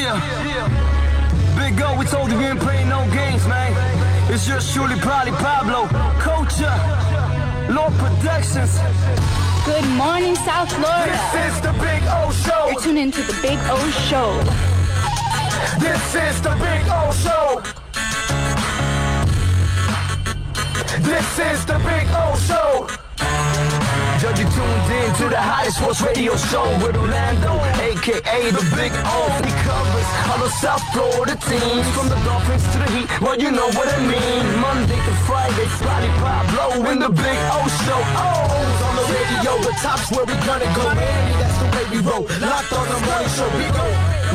Big O, we told you we ain't playing no games, man. It's just truly probably Pablo, Culture, Lord Productions. Good morning, South Florida. This is the Big O Show. You're tuned into the Big O Show. This is the Big O Show. This is the Big O Show. Judge, you tuned in to the hottest sports radio show with Orlando, a.k.a. the Big O. He covers all the South Florida teams, from the Dolphins to the Heat, well, you know what I mean. Monday to Friday, Spotty Pablo in the Big O Show. Oh, on the radio, the top's where we gonna go. Andy, that's the way we roll. Locked on the morning show, Big O.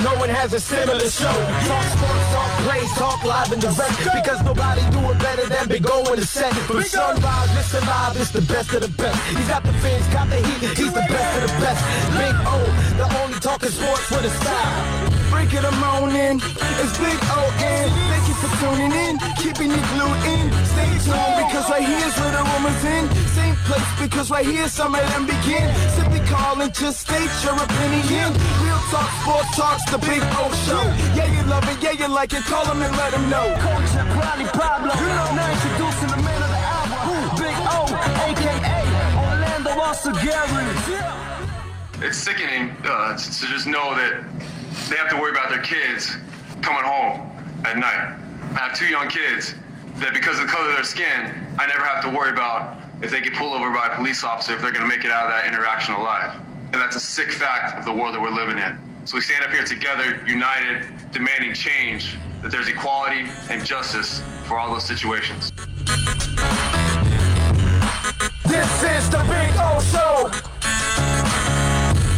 No one has a similar show. Talk sports, talk plays, talk live and direct. Because nobody do it better than Big O in the set. From sunrise, Mr. Live, it's the best of the best. He's got the fans, got the heat, he's the best of the best. Big O, the only talking sports with a style. Break it a morning, it's Big O-N. Thank you for tuning in, keeping you glued in. Stay tuned, because right here's where the rumors in. Same place, because right here some of them begin. Simply call and just state your opinion. Real talk, sports talks, the Big O Show. Yeah, you love it, yeah, you like it, call him and let him know. Culture, Probably Pablo, now introducing the man of the hour, Big O, a.k.a. Orlando Gary. It's sickening to just know that they have to worry about their kids coming home at night. I have 2 young kids that, because of the color of their skin, I never have to worry about if they get pulled over by a police officer, if they're going to make it out of that interaction alive. And that's a sick fact of the world that we're living in. So we stand up here together, united, demanding change, that there's equality and justice for all those situations. This is the Big O Show.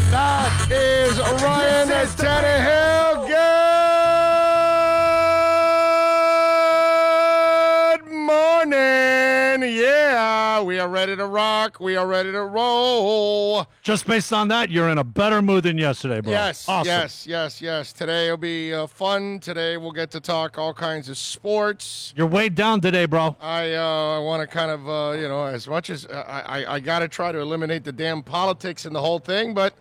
That is Ryan Tannehill. Good morning. Yeah, we are ready to rock. We are ready to roll. Just based on that, you're in a better mood than yesterday, bro. Yes, awesome. yes. Today will be fun. Today we'll get to talk all kinds of sports. You're way down today, bro. I want to kind of, as much as I got to try to eliminate the damn politics and the whole thing, but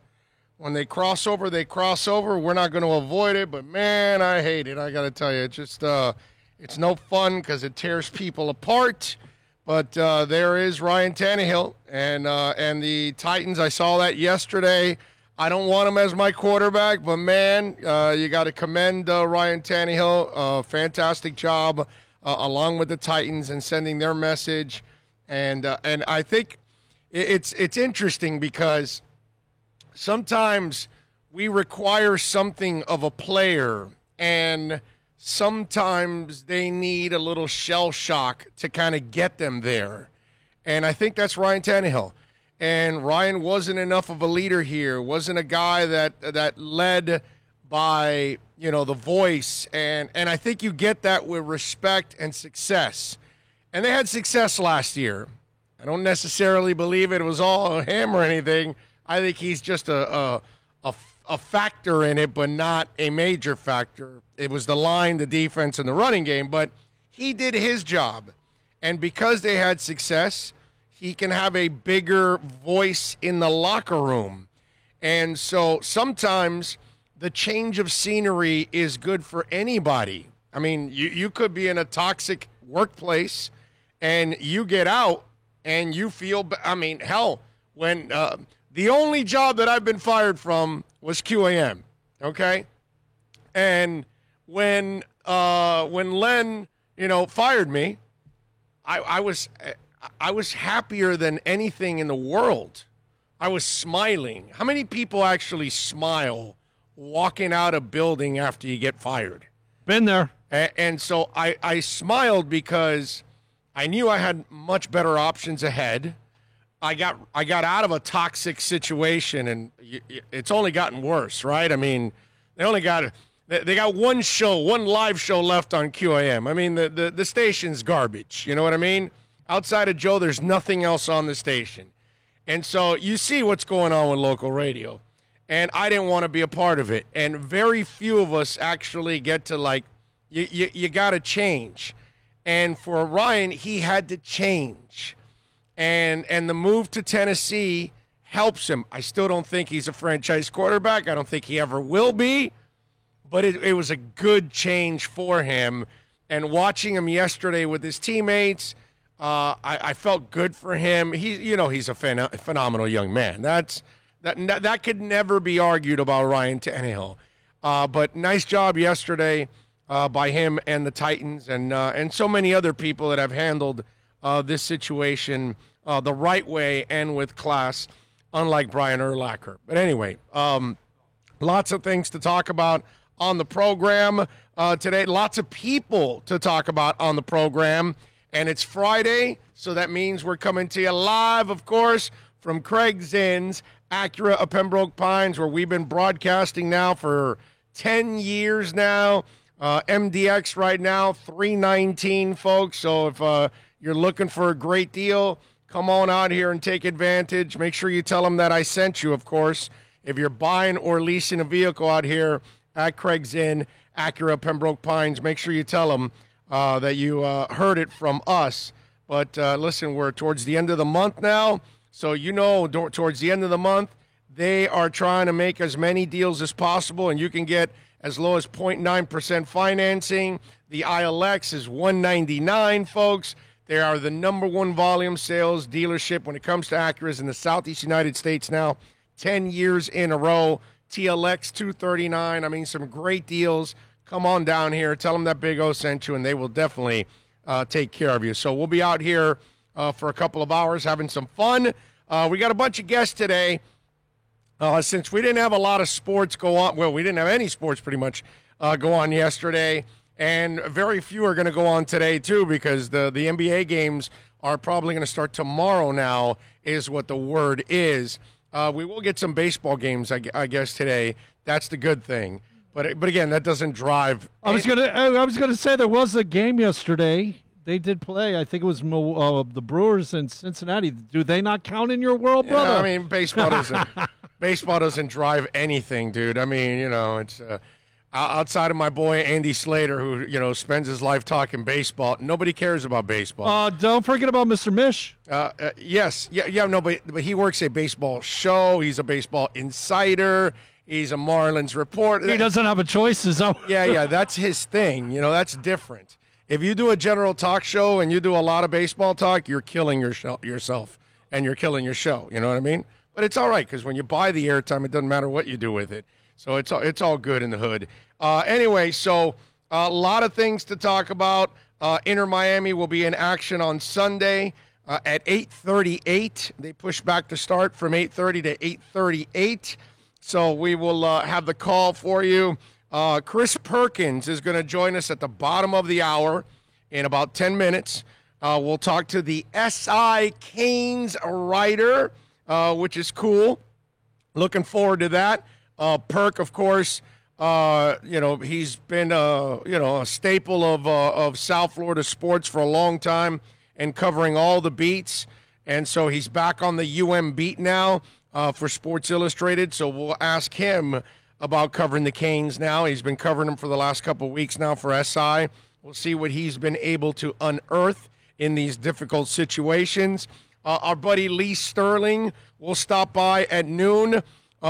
when they cross over, they cross over. We're not going to avoid it, but, man, I hate it. I got to tell you, it's just it's no fun because it tears people apart. But there is Ryan Tannehill and the Titans. I saw that yesterday. I don't want him as my quarterback, but, man, you got to commend Ryan Tannehill. Fantastic job along with the Titans and sending their message. And I think it's interesting because sometimes we require something of a player, and sometimes they need a little shell shock to kind of get them there. And I think that's Ryan Tannehill. And Ryan wasn't enough of a leader here, wasn't a guy that led by, the voice. And I think you get that with respect and success. And they had success last year. I don't necessarily believe it was all him or anything. I think he's just a factor in it, but not a major factor. It was the line, the defense, and the running game, but he did his job. And because they had success, he can have a bigger voice in the locker room. And so sometimes the change of scenery is good for anybody. I mean, you could be in a toxic workplace and you get out and you feel, hell, when the only job that I've been fired from was QAM, okay? And when Len, fired me, I was happier than anything in the world. I was smiling. How many people actually smile walking out a building after you get fired? Been there. And so I smiled because I knew I had much better options ahead. I got out of a toxic situation, and it's only gotten worse, right? I mean, they got one live show left on QAM. I mean, the station's garbage. You know what I mean? Outside of Joe, there's nothing else on the station. And so you see what's going on with local radio. And I didn't want to be a part of it. And very few of us actually get to, you got to change. And for Ryan, he had to change. And the move to Tennessee helps him. I still don't think he's a franchise quarterback. I don't think he ever will be. but it was a good change for him. And watching him yesterday with his teammates, I felt good for him. He's a phenomenal young man. That could never be argued about Ryan Tannehill. But nice job yesterday by him and the Titans and so many other people that have handled this situation the right way and with class, unlike Brian Urlacher. But anyway, lots of things to talk about on the program today. Lots of people to talk about on the program. And it's Friday, so that means we're coming to you live, of course, from Craig Zinn's Acura of Pembroke Pines, where we've been broadcasting now for 10 years now. MDX right now, $319, folks. So if you're looking for a great deal, come on out here and take advantage. Make sure you tell them that I sent you, of course. If you're buying or leasing a vehicle out here at Craig Zinn, Acura of Pembroke Pines, make sure you tell them that you heard it from us. But listen, we're towards the end of the month now. So, towards the end of the month, they are trying to make as many deals as possible, and you can get as low as 0.9% financing. The ILX is $199, folks. They are the number one volume sales dealership when it comes to Acuras in the Southeast United States now, 10 years in a row. TLX $239. I mean, some great deals. Come on down here. Tell them that Big O sent you, and they will definitely take care of you. So we'll be out here for a couple of hours having some fun. We got a bunch of guests today. Since we didn't have a lot of sports go on, well, we didn't have any sports pretty much go on yesterday, and very few are going to go on today too, because the NBA games are probably going to start tomorrow now, is what the word is. We will get some baseball games, I guess, today. That's the good thing. But again, that doesn't drive. I was gonna say there was a game yesterday. They did play. I think it was the Brewers in Cincinnati. Do they not count in your world, brother? I mean, baseball doesn't drive anything, dude. I mean, it's outside of my boy Andy Slater, who spends his life talking baseball. Nobody cares about baseball. Don't forget about Mr. Mish. Yes, no, but he works a baseball show. He's a baseball insider. He's a Marlins reporter. He doesn't have a choice, Yeah, that's his thing. That's different. If you do a general talk show and you do a lot of baseball talk, you're killing yourself and you're killing your show. You know what I mean? But it's all right, because when you buy the airtime, it doesn't matter what you do with it. So it's all good in the hood. Anyway, so a lot of things to talk about. Inter Miami will be in action on Sunday at 8:38. They push back the start from 8:30 to 8:38. So we will have the call for you. Chris Perkins is going to join us at the bottom of the hour in about 10 minutes. We'll talk to the SI Canes writer, which is cool. Looking forward to that. Perk, of course, he's been a staple of South Florida sports for a long time and covering all the beats. And so he's back on the UM beat now for Sports Illustrated. So we'll ask him about covering the Canes now. He's been covering them for the last couple of weeks now for SI. We'll see what he's been able to unearth in these difficult situations. Our buddy Lee Sterling will stop by at noon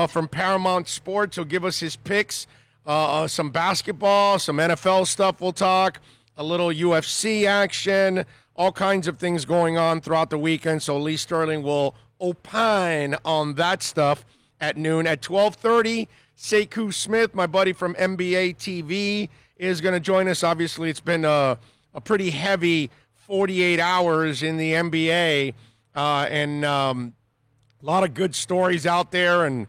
from Paramount Sports. He'll give us his picks, some basketball, some NFL stuff we'll talk, a little UFC action, all kinds of things going on throughout the weekend. So Lee Sterling will opine on that stuff at noon. At 12:30, Sekou Smith, my buddy from NBA TV, is going to join us. Obviously, it's been a pretty heavy 48 hours in the NBA, and a lot of good stories out there, and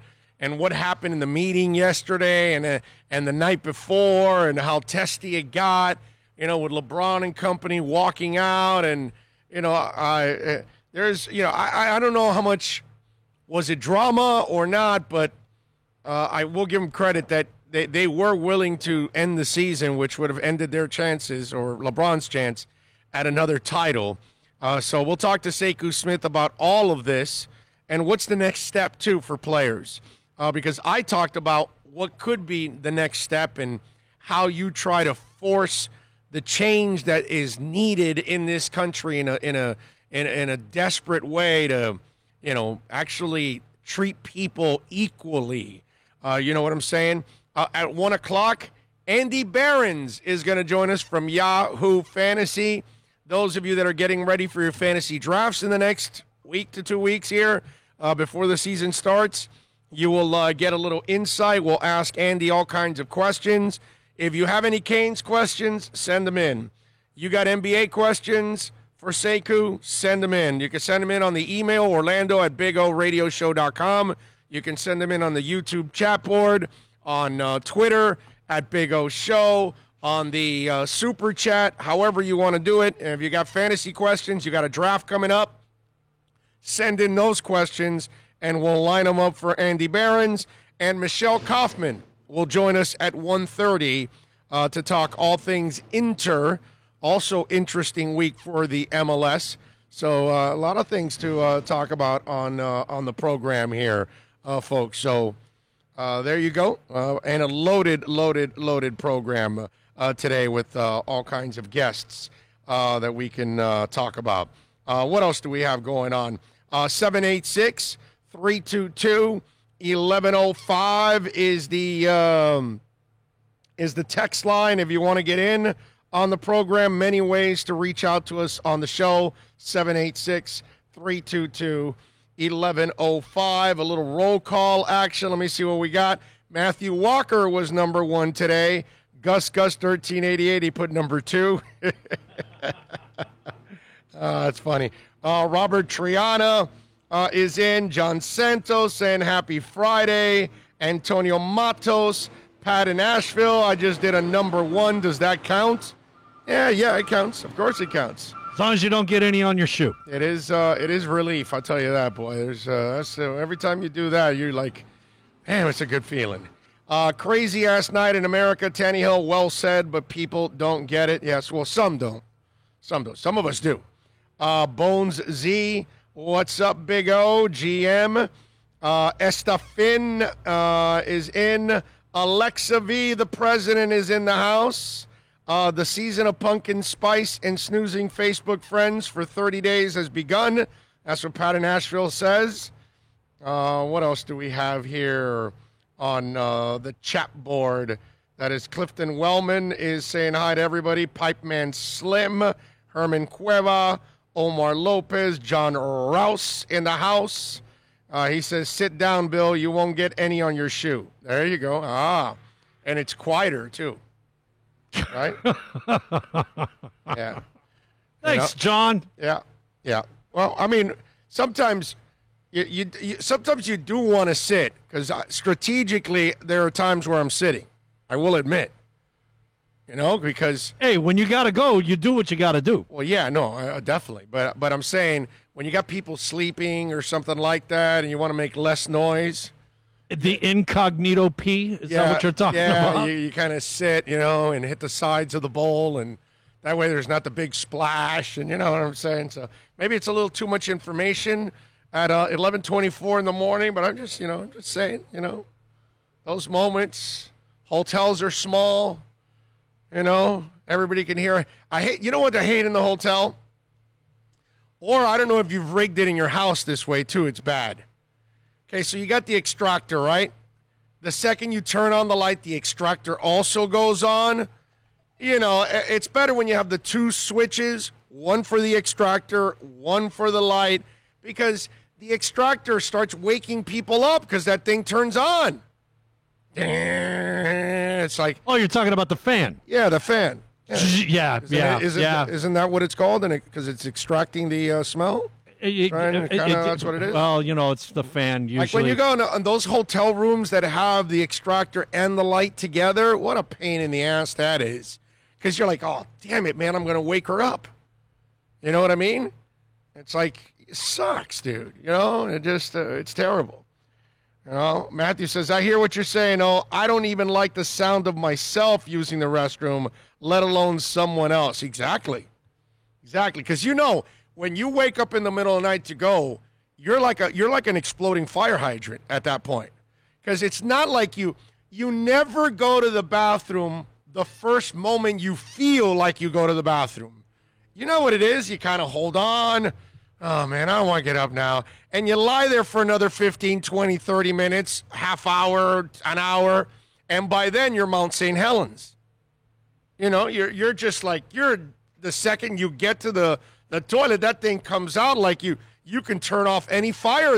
what happened in the meeting yesterday and the night before, and how testy it got, with LeBron and company walking out, and I don't know how much was it drama or not, but I will give them credit that they were willing to end the season, which would have ended their chances, or LeBron's chance, at another title. So we'll talk to Sekou Smith about all of this and what's the next step, too, for players. Because I talked about what could be the next step and how you try to force the change that is needed in this country in a desperate way to, actually treat people equally. You know what I'm saying? At 1 o'clock, Andy Behrens is going to join us from Yahoo Fantasy. Those of you that are getting ready for your fantasy drafts in the next week to 2 weeks here before the season starts, you will get a little insight. We'll ask Andy all kinds of questions. If you have any Canes questions, send them in. You got NBA questions for Sekou, send them in. You can send them in on the email, orlando@bigoradioshow.com. You can send them in on the YouTube chat board, on Twitter @BigOShow, on the Super Chat, however you want to do it. And if you got fantasy questions, you got a draft coming up, send in those questions, and we'll line them up for Andy Behrens. And Michelle Kaufman will join us at 1:30 to talk all things Inter. Also interesting week for the MLS. So a lot of things to talk about on the program here, folks. So there you go. And a loaded program today with all kinds of guests that we can talk about. What else do we have going on? 786-322-1105 is the text line if you want to get in on the program. Many ways to reach out to us on the show. 786-322-1105. A little roll call action. Let me see what we got. Matthew Walker was number 1 today. Gus 1388, he put number 2. That's funny. Robert Triana is in. John Santos saying happy Friday. Antonio Matos. Pat in Asheville. I just did a number 1. Does that count? Yeah, it counts. Of course it counts. As long as you don't get any on your shoe. It is relief, I'll tell you that, boy. There's every time you do that, you're like, damn, it's a good feeling. Crazy ass night in America. Tannehill, well said, but people don't get it. Yes, well, some don't. Some don't. Some of us do. Bones Z, what's up, Big O? GM. Estafin is in. Alexa V, the president, is in the house. The season of pumpkin spice and snoozing Facebook friends for 30 days has begun. That's what Pat in Asheville says. What else do we have here on the chat board? That is Clifton Wellman is saying hi to everybody. Pipeman Slim, Herman Cueva, Omar Lopez, John Rouse in the house. He says, sit down, Bill. You won't get any on your shoe. There you go. And it's quieter, too. Right? Yeah. Thanks, John. Yeah. Well, I mean, sometimes sometimes you do want to sit because strategically there are times where I'm sitting. I will admit. Because hey, when you got to go, you do what you got to do. Well, yeah, no, definitely. But I'm saying when you got people sleeping or something like that, and you want to make less noise. The incognito pee? Is that what you're talking about? Yeah, you kind of sit, and hit the sides of the bowl, and that way there's not the big splash, and you know what I'm saying? So maybe it's a little too much information at 11:24 in the morning, but I'm just saying, those moments, hotels are small, everybody can hear. You know what I hate in the hotel? Or I don't know if you've rigged it in your house this way, too. It's bad. Okay, so you got the extractor, right? The second you turn on the light, the extractor also goes on. It's better when you have the 2 switches, one for the extractor, one for the light, because the extractor starts waking people up because that thing turns on. It's like... Oh, you're talking about the fan. Yeah, the fan. Yeah. Isn't that what it's called? Because it's extracting the smell? That's what it is. Well, it's the fan usually. Like when you go in those hotel rooms that have the extractor and the light together, what a pain in the ass that is. Because you're like, oh, damn it, man, I'm going to wake her up. You know what I mean? It's like, it sucks, dude. It just, it's terrible. Matthew says, I hear what you're saying. Oh, I don't even like the sound of myself using the restroom, let alone someone else. Exactly. Because when you wake up in the middle of the night to go, you're like an exploding fire hydrant at that point. Because it's not like you never go to the bathroom the first moment you feel like you go to the bathroom. You know what it is? You kind of hold on. Oh, man, I don't want to get up now. And you lie there for another 15, 20, 30 minutes, half hour, an hour. And by then, you're Mount St. Helens. You know, you're just like, the second you get to the toilet, that thing comes out like you can turn off any fire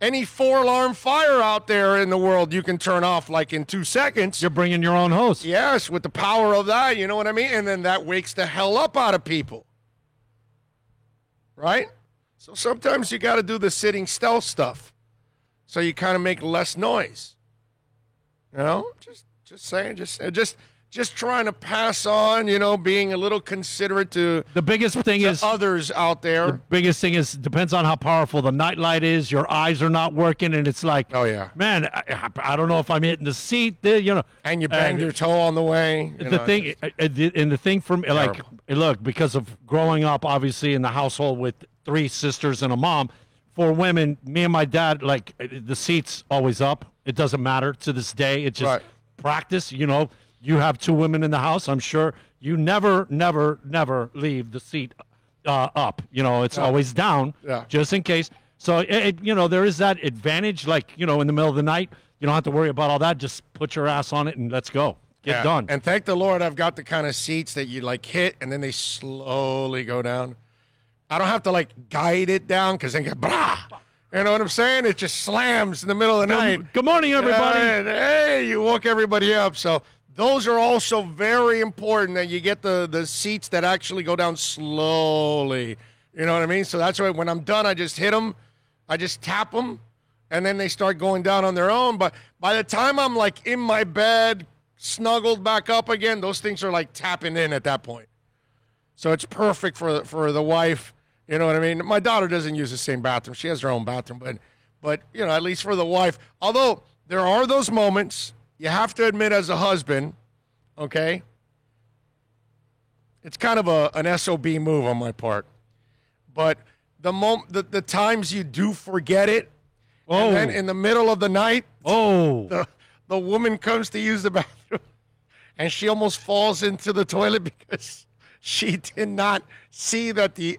any 4-alarm fire out there in the world, you can turn off like in 2 seconds. You're bringing your own hose. Yes, with the power of that, you know what I mean? And then that wakes the hell up out of people. Right? So sometimes you got to do the sitting stealth stuff so you kind of make less noise. You know? Just saying, just trying to pass on, you know, being a little considerate to the biggest thing is others out there. The biggest thing is depends on how powerful the nightlight is. Your eyes are not working, and it's like, oh yeah, man, I don't know if I'm hitting the seat. You know, and you banged your toe on the way. The thing for me, like, look, because of growing up, obviously in the household with 3 sisters and a mom. For women, me and my dad, like the seat's always up. It doesn't matter to this day. It's just practice, you know. You have 2 women in the house. I'm sure you never leave the seat up. You know, it's always down, just in case. So, you know, there is that advantage. Like, you know, in the middle of the night, you don't have to worry about all that. Just put your ass on it and let's go. Get done. And thank the Lord, I've got the kind of seats that you like hit and then they slowly go down. I don't have to like guide it down because then blah. You know what I'm saying? It just slams in the middle of the night. Good morning, everybody. Hey, you woke everybody up. So those are also very important that you get the seats that actually go down slowly. You know what I mean? So that's why when I'm done, I just hit them. I just tap them, and then they start going down on their own. But by the time I'm like in my bed, snuggled back up again, those things are like tapping in at that point. So it's perfect for the wife. You know what I mean? My daughter doesn't use the same bathroom. She has her own bathroom. But you know, at least for the wife. Although there are those moments, you have to admit as a husband, okay, it's kind of an SOB move on my part. But the times you do forget it, and then in the middle of the night, the woman comes to use the bathroom, and she almost falls into the toilet because she did not see that the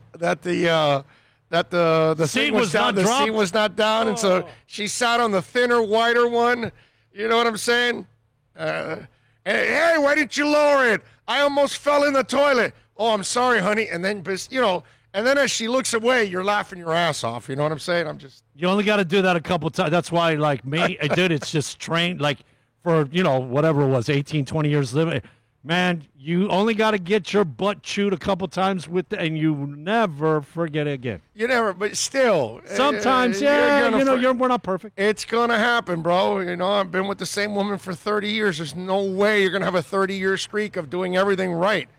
seat was down. The seat was not down, and so she sat on the thinner, wider one. You know what I'm saying? Hey, why didn't you lower it? I almost fell in the toilet. Oh, I'm sorry, honey. And then, you know, and then as she looks away, you're laughing your ass off. You know what I'm saying? You only got to do that a couple times. That's why, like me, dude, it's just trained, like for, you know, whatever it was, 18, 20 years living. Man, you only got to get your butt chewed a couple times and you never forget it again. You never, but still. Sometimes, we're not perfect. It's going to happen, bro. You know, I've been with the same woman for 30 years. There's no way you're going to have a 30-year streak of doing everything right.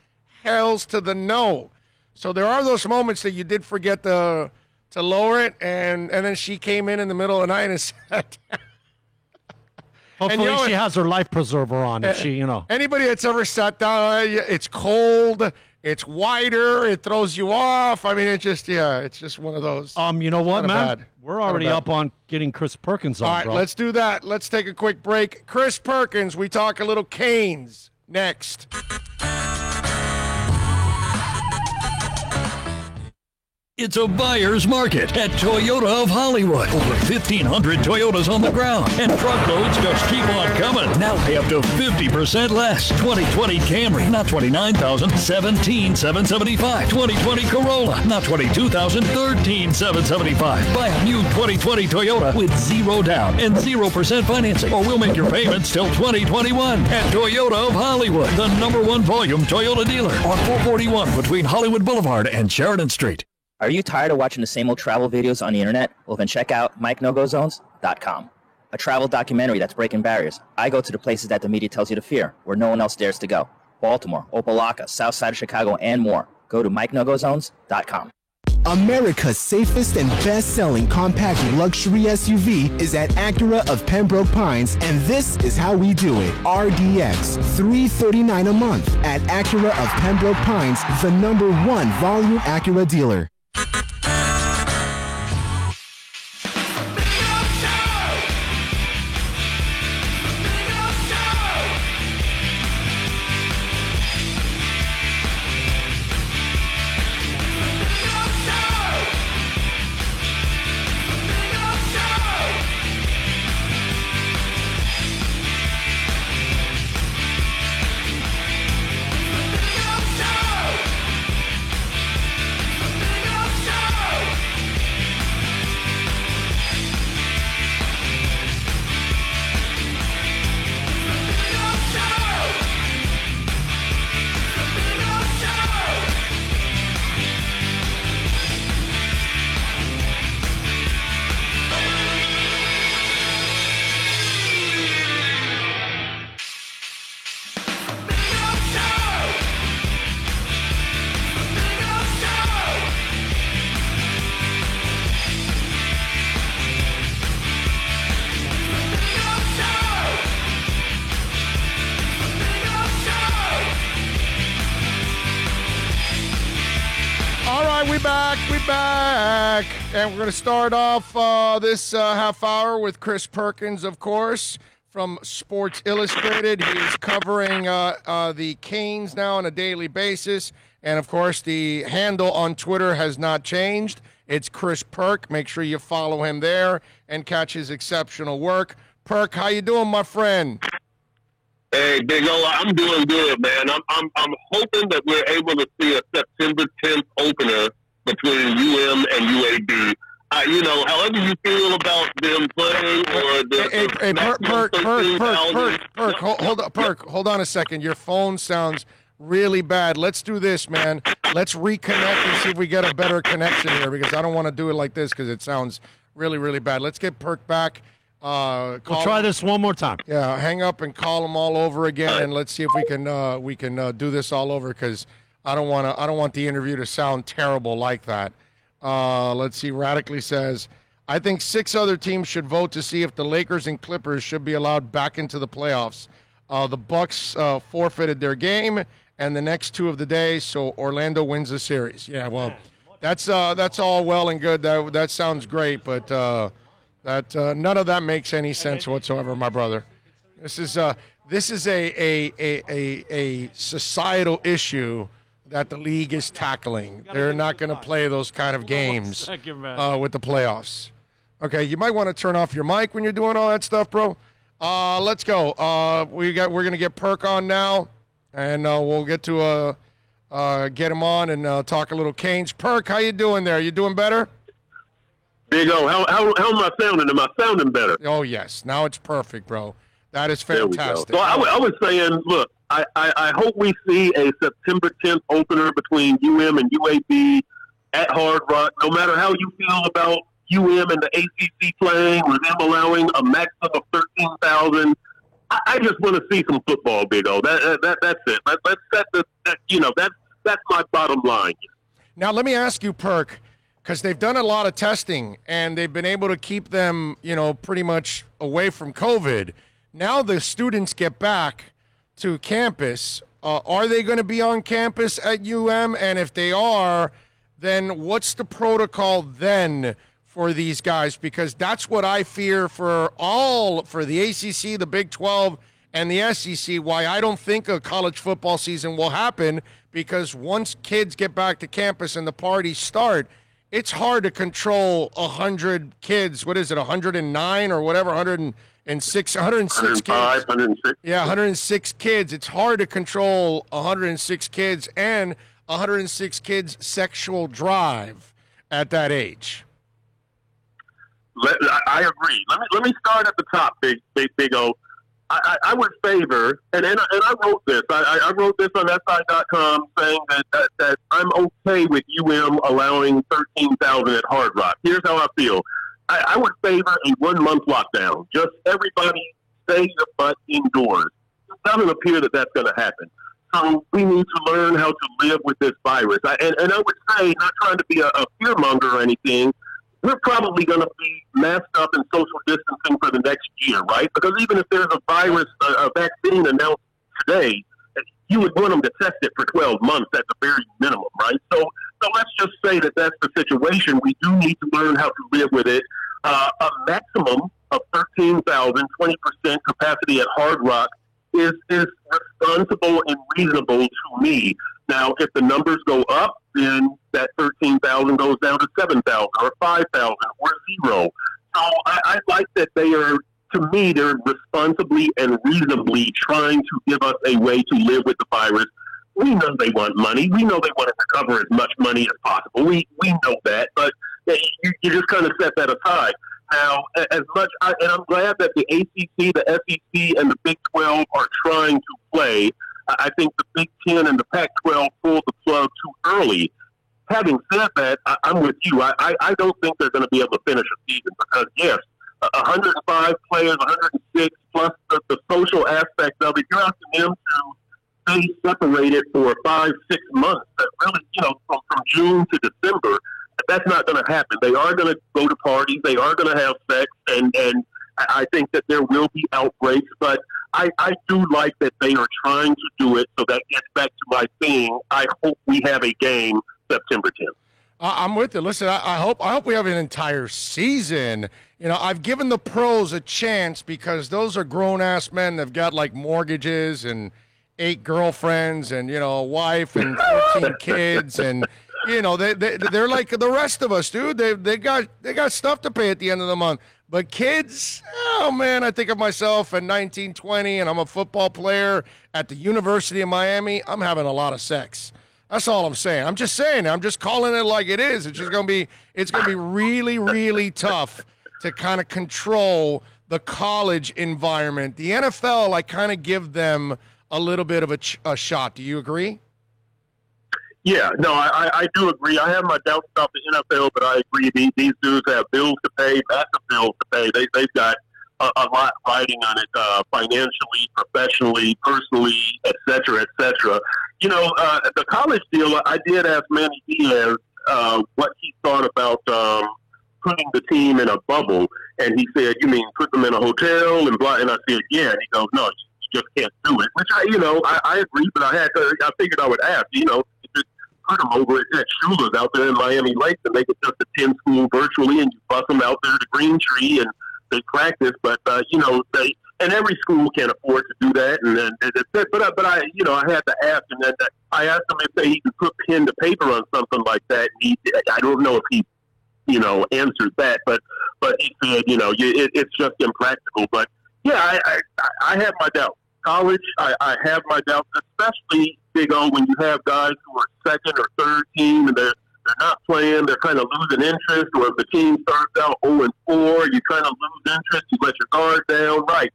Hells to the no. So there are those moments that you did forget to lower it, and then she came in the middle of the night and sat down. Hopefully she has her life preserver on if she, you know. Anybody that's ever sat down, it's cold, it's wider, it throws you off. I mean, it's just one of those. You know what, man? We're already up on getting Chris Perkins on, All right, bro. let's do that. Let's take a quick break. Chris Perkins, we talk a little Canes next. It's a buyer's market at Toyota of Hollywood. Over 1,500 Toyotas on the ground, and truckloads just keep on coming. Now pay up to 50% less. 2020 Camry, not $29,000, $17,775. 2020 Corolla, not $22,000, $13,775. Buy a new 2020 Toyota with 0 down and 0% financing, or we'll make your payments till 2021 at Toyota of Hollywood, the #1 volume Toyota dealer on 441 between Hollywood Boulevard and Sheridan Street. Are you tired of watching the same old travel videos on the internet? Well, then check out MikeNoGoZones.com, a travel documentary that's breaking barriers. I go to the places that the media tells you to fear, where no one else dares to go. Baltimore, Opelika, South Side of Chicago, and more. Go to MikeNoGoZones.com. America's safest and best-selling compact luxury SUV is at Acura of Pembroke Pines, and this is how we do it. RDX, $339 a month at Acura of Pembroke Pines, the #1 volume Acura dealer. back. And we're going to start off this half hour with Chris Perkins, of course, from Sports Illustrated. He's covering the Canes now on a daily basis. And, of course, the handle on Twitter has not changed. It's Chris Perk. Make sure you follow him there and catch his exceptional work. Perk, how you doing, my friend? Hey, Big O, I'm doing good, man. I'm hoping that we're able to see a September 10th opener between UM and UAB. However you feel about them playing or Perk, hold on a second. Your phone sounds really bad. Let's do this, man. Let's reconnect and see if we get a better connection here, because I don't want to do it like this because it sounds really, really bad. Let's get Perk back. We'll try this one more time. Yeah, hang up and call him all over again, and let's see if we can do this all over, because I don't want the interview to sound terrible like that. Let's see. Radically says, I think 6 other teams should vote to see if the Lakers and Clippers should be allowed back into the playoffs. The Bucks forfeited their game and the next 2 of the day, so Orlando wins the series. Yeah, well, that's all well and good. That sounds great, but none of that makes any sense whatsoever, my brother. This is a societal issue that the league is tackling. They're not going to play those kind of games with the playoffs. Okay, you might want to turn off your mic when you're doing all that stuff, bro. Let's go. We're going to get Perk on now, and we'll get to get him on and talk a little Canes. Perk, how you doing there? You doing better? Big O, how am I sounding? Am I sounding better? Oh, yes. Now it's perfect, bro. That is fantastic. So I was saying, look, I hope we see a September 10th opener between UM and UAB at Hard Rock. No matter how you feel about UM and the ACC playing, or them allowing a maximum of 13,000, I just want to see some football, Big O. That's it. Let's set that's my bottom line. Now, let me ask you, Perk, because they've done a lot of testing and they've been able to keep them, pretty much away from COVID. Now the students get back to campus. Are they going to be on campus at UM? And if they are, then what's the protocol then for these guys? Because that's what I fear for the ACC, the Big 12, and the SEC, why I don't think a college football season will happen, because once kids get back to campus and the parties start, it's hard to control 100 kids. What is it, 109 or whatever, 106 kids? 106. Yeah, 106 kids. It's hard to control 106 kids and 106 kids' sexual drive at that age. I agree. Let me start at the top, Big O. I would favor, and I wrote this. I wrote this on SI.com saying that I'm okay with UM allowing 13,000 at Hard Rock. Here's how I feel. I would favor a 1-month lockdown. Just everybody stay your butt indoors. It doesn't appear that that's going to happen. So we need to learn how to live with this virus. And I would say, not trying to be a fearmonger or anything, we're probably going to be masked up and social distancing for the next year, right? Because even if there's a virus, a vaccine announced today, you would want them to test it for 12 months at the very minimum, right? So let's just say that that's the situation. We do need to learn how to live with it. A maximum of 13,000, 20% capacity at Hard Rock is responsible and reasonable to me. Now, if the numbers go up, then that 13,000 goes down to 7,000 or 5,000 or 0. So I like that they are, to me, they're responsibly and reasonably trying to give us a way to live with the virus. We know they want money. We know they want to recover as much money as possible. We know that, but you just kind of set that aside. Now, as much, and I'm glad that the ACC, the SEC, and the Big 12 are trying to play. I think the Big 10 and the Pac-12 pulled the plug too early. Having said that, I'm with you. I don't think they're going to be able to finish a season because, yes, 105 players, 106, plus the social aspect of it, you're asking them to stay separated for 5-6 months. That really, from June to December, that's not going to happen. They are going to go to parties. They are going to have sex, and I think that there will be outbreaks, but I do like that they are trying to do it, so that gets back to my theme. I hope we have a game September 10th. I'm with you. Listen, I hope we have an entire season. You know, I've given the pros a chance because those are grown ass men that've got like mortgages and 8 girlfriends and a wife and 14 kids, and they're like the rest of us, dude. They got stuff to pay at the end of the month. But kids, oh man, I think of myself at 19, 20, and I'm a football player at the University of Miami. I'm having a lot of sex. That's all I'm saying. I'm just saying. I'm just calling it like it is. It's gonna be really, really tough to kind of control the college environment. The NFL, I kind of give them a little bit of a shot. Do you agree? Yeah, no, I do agree. I have my doubts about the NFL, but I agree. These dudes have bills to pay, massive bills to pay. They've got a lot riding on it, financially, professionally, personally, et cetera, et cetera. The college deal, I did ask Manny Diaz what he thought about putting the team in a bubble, and he said, "You mean put them in a hotel and blah?" And I said, "Yeah." And he goes, "No, you just can't do it." Which I agree, but I figured I would ask. Put them over at Shula's out there in Miami Lakes, and they could just attend school virtually, and you bus them out there to Green Tree, and they practice. But and every school can't afford to do that. But I had to ask, and then I asked him if he could put pen to paper on something like that. And I don't know if he answered that, but he said it's just impractical. But yeah, I have my doubts. College, I have my doubts, especially Big O, when you have guys who are second or third team and they're not playing, they're kind of losing interest, or if the team starts out 0-4, you kind of lose interest, you let your guard down. Right.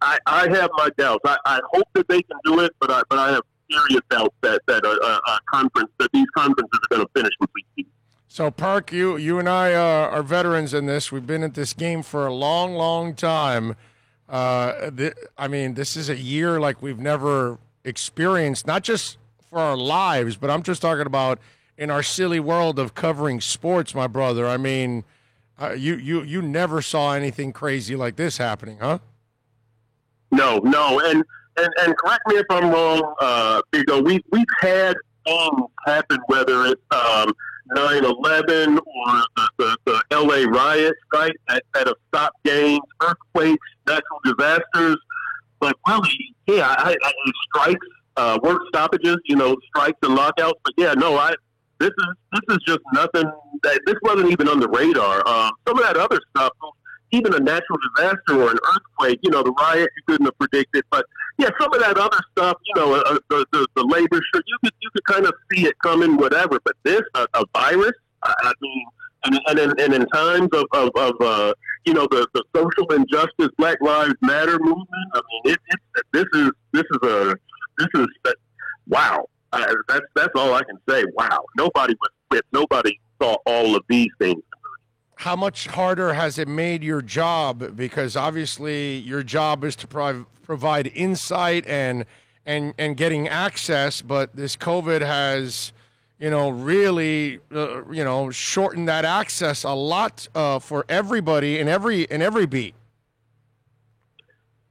I have my doubts. I hope that they can do it, but I have serious doubts that these conferences are going to finish completely. So, Park, you and I are veterans in this. We've been at this game for a long, long time. This is a year like we've never experienced, not just for our lives, but I'm just talking about in our silly world of covering sports, my brother. I mean, you never saw anything crazy like this happening, huh? No, and correct me if I'm wrong, Big O. We've had things happen, whether it's 9/11 or the LA riots, right? That have stopped games, earthquakes, natural disasters. But really, yeah, strikes, work stoppages, strikes and lockouts. But yeah, no, this is just nothing. This wasn't even on the radar. Some of that other stuff, even a natural disaster or an earthquake, the riot you couldn't have predicted. But yeah, some of that other stuff, the labor, sure, you could kind of see it coming, whatever. But this, a virus, I mean, and in times of the social injustice, Black Lives Matter movement. I mean, this is wow. That's all I can say. Wow, nobody was equipped. Nobody saw all of these things. How much harder has it made your job? Because obviously your job is to provide insight and getting access, but this COVID has, really, shortened that access a lot for everybody in every beat.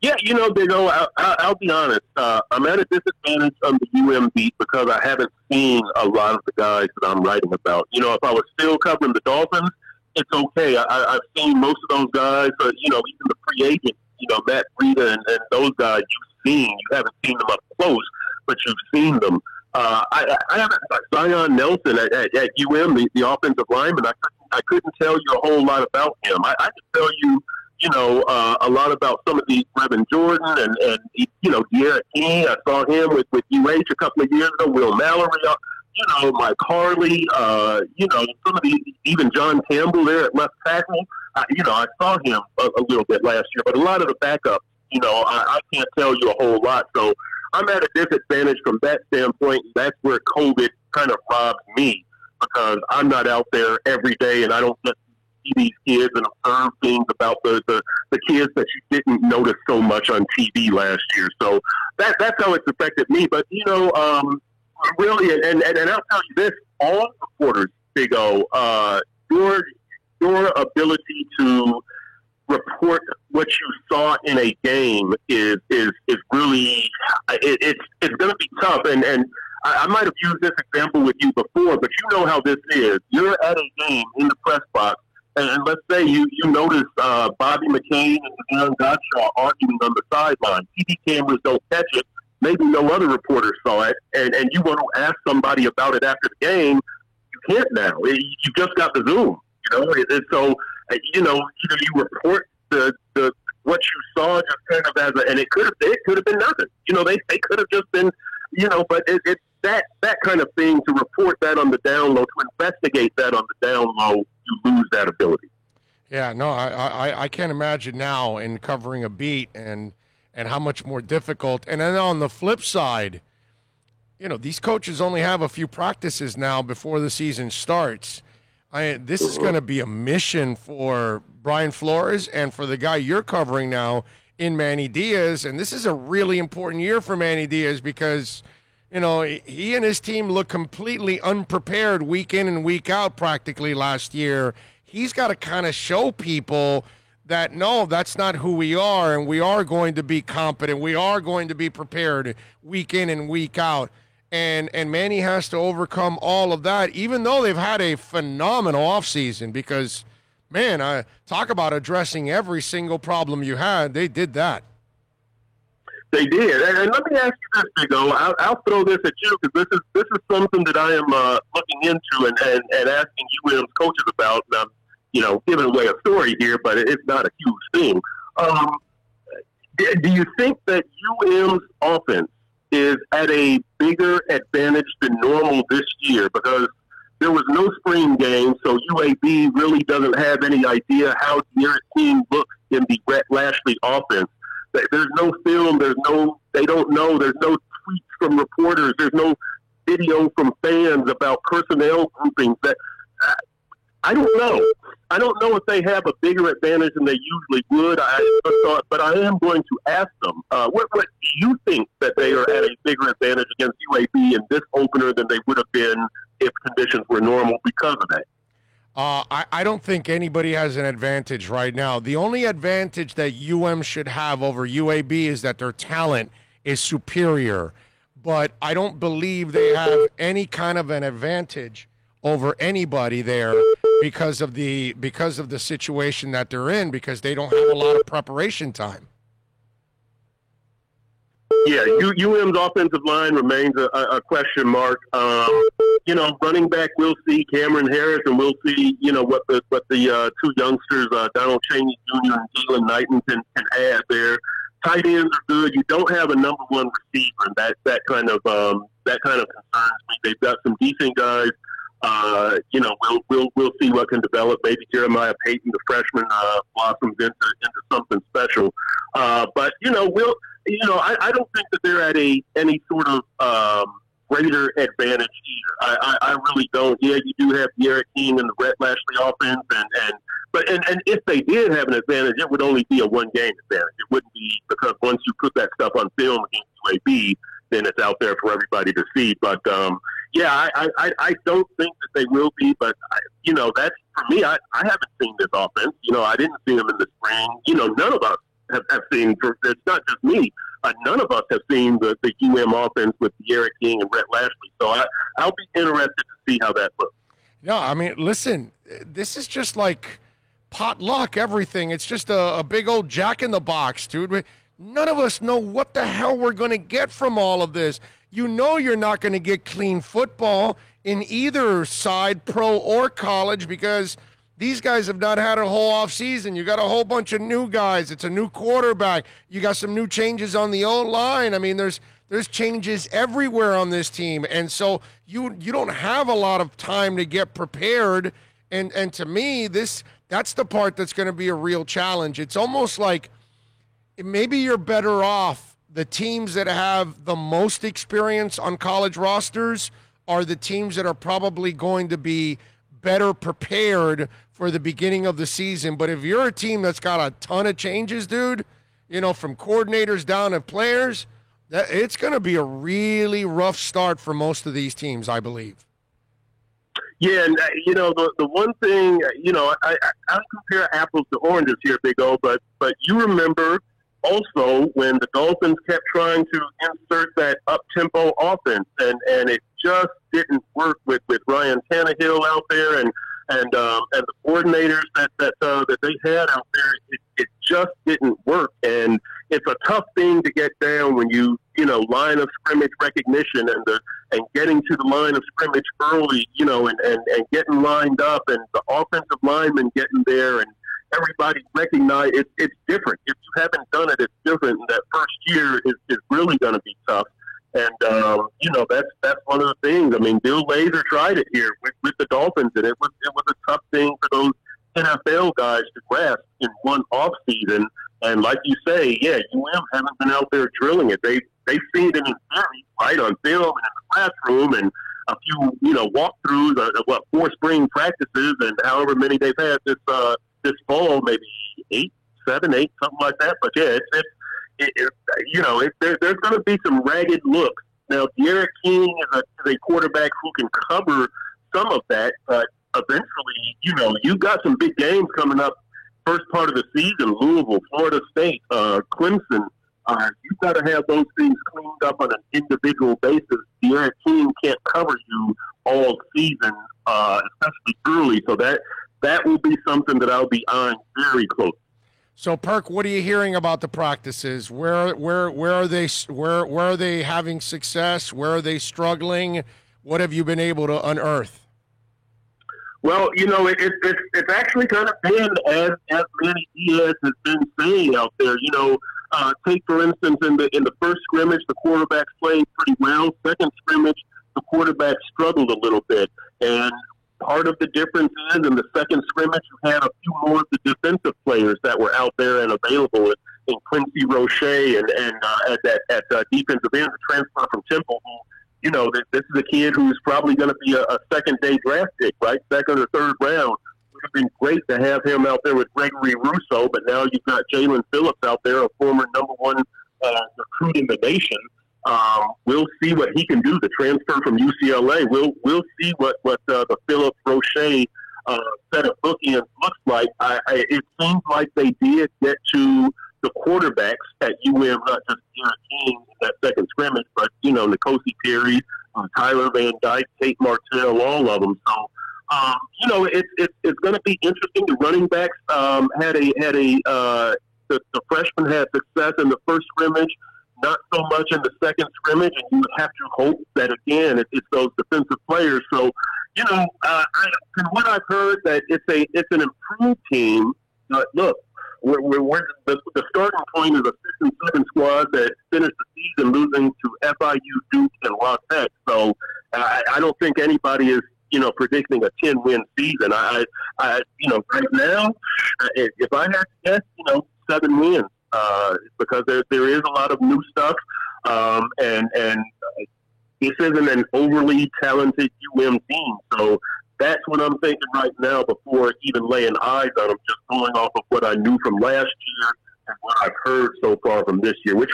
Yeah, Big O, I'll be honest. I'm at a disadvantage on the UM beat because I haven't seen a lot of the guys that I'm writing about. If I was still covering the Dolphins, it's okay. I've seen most of those guys, even the free agents, Matt Breida and those guys you've seen. You haven't seen them up close, but you've seen them. I haven't. Zion Nelson at UM, the offensive lineman, I couldn't tell you a whole lot about him. I could tell you, a lot about some of the Brevin Jordan and De'Aaron King. I saw him with UH a couple of years ago. Will Mallory. Mike Harley, some of even John Campbell there at left tackle. I saw him a little bit last year, but a lot of the backups, I can't tell you a whole lot. So I'm at a disadvantage from that standpoint. That's where COVID kind of robs me because I'm not out there every day and I don't get to see these kids and observe things about the kids that you didn't notice so much on TV last year. So that's how it's affected me. But, really, and I'll tell you this, all reporters, Big O, your ability to report what you saw in a game is really it's going to be tough. And I might have used this example with you before, but you know how this is. You're at a game in the press box, and let's say you notice Bobby McCain and Aaron Gottschall arguing on the sideline. TV cameras don't catch it. Maybe no other reporter saw it, and you want to ask somebody about it after the game. You can't now. You just got the Zoom. So either you report the what you saw just kind of as and it could have been nothing. They could have just been, but it's that kind of thing. To report that on the down low, to investigate that on the down low, you lose that ability. Yeah, no, I can't imagine now in covering a beat and how much more difficult. And then on the flip side, these coaches only have a few practices now before the season starts. This is going to be a mission for Brian Flores and for the guy you're covering now in Manny Diaz. And this is a really important year for Manny Diaz because, he and his team look completely unprepared week in and week out practically last year. He's got to kind of show people that, no, that's not who we are, and we are going to be competent. We are going to be prepared week in and week out. And Manny has to overcome all of that, even though they've had a phenomenal offseason because, man, I talk about addressing every single problem you had. They did that. They did. And let me ask you this, Big O. I'll throw this at you because this is something that I am looking into and asking UM's coaches about. And I'm, giving away a story here, but it's not a huge thing. Do you think that UM's offense is at a bigger advantage than normal this year because there was no spring game, so UAB really doesn't have any idea how their team looks in the Rhett Lashlee offense. There's no film, they don't know, there's no tweets from reporters, there's no video from fans about personnel groupings. I don't know. I don't know if they have a bigger advantage than they usually would. But I am going to ask them, what do you think that they are at a bigger advantage against UAB in this opener than they would have been if conditions were normal because of that? I don't think anybody has an advantage right now. The only advantage that should have over UAB is that their talent is superior. But I don't believe they have any kind of an advantage over anybody there because of the situation that they're in, because they don't have a lot of preparation time. Yeah, UM's offensive line remains a question mark. Running back, we'll see Cameron Harris, and we'll see, what the two youngsters, Donald Chaney Jr. and Jalen Knighton can add there. Tight ends are good. You don't have a number one receiver, and that kind of concerns me. They've got some decent guys. We'll see what can develop. Maybe Jeremiah Payton, the freshman, blossoms into something special. But I don't think that they're at any sort of greater advantage either. I really don't. Yeah, you do have the Eric King and the Rhett Lashlee offense, but if they did have an advantage, it would only be a one-game advantage. It wouldn't be because once you put that stuff on film against UAB, then it's out there for everybody to see. But I don't think that they will be. But that's for me. I haven't seen this offense. I didn't see them in the spring. None of us have seen. It's not just me. None of us have seen the offense with Eric King and Rhett Lashlee. So I'll be interested to see how that looks. Yeah, I mean, listen, this is just like potluck, everything. It's just a big old jack-in-the-box, dude. None of us know what the hell we're going to get from all of this. You're not going to get clean football in either side, pro or college, because these guys have not had a whole offseason. You got a whole bunch of new guys. It's a new quarterback. You got some new changes on the O-line. I mean, there's changes everywhere on this team. And so you don't have a lot of time to get prepared. And to me, that's the part that's going to be a real challenge. It's almost like maybe you're better off. The teams that have the most experience on college rosters are the teams that are probably going to be better prepared for the beginning of the season. But if you're a team that's got a ton of changes, dude, from coordinators down to players, it's going to be a really rough start for most of these teams, I believe. Yeah, and the one thing, I don't compare apples to oranges here, Big O, but you remember also when the Dolphins kept trying to insert that up-tempo offense, and it just didn't work with Ryan Tannehill out there and the coordinators that they had out there. It just didn't work, and it's a tough thing to get down when you line of scrimmage recognition and getting to the line of scrimmage early, and getting lined up, and the offensive linemen getting there, and everybody recognize it's different. If you haven't done it, it's different. And that first year is really going to be tough. And that's one of the things. I mean, Bill Lazor tried it here with the Dolphins, and it was a tough thing for those NFL guys to grasp in one off season. And like you say, yeah, UM haven't been out there drilling it. They see it in theory, right, on film and in the classroom, and a few walkthroughs, 4 spring practices, and however many they've had this fall, maybe 7, 8, something like that. But yeah, there's going to be some ragged looks. Now, D'Eriq King is a quarterback who can cover some of that, but eventually, you've got some big games coming up first part of the season, Louisville, Florida State, Clemson. You've got to have those things cleaned up on an individual basis. D'Eriq King can't cover you all season, especially early, so that will be something that I'll be eyeing very close. So, Perk, what are you hearing about the practices? Where are they having success? Where are they struggling? What have you been able to unearth? Well, it's actually kind of been as Manny Diaz has been saying out there. Take for instance in the first scrimmage, the quarterbacks played pretty well. Second scrimmage, the quarterback struggled a little bit, and part of the difference is in the second scrimmage, you had a few more of the defensive players that were out there and available in Quincy Roche and at defensive end, the transfer from Temple, who, this is a kid who's probably going to be a second-day draft pick, right? Second or third round. It would have been great to have him out there with Gregory Rousseau, but now you've got Jalen Phillips out there, a former number 1 recruit in the nation. We'll see what he can do. The transfer from UCLA. We'll see what the Phillips Roche set of bookends looks like. It seems like they did get to the quarterbacks at UM, not just D'Eriq King in that second scrimmage, but N'Kosi Perry, Tyler Van Dyke, Tate Martell, all of them. So it's going to be interesting. The running backs the freshman had success in the first scrimmage. Not so much in the second scrimmage, and you would have to hope that, again, it's those defensive players. So, from what I've heard, that it's an improved team. Look, we're the starting point is a 6-7 squad that finished the season losing to FIU, Duke, and La Tech. So I don't think anybody is predicting a 10-win season. I right now, if I had to guess, 7 wins. Because there is a lot of new stuff, and this isn't an overly talented UM team. So that's what I'm thinking right now before even laying eyes on them, just going off of what I knew from last year and what I've heard so far from this year, which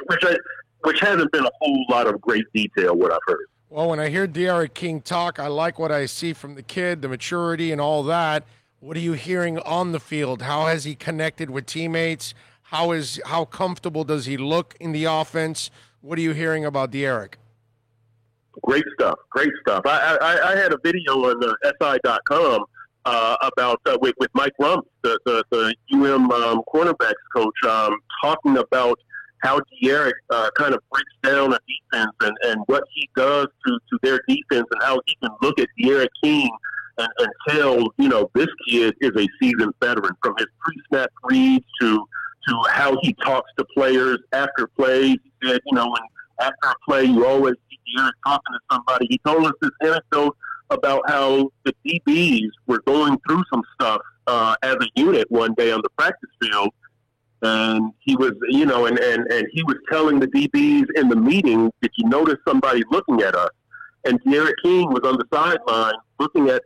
hasn't been a whole lot of great detail, what I've heard. Well, when I hear D'Eriq King talk, I like what I see from the kid, the maturity and all that. What are you hearing on the field? How has he connected with teammates? How comfortable does he look in the offense? What are you hearing about D'Eriq? Great stuff. I had a video on SI.com about with Mike Rump, the UM cornerbacks coach, talking about how D'Eriq kind of breaks down a defense and what he does to their defense, and how he can look at D'Eriq King and tell, this kid is a seasoned veteran, from his pre-snap reads to how he talks to players after plays. He said, when after a play, you always see D'Eriq talking to somebody. He told us this anecdote about how the DBs were going through some stuff as a unit one day on the practice field. And he was, and he was telling the DBs in the meeting, did you notice somebody looking at us? And D'Eriq King was on the sideline looking at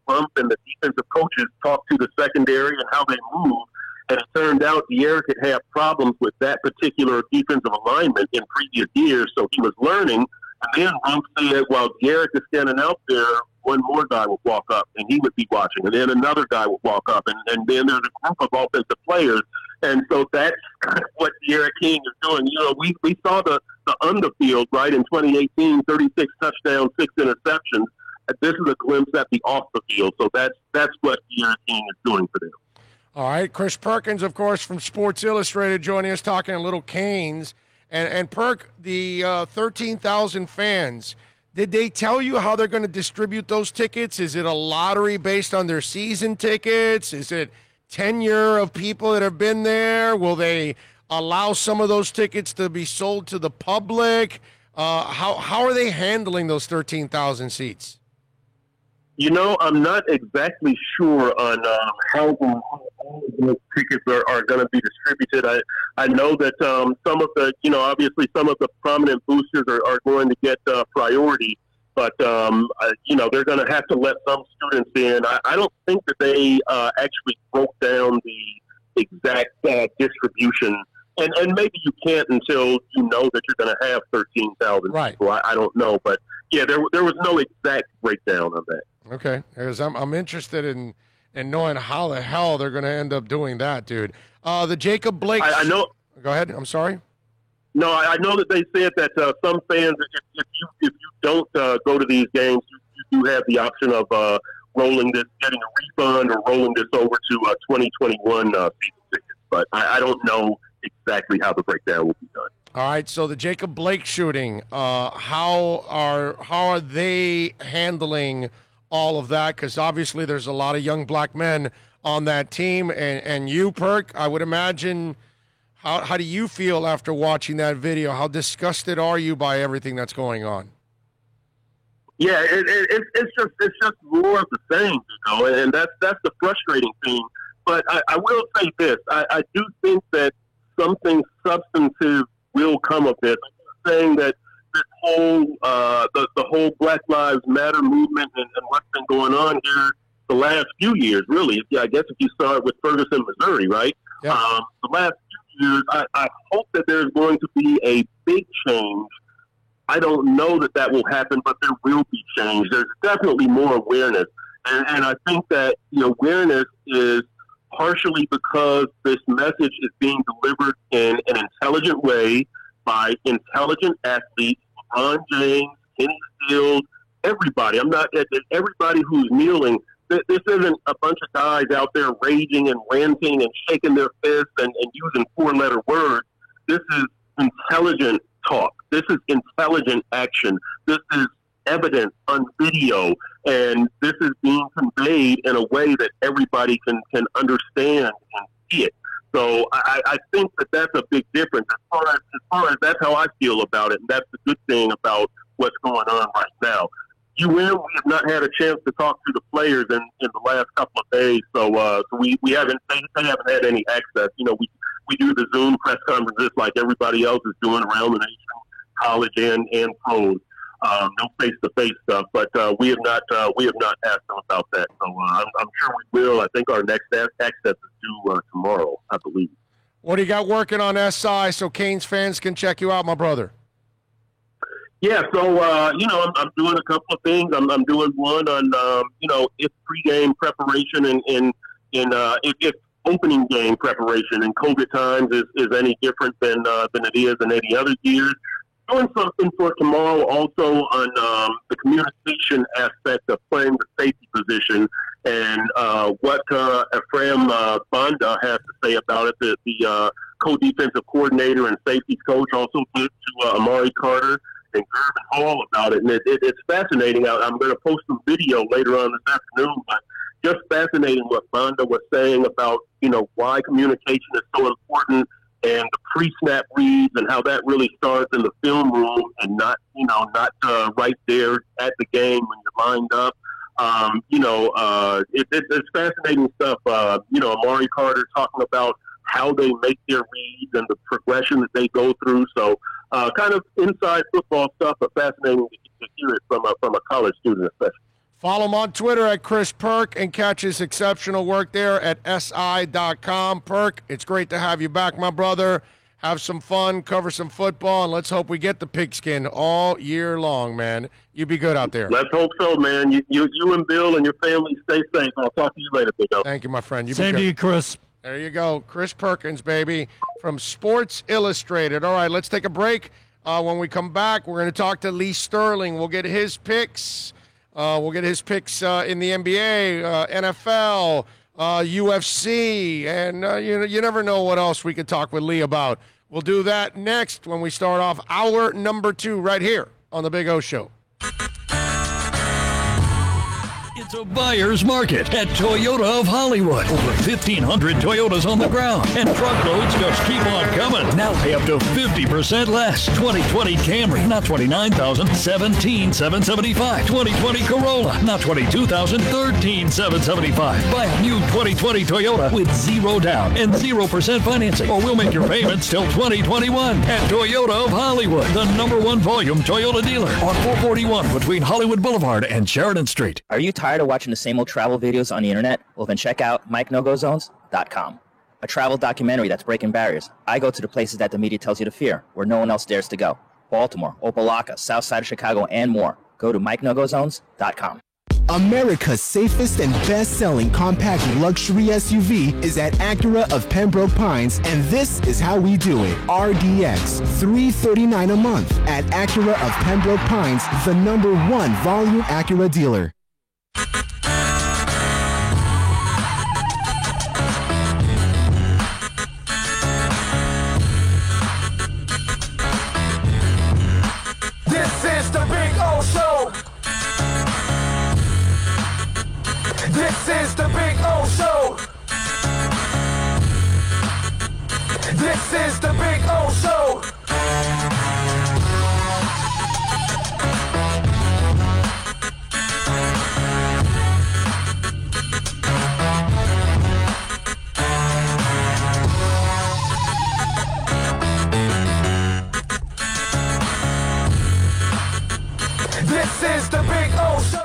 Rump and the defensive coaches talk to the secondary and how they move. And it turned out D'Eriq had had problems with that particular defensive alignment in previous years, so he was learning. And then Rump said, while D'Eriq is standing out there, one more guy would walk up, and he would be watching. And then another guy would walk up, and then there's a group of offensive players. And so that's kind of what D'Eriq King is doing. You know, we saw the on the field, right, in 2018, 36 touchdowns, 6 interceptions. This is a glimpse at the off the field. So that's what De'Aaron King is doing for them. All right, Chris Perkins, of course, from Sports Illustrated, joining us, talking a little Canes. And Perk, the 13,000 fans, did they tell you how they're going to distribute those tickets? Is it a lottery based on their season tickets? Is it tenure of people that have been there? Will they allow some of those tickets to be sold to the public? How are they handling those 13,000 seats? You know, I'm not exactly sure on how those tickets are going to be distributed. I know that some of the, you know, obviously some of the prominent boosters are going to get priority, but, you know, they're going to have to let some students in. I don't think that they actually broke down the exact distribution. And maybe you can't until you know that you're going to have 13,000 right. people. I don't know. But, yeah, there was no exact breakdown of that. Okay, because I'm interested in knowing how the hell they're going to end up doing that, dude. The Jacob Blake. I know. Go ahead. I'm sorry. No, I know that they said that some fans, if you don't go to these games, you do have the option of getting a refund or rolling this over to 2021 season tickets. But I don't know exactly how the breakdown will be done. All right, so the Jacob Blake shooting, how are they handling all of that? Because obviously there's a lot of young black men on that team, and you, Perk, I would imagine. How do you feel after watching that video? How disgusted are you by everything that's going on? Yeah, it's just more of the same, you know, and that's the frustrating thing. But I will say this: I do think that something substantive will come of this. I'm saying that this whole the whole Black Lives Matter movement and what's been going on here the last few years, really. I guess if you start with Ferguson, Missouri, right? Yeah. The last few years, I hope that there's going to be a big change. I don't know that will happen, but there will be change. There's definitely more awareness. And I think that the awareness is partially because this message is being delivered in an intelligent way by intelligent athletes, LeBron James, Kenny Stills, everybody. Everybody who's kneeling. This isn't a bunch of guys out there raging and ranting and shaking their fists and using four-letter words. This is intelligent talk. This is intelligent action. This is evidence on video, and this is being conveyed in a way that everybody can understand and see it. So I think that that's a big difference. As far as that's how I feel about it, and that's the good thing about what's going on right now. We have not had a chance to talk to the players in the last couple of days, so we haven't they haven't had any access. We do the Zoom press conferences like everybody else is doing around the nation, college and pros. No face-to-face stuff, but we have not asked them about that. So I'm sure we will. I think our next access is due tomorrow, I believe. What do you got working on SI so Canes fans can check you out, my brother? Yeah, so I'm doing a couple of things. I'm doing one on if pregame preparation and if opening game preparation in COVID times is any different than it is in any other years. Doing something for tomorrow also on the communication aspect of playing the safety position and what Ephraim Banda has to say about it. The co-defensive coordinator and safety coach also did to Amari Carter and Gervin Hall about it. And it's fascinating. I'm going to post some video later on this afternoon, but just fascinating what Banda was saying about, why communication is so important and the pre-snap reads and how that really starts in the film room and not right there at the game when you're lined up. It's fascinating stuff. Amari Carter talking about how they make their reads and the progression that they go through. So kind of inside football stuff, but fascinating to hear it from a college student especially. Follow him on Twitter at Chris Perk and catch his exceptional work there at SI.com. Perk, it's great to have you back, my brother. Have some fun, cover some football, and let's hope we get the pigskin all year long, man. You be good out there. Let's hope so, man. You and Bill and your family stay safe. I'll talk to you later, Big O. Thank you, my friend. Same to you, Chris. There you go. Chris Perkins, baby, from Sports Illustrated. All right, let's take a break. When we come back, we're going to talk to Lee Sterling. We'll get his picks. In the NBA, NFL, UFC, and you never know what else we could talk with Lee about. We'll do that next when we start off hour number 2 right here on The Big O Show. It's a buyer's market at Toyota of Hollywood. Over 1,500 Toyotas on the ground, and truckloads just keep on coming. Now pay up to 50% less. 2020 Camry, not $29,000, $17,775. 2020 Corolla, not $22,000, $13,775. Buy a new 2020 Toyota with 0 down and 0% financing, or we'll make your payments till 2021 at Toyota of Hollywood, the #1 volume Toyota dealer on 441 between Hollywood Boulevard and Sheridan Street. Are you tired of watching the same old travel videos on the internet? Well, then check out MikeNoGoZones.com, a travel documentary that's breaking barriers. I go to the places that the media tells you to fear, where no one else dares to go. Baltimore, Opelika, South Side of Chicago, and more. Go to MikeNoGoZones.com. America's safest and best-selling compact luxury SUV is at Acura of Pembroke Pines, and this is how we do it. RDX, $339 a month at Acura of Pembroke Pines, the #1 volume Acura dealer. This is the Big O Show. This is the Big O Show. This is the Big O Show. This is the Big O Show.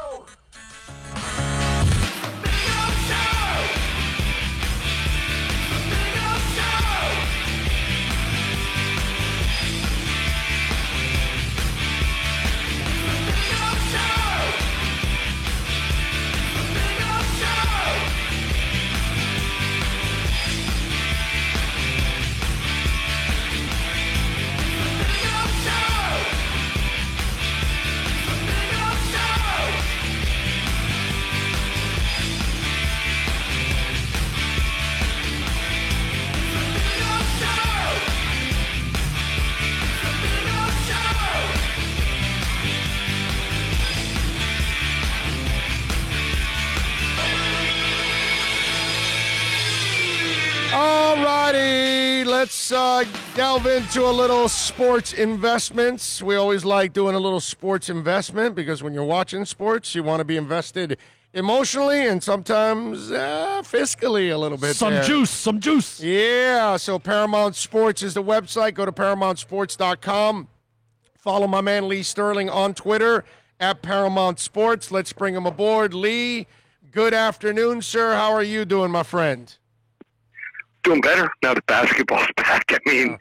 Let's delve into a little sports investments. We always like doing a little sports investment because when you're watching sports, you want to be invested emotionally and sometimes fiscally a little bit. Some juice. Yeah, so Paramount Sports is the website. Go to ParamountSports.com. Follow my man Lee Sterling on Twitter at Paramount Sports. Let's bring him aboard. Lee, good afternoon, sir. How are you doing, my friend? Doing better now that basketball's back. I mean,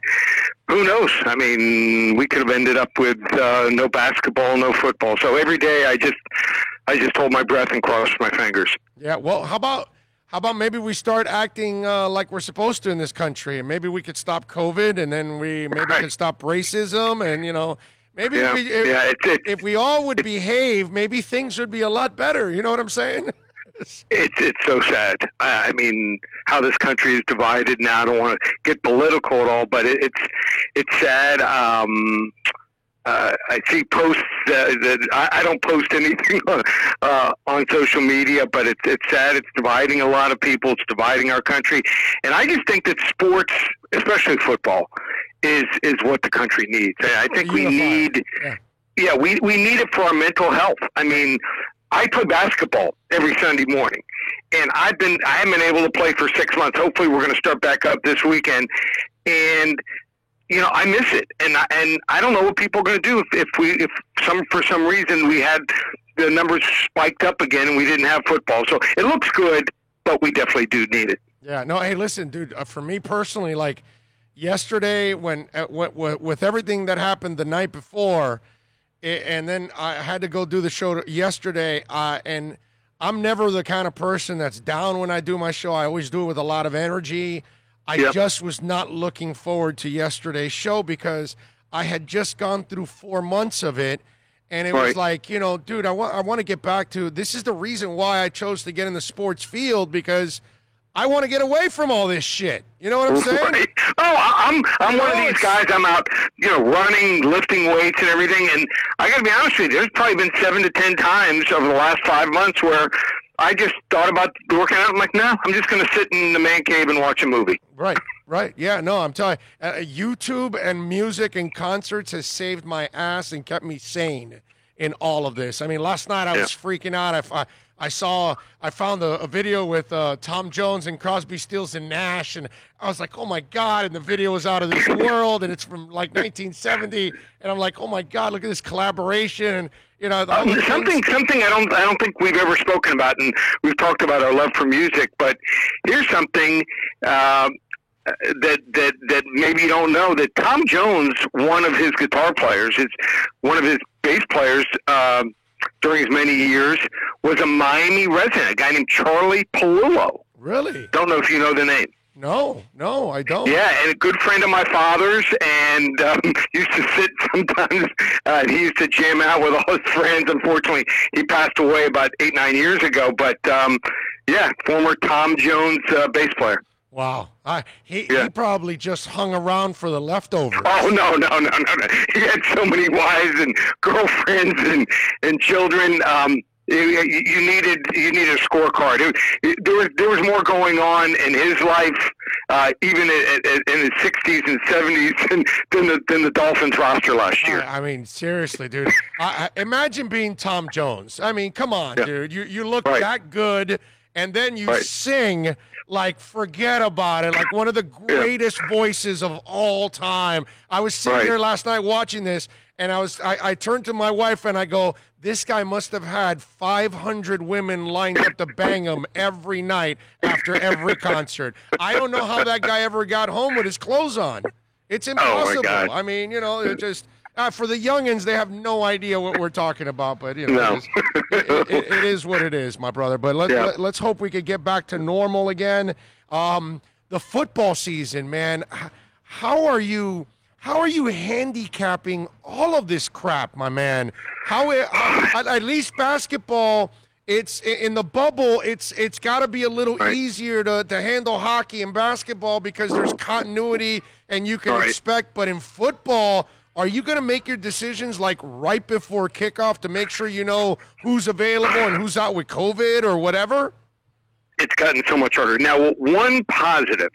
who knows? I mean, we could have ended up with no basketball, no football. So every day I just hold my breath and cross my fingers. Yeah, well, how about maybe we start acting like we're supposed to in this country, and maybe we could stop COVID, and then we maybe could stop racism, and maybe if we all would behave, maybe things would be a lot better. You know what I'm saying? It's so sad. I mean, how this country is divided now. I don't want to get political at all, but it's sad. I see posts that I don't post anything on social media, but it's sad. It's dividing a lot of people. It's dividing our country, and I just think that sports, especially football, is what the country needs. I think we need. Yeah, we need it for our mental health. I mean, I play basketball every Sunday morning, and I haven't been able to play for 6 months. Hopefully, we're going to start back up this weekend, and I miss it, and I don't know what people are going to do if for some reason we had the numbers spiked up again and we didn't have football. So it looks good, but we definitely do need it. Yeah. No. Hey, listen, dude. For me personally, like yesterday, when with everything that happened the night before. And then I had to go do the show yesterday, and I'm never the kind of person that's down when I do my show. I always do it with a lot of energy. I just was not looking forward to yesterday's show because I had just gone through 4 months of it. And it was like, you know, dude, I want to get back to, this is the reason why I chose to get in the sports field, because I want to get away from all this shit. You know what I'm saying? Right. Oh, I'm one of these guys. I'm out, you know, running, lifting weights and everything. And I got to be honest with you, there's probably been 7 to 10 times over the last 5 months where I just thought about working out. I'm like, no, I'm just going to sit in the man cave and watch a movie. Right. Yeah, no, I'm telling you, YouTube and music and concerts has saved my ass and kept me sane in all of this. I mean, last night I was freaking out. I found a video with Tom Jones and Crosby, Stills and Nash, and I was like, oh my God, and the video was out of this world, and it's from like 1970, and I'm like, oh my God, look at this collaboration, and you know, something I don't think we've ever spoken about, and we've talked about our love for music, but here's something that maybe you don't know, that Tom Jones, one of his guitar players, is one of his bass players during his many years, was a Miami resident, a guy named Charlie Palullo. Really? Don't know if you know the name. No, I don't. Yeah, and a good friend of my father's, and used to sit sometimes. He used to jam out with all his friends. Unfortunately, he passed away about 8-9 years ago. But yeah, former Tom Jones bass player. Wow. He probably just hung around for the leftovers. Oh, no. He had so many wives and girlfriends and children. You needed a scorecard. There was more going on in his life, even in his 60s and 70s, than the Dolphins roster last year. I mean, seriously, dude. Imagine being Tom Jones. I mean, come on, dude. You look that good, and then you sing like, forget about it, like one of the greatest voices of all time. I was sitting there last night watching this, and I turned to my wife and I go, this guy must have had 500 women lined up to bang him every night after every concert. I don't know how that guy ever got home with his clothes on. It's impossible. Oh my God. I mean, you know, it just for the youngins, they have no idea what we're talking about. But you know, it is what it is, my brother. But let's hope we could get back to normal again. The football season, man. How are you handicapping all of this crap, my man? How at least basketball, it's in the bubble. It's got to be a little easier to handle hockey and basketball because there's continuity and you can expect. But in football, are you going to make your decisions like right before kickoff to make sure you know who's available and who's out with COVID or whatever? It's gotten so much harder. Now, one positive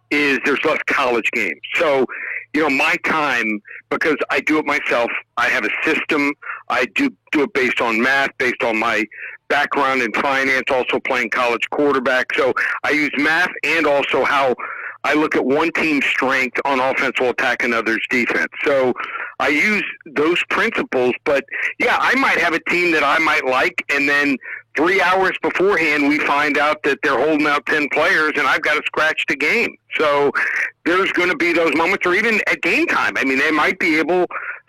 is there's less college games. So, you know, my time, because I do it myself, I have a system. I do it based on math, based on my background in finance, also playing college quarterback. So I use math and also how I look at one team's strength on offense while attacking others' defense. So I use those principles. But, yeah, I might have a team that I might like, and then 3 hours beforehand we find out that they're holding out 10 players, and I've got to scratch the game. So there's going to be those moments, or even at game time. I mean, they might be able,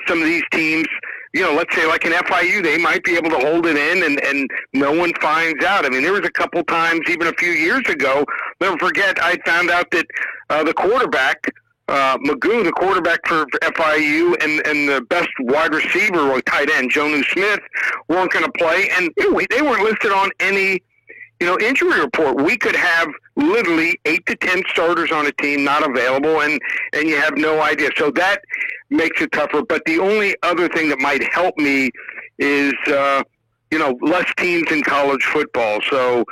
some of these teams, you know, let's say like an FIU, they might be able to hold it in and no one finds out. I mean, there was a couple times, even a few years ago, never forget, I found out that the quarterback, Magoo, the quarterback for FIU, and the best wide receiver or tight end, Jonnu Smith, weren't going to play, and they weren't listed on any, you know, injury report. We could have literally 8 to 10 starters on a team not available, and you have no idea. So that makes it tougher. But the only other thing that might help me is, you know, less teams in college football. So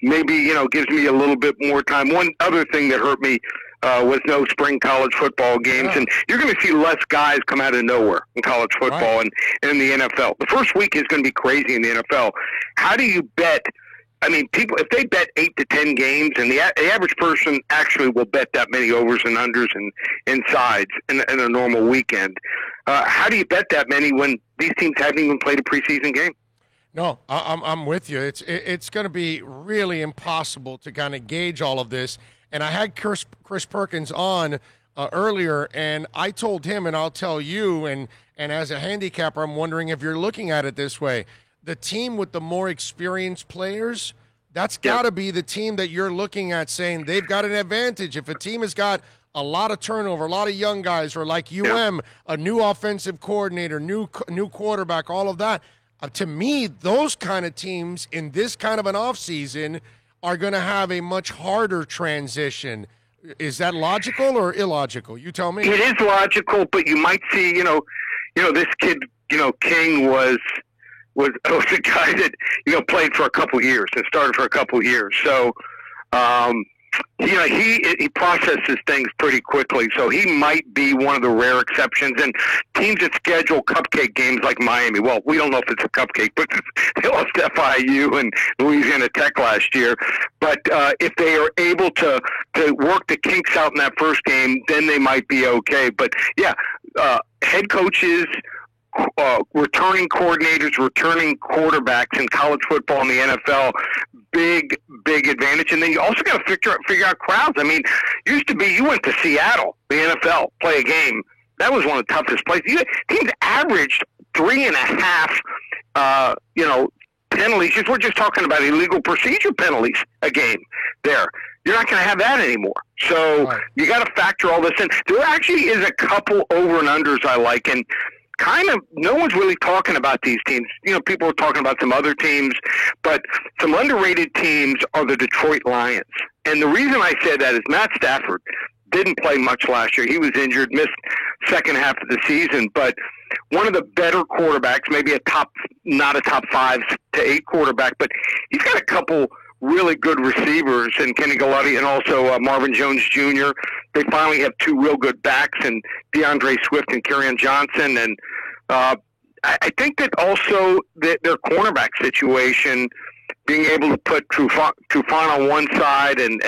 maybe, you know, gives me a little bit more time. One other thing that hurt me was no spring college football games. And you're going to see less guys come out of nowhere in college football and in the NFL. The first week is going to be crazy in the NFL. How do you bet? I mean, people, if they bet 8 to 10 games, and the average person actually will bet that many overs and unders and sides in a normal weekend, how do you bet that many when these teams haven't even played a preseason game? No, I'm with you. It's going to be really impossible to kind of gauge all of this. And I had Chris Perkins on earlier, and I told him, and I'll tell you, and as a handicapper, I'm wondering if you're looking at it this way. the team with the more experienced players, that's got to be the team that you're looking at saying they've got an advantage. If a team has got a lot of turnover, a lot of young guys, or like UM, a new offensive coordinator, new quarterback, all of that, to me, those kind of teams in this kind of an offseason are going to have a much harder transition. Is that logical or illogical? You tell me. It is logical, but you might see, this kid, King was a guy that, played for a couple years and started for a couple years. So, he processes things pretty quickly. So he might be one of the rare exceptions. And teams that schedule cupcake games like Miami, well, we don't know if it's a cupcake, but they lost FIU and Louisiana Tech last year. But if they are able to work the kinks out in that first game, then they might be okay. But, head coaches, returning coordinators, returning quarterbacks in college football and the NFL, big advantage. And then you also got to figure out crowds. I mean, used to be you went to Seattle, the NFL, play a game. That was one of the toughest places. Teams averaged 3.5, penalties. We're just talking about illegal procedure penalties a game there. You're not going to have that anymore. So you got to factor all this in. There actually is a couple over and unders I like, and kind of no one's really talking about these teams. People are talking about some other teams, but some underrated teams are the Detroit Lions. And the reason I said that is Matt Stafford didn't play much last year. He was injured, missed second half of the season, but one of the better quarterbacks, maybe not a top 5 to 8 quarterback, but he's got a couple really good receivers in Kenny Galladay and also Marvin Jones Jr. They finally have 2 real good backs in DeAndre Swift and Kerryon Johnson. And I think that also their cornerback situation, being able to put Trufant on one side and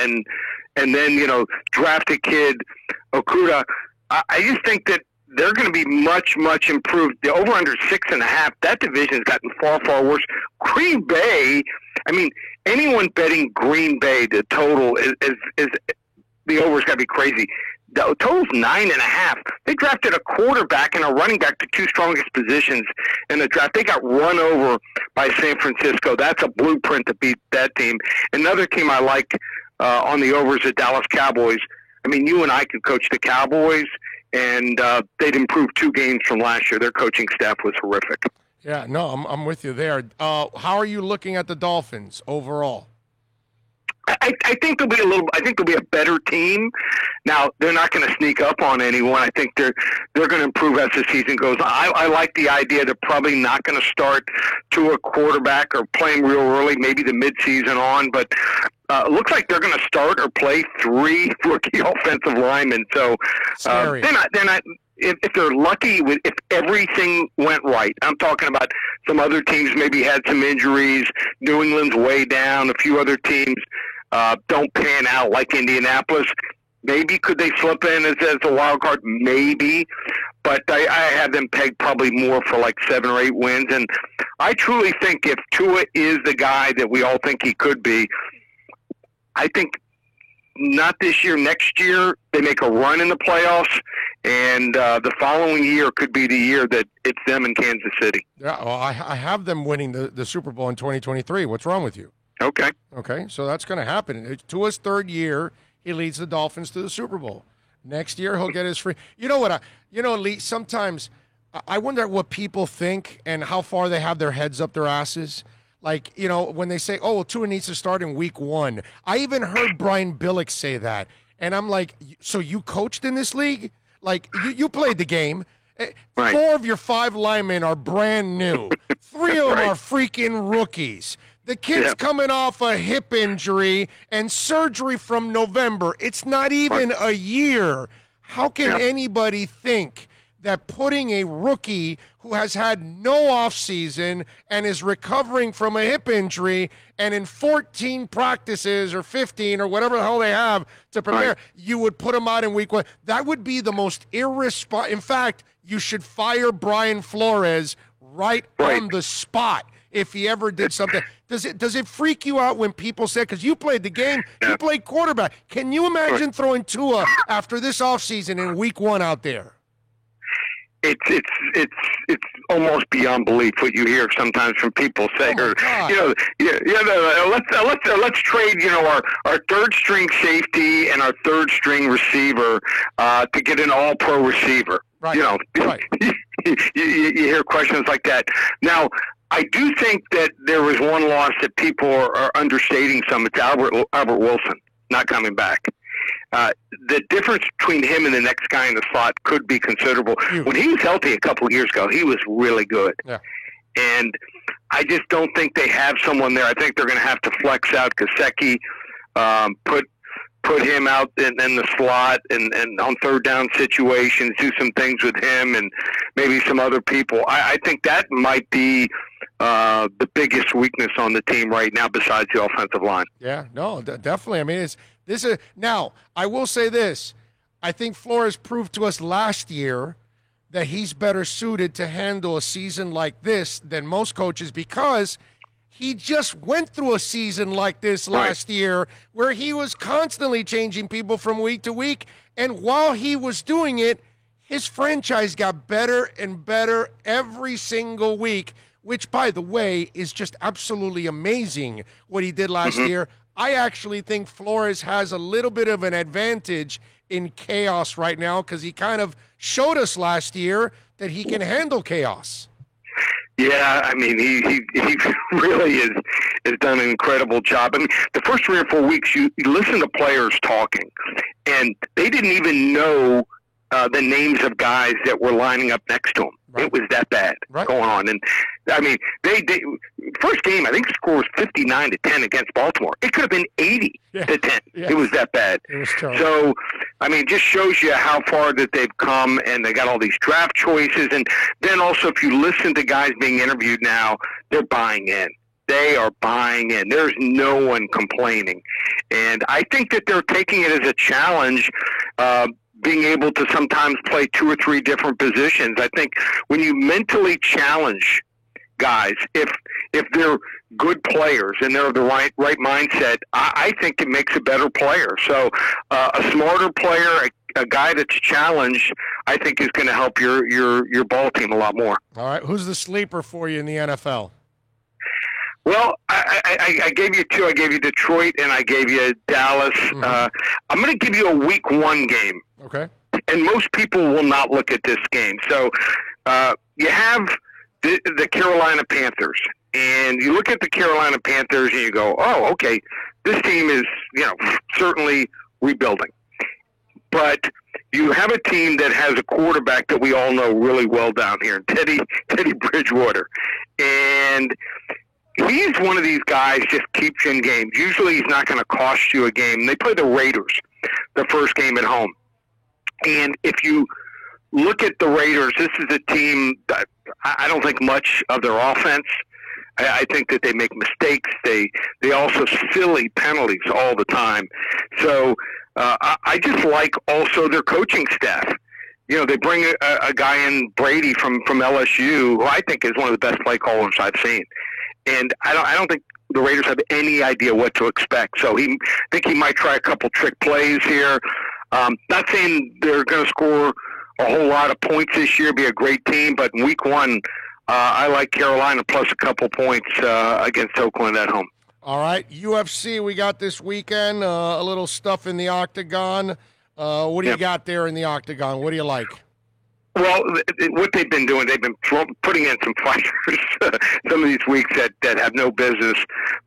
then, draft a kid, Okudah, I just think that they're going to be much, much improved. The over-under 6.5, that division's gotten far, far worse. Green Bay, anyone betting Green Bay, the total is the over's got to be crazy. The total's 9.5. They drafted a quarterback and a running back, the 2 strongest positions in the draft. They got run over by San Francisco. That's a blueprint to beat that team. Another team I like on the overs, the Dallas Cowboys. You and I could coach the Cowboys, and they'd improved 2 games from last year. Their coaching staff was horrific. Yeah, no, I'm with you there. How are you looking at the Dolphins overall? I think they'll be a better team. Now, they're not going to sneak up on anyone. I think they're going to improve as the season goes on. I like the idea they're probably not going to start to a quarterback or playing real early, maybe the midseason on, but it looks like they're going to start or play 3 rookie offensive linemen. So they're not. If they're lucky, if everything went right, I'm talking about some other teams maybe had some injuries. New England's way down. A few other teams don't pan out, like Indianapolis. Maybe could they slip in as a wild card? Maybe. But I have them pegged probably more for like 7 or 8 wins. And I truly think if Tua is the guy that we all think he could be, I think not this year, next year, they make a run in the playoffs, and the following year could be the year that it's them in Kansas City. Yeah, well, I have them winning the Super Bowl in 2023. What's wrong with you? Okay, so that's going to happen. It's Tua's 3rd year. He leads the Dolphins to the Super Bowl. Next year, he'll get his free. You know what? Lee, sometimes I wonder what people think and how far they have their heads up their asses. Like, when they say, Tua needs to start in week 1. I even heard Brian Billick say that. And I'm like, so you coached in this league? Like, you played the game. Right. 4 of your 5 linemen are brand new. 3 of them are freaking rookies. The kid's coming off a hip injury and surgery from November. It's not even a year. How can anybody think that putting a rookie who has had no offseason and is recovering from a hip injury and in 14 practices or 15 or whatever the hell they have to prepare, you would put him out in week 1? That would be the most irresponsible. In fact, you should fire Brian Flores right on the spot if he ever did something. Does it freak you out when people say, because you played the game, you played quarterback. Can you imagine throwing Tua after this offseason in week 1 out there? it's almost beyond belief what you hear sometimes from people say, let's trade, our third string safety and our third string receiver to get an all-pro receiver. Right. Right. You hear questions like that. Now, I do think that there was one loss that people are understating some. It's Albert Wilson not coming back. The difference between him and the next guy in the slot could be considerable. When he was healthy a couple of years ago, he was really good. Yeah. And I just don't think they have someone there. I think they're going to have to flex out Gesicki, put him out in the slot and on third down situations, do some things with him and maybe some other people. I think that might be the biggest weakness on the team right now besides the offensive line. Yeah, no, definitely. I mean, now, I will say this. I think Flores proved to us last year that he's better suited to handle a season like this than most coaches because he just went through a season like this last year where he was constantly changing people from week to week. And while he was doing it, his franchise got better and better every single week, which, by the way, is just absolutely amazing what he did last year. I actually think Flores has a little bit of an advantage in chaos right now because he kind of showed us last year that he can handle chaos. Yeah, I mean, he really has done an incredible job. I mean, the first 3 or 4 weeks, you listen to players talking, and they didn't even know the names of guys that were lining up next to him. Right. It was that bad going on. And, I mean, they first game, I think the score was 59-10 against Baltimore. It could have been 80-10. Yeah. It was that bad. It was terrible. So, I mean, it just shows you how far that they've come, and they got all these draft choices. And then also, if you listen to guys being interviewed now, they're buying in. They are buying in. There's no one complaining. And I think that they're taking it as a challenge, being able to sometimes play 2 or 3 different positions. I think when you mentally challenge guys, if they're good players and they're the right mindset, I think it makes a better player. So a smarter player, a guy that's challenged, I think is going to help your ball team a lot more. All right, who's the sleeper for you in the NFL? Well, I gave you 2. I gave you Detroit and I gave you Dallas. I'm going to give you a Week 1 game. Okay. And most people will not look at this game. So you have the Carolina Panthers. And you look at the Carolina Panthers and you go, oh, okay, this team is, certainly rebuilding. But you have a team that has a quarterback that we all know really well down here, Teddy Bridgewater. And he's one of these guys just keeps you in games. Usually he's not going to cost you a game. They play the Raiders the first game at home. And if you look at the Raiders, this is a team that I don't think much of their offense. I think that they make mistakes. They also silly penalties all the time. So I just like also their coaching staff. They bring a guy in, Brady from LSU, who I think is one of the best play callers I've seen. And I don't think the Raiders have any idea what to expect. So I think he might try a couple trick plays here. Not saying they're going to score a whole lot of points this year, be a great team, but in Week 1, I like Carolina plus a couple points against Oakland at home. All right, UFC we got this weekend, a little stuff in the Octagon. What do you got there in the Octagon? What do you like? Well, what they've been doing, they've been putting in some fighters some of these weeks that have no business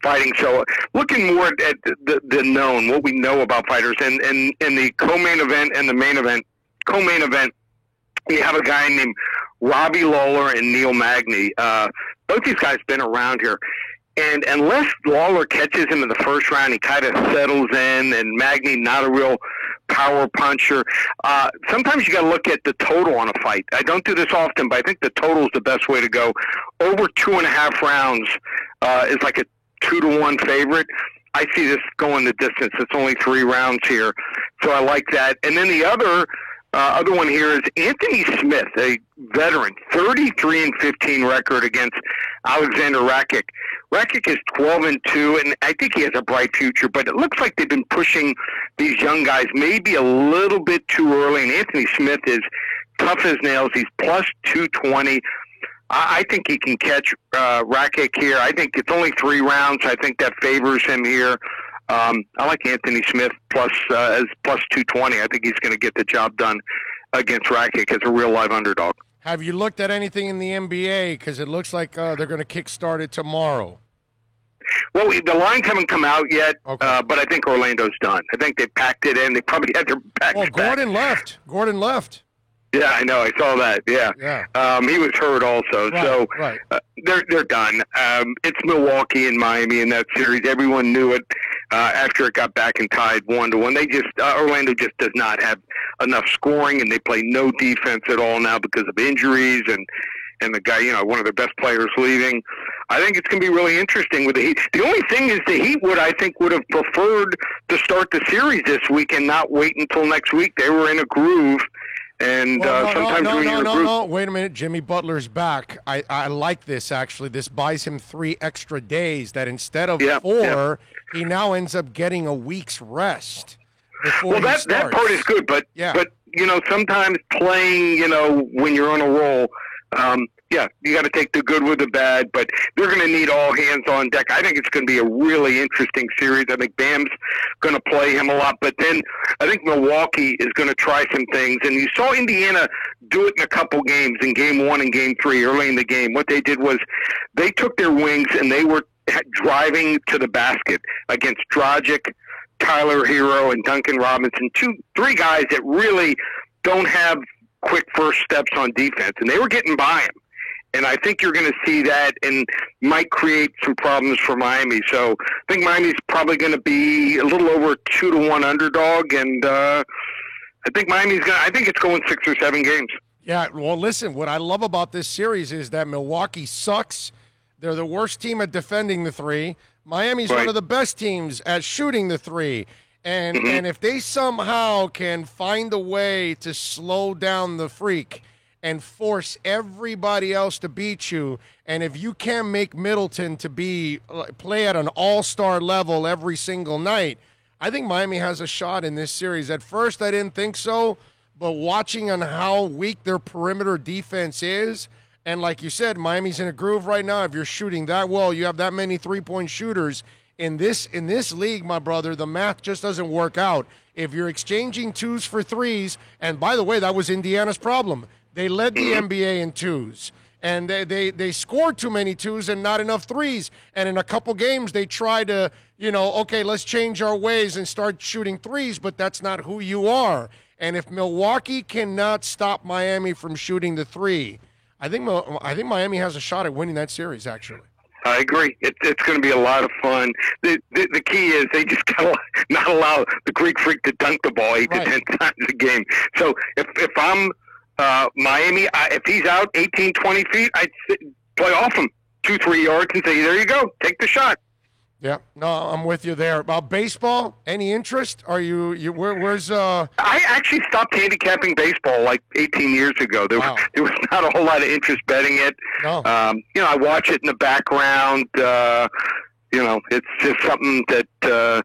fighting. So looking more at the known, what we know about fighters, and the co-main event and the main event. Co-main event, you have a guy named Robbie Lawler and Neil Magny. Both these guys been around here. And unless Lawler catches him in the first round, he kind of settles in, and Magny not a real power puncher. Sometimes you got to look at the total on a fight. I don't do this often, but I think the total is the best way to go. Over 2.5 rounds is like a 2-1 favorite. I see this going the distance. It's only 3 rounds here, so I like that. And then the other one here is Anthony Smith, a veteran, 33-15 record against Alexander Rakic. Rakic is 12-2, and I think he has a bright future, but it looks like they've been pushing these young guys maybe a little bit too early, and Anthony Smith is tough as nails. He's plus 220. I think he can catch Rakic here. I think it's only 3 rounds. I think that favors him here. I like Anthony Smith as plus 220. I think he's going to get the job done against Rakic as a real live underdog. Have you looked at anything in the NBA? Because it looks like they're going to kickstart it tomorrow. Well, the lines haven't come out yet, but I think Orlando's done. I think they packed it in. They probably had their backs back. Gordon left. Gordon left. Yeah, I know. I saw that. Yeah. He was hurt also. Right, so they're done. It's Milwaukee and Miami in that series. Everyone knew it after it got back and tied 1-1. They just Orlando just does not have enough scoring, and they play no defense at all now because of injuries and the guy, one of their best players leaving. I think it's going to be really interesting with the Heat. The only thing is the Heat would have preferred to start the series this week and not wait until next week. They were in a groove. And sometimes when you're in a group... No, wait a minute. Jimmy Butler's back. I like this, actually. This buys him 3 extra days that instead of 4, he now ends up getting a week's rest. Well, that part is good, but sometimes playing, when you're on a roll, you got to take the good with the bad, but they're going to need all hands on deck. I think it's going to be a really interesting series. I think Bam's going to play him a lot, but then I think Milwaukee is going to try some things. And you saw Indiana do it in a couple games, in Game 1 and Game 3, early in the game. What they did was they took their wings and they were driving to the basket against Dragic, Tyler Hero, and Duncan Robinson, 3 guys that really don't have quick first steps on defense, and they were getting by him. And I think you're going to see that and might create some problems for Miami. So I think Miami's probably going to be a little over 2-1 underdog, and I think I think it's going 6 or 7 games. Yeah, well, listen, what I love about this series is that Milwaukee sucks. They're the worst team at defending the 3. Miami's one of the best teams at shooting the 3. And if they somehow can find a way to slow down the Freak and force everybody else to beat you, and if you can make Middleton to play at an all-star level every single night, I think Miami has a shot in this series. At first, I didn't think so, but watching on how weak their perimeter defense is, and like you said, Miami's in a groove right now. If you're shooting that well, you have that many three-point shooters. In this league, my brother, the math just doesn't work out. If you're exchanging 2s for 3s, and by the way, that was Indiana's problem. They led the NBA in 2s, and they scored too many 2s and not enough 3s. And in a couple games, they tried to, okay, let's change our ways and start shooting 3s, but that's not who you are. And if Milwaukee cannot stop Miami from shooting the 3, I think Miami has a shot at winning that series, actually. I agree. It's going to be a lot of fun. The key is they just got to not allow the Greek Freak to dunk the ball 8 to 10 times a game. So if I'm Miami, if he's out 18, 20 feet, I'd play off him 2-3 yards and say, there you go, take the shot. Yeah, no, I'm with you there. About baseball, any interest? Are you where's I actually stopped handicapping baseball like 18 years ago. There was not a whole lot of interest betting it. No. I watch it in the background. It's just something that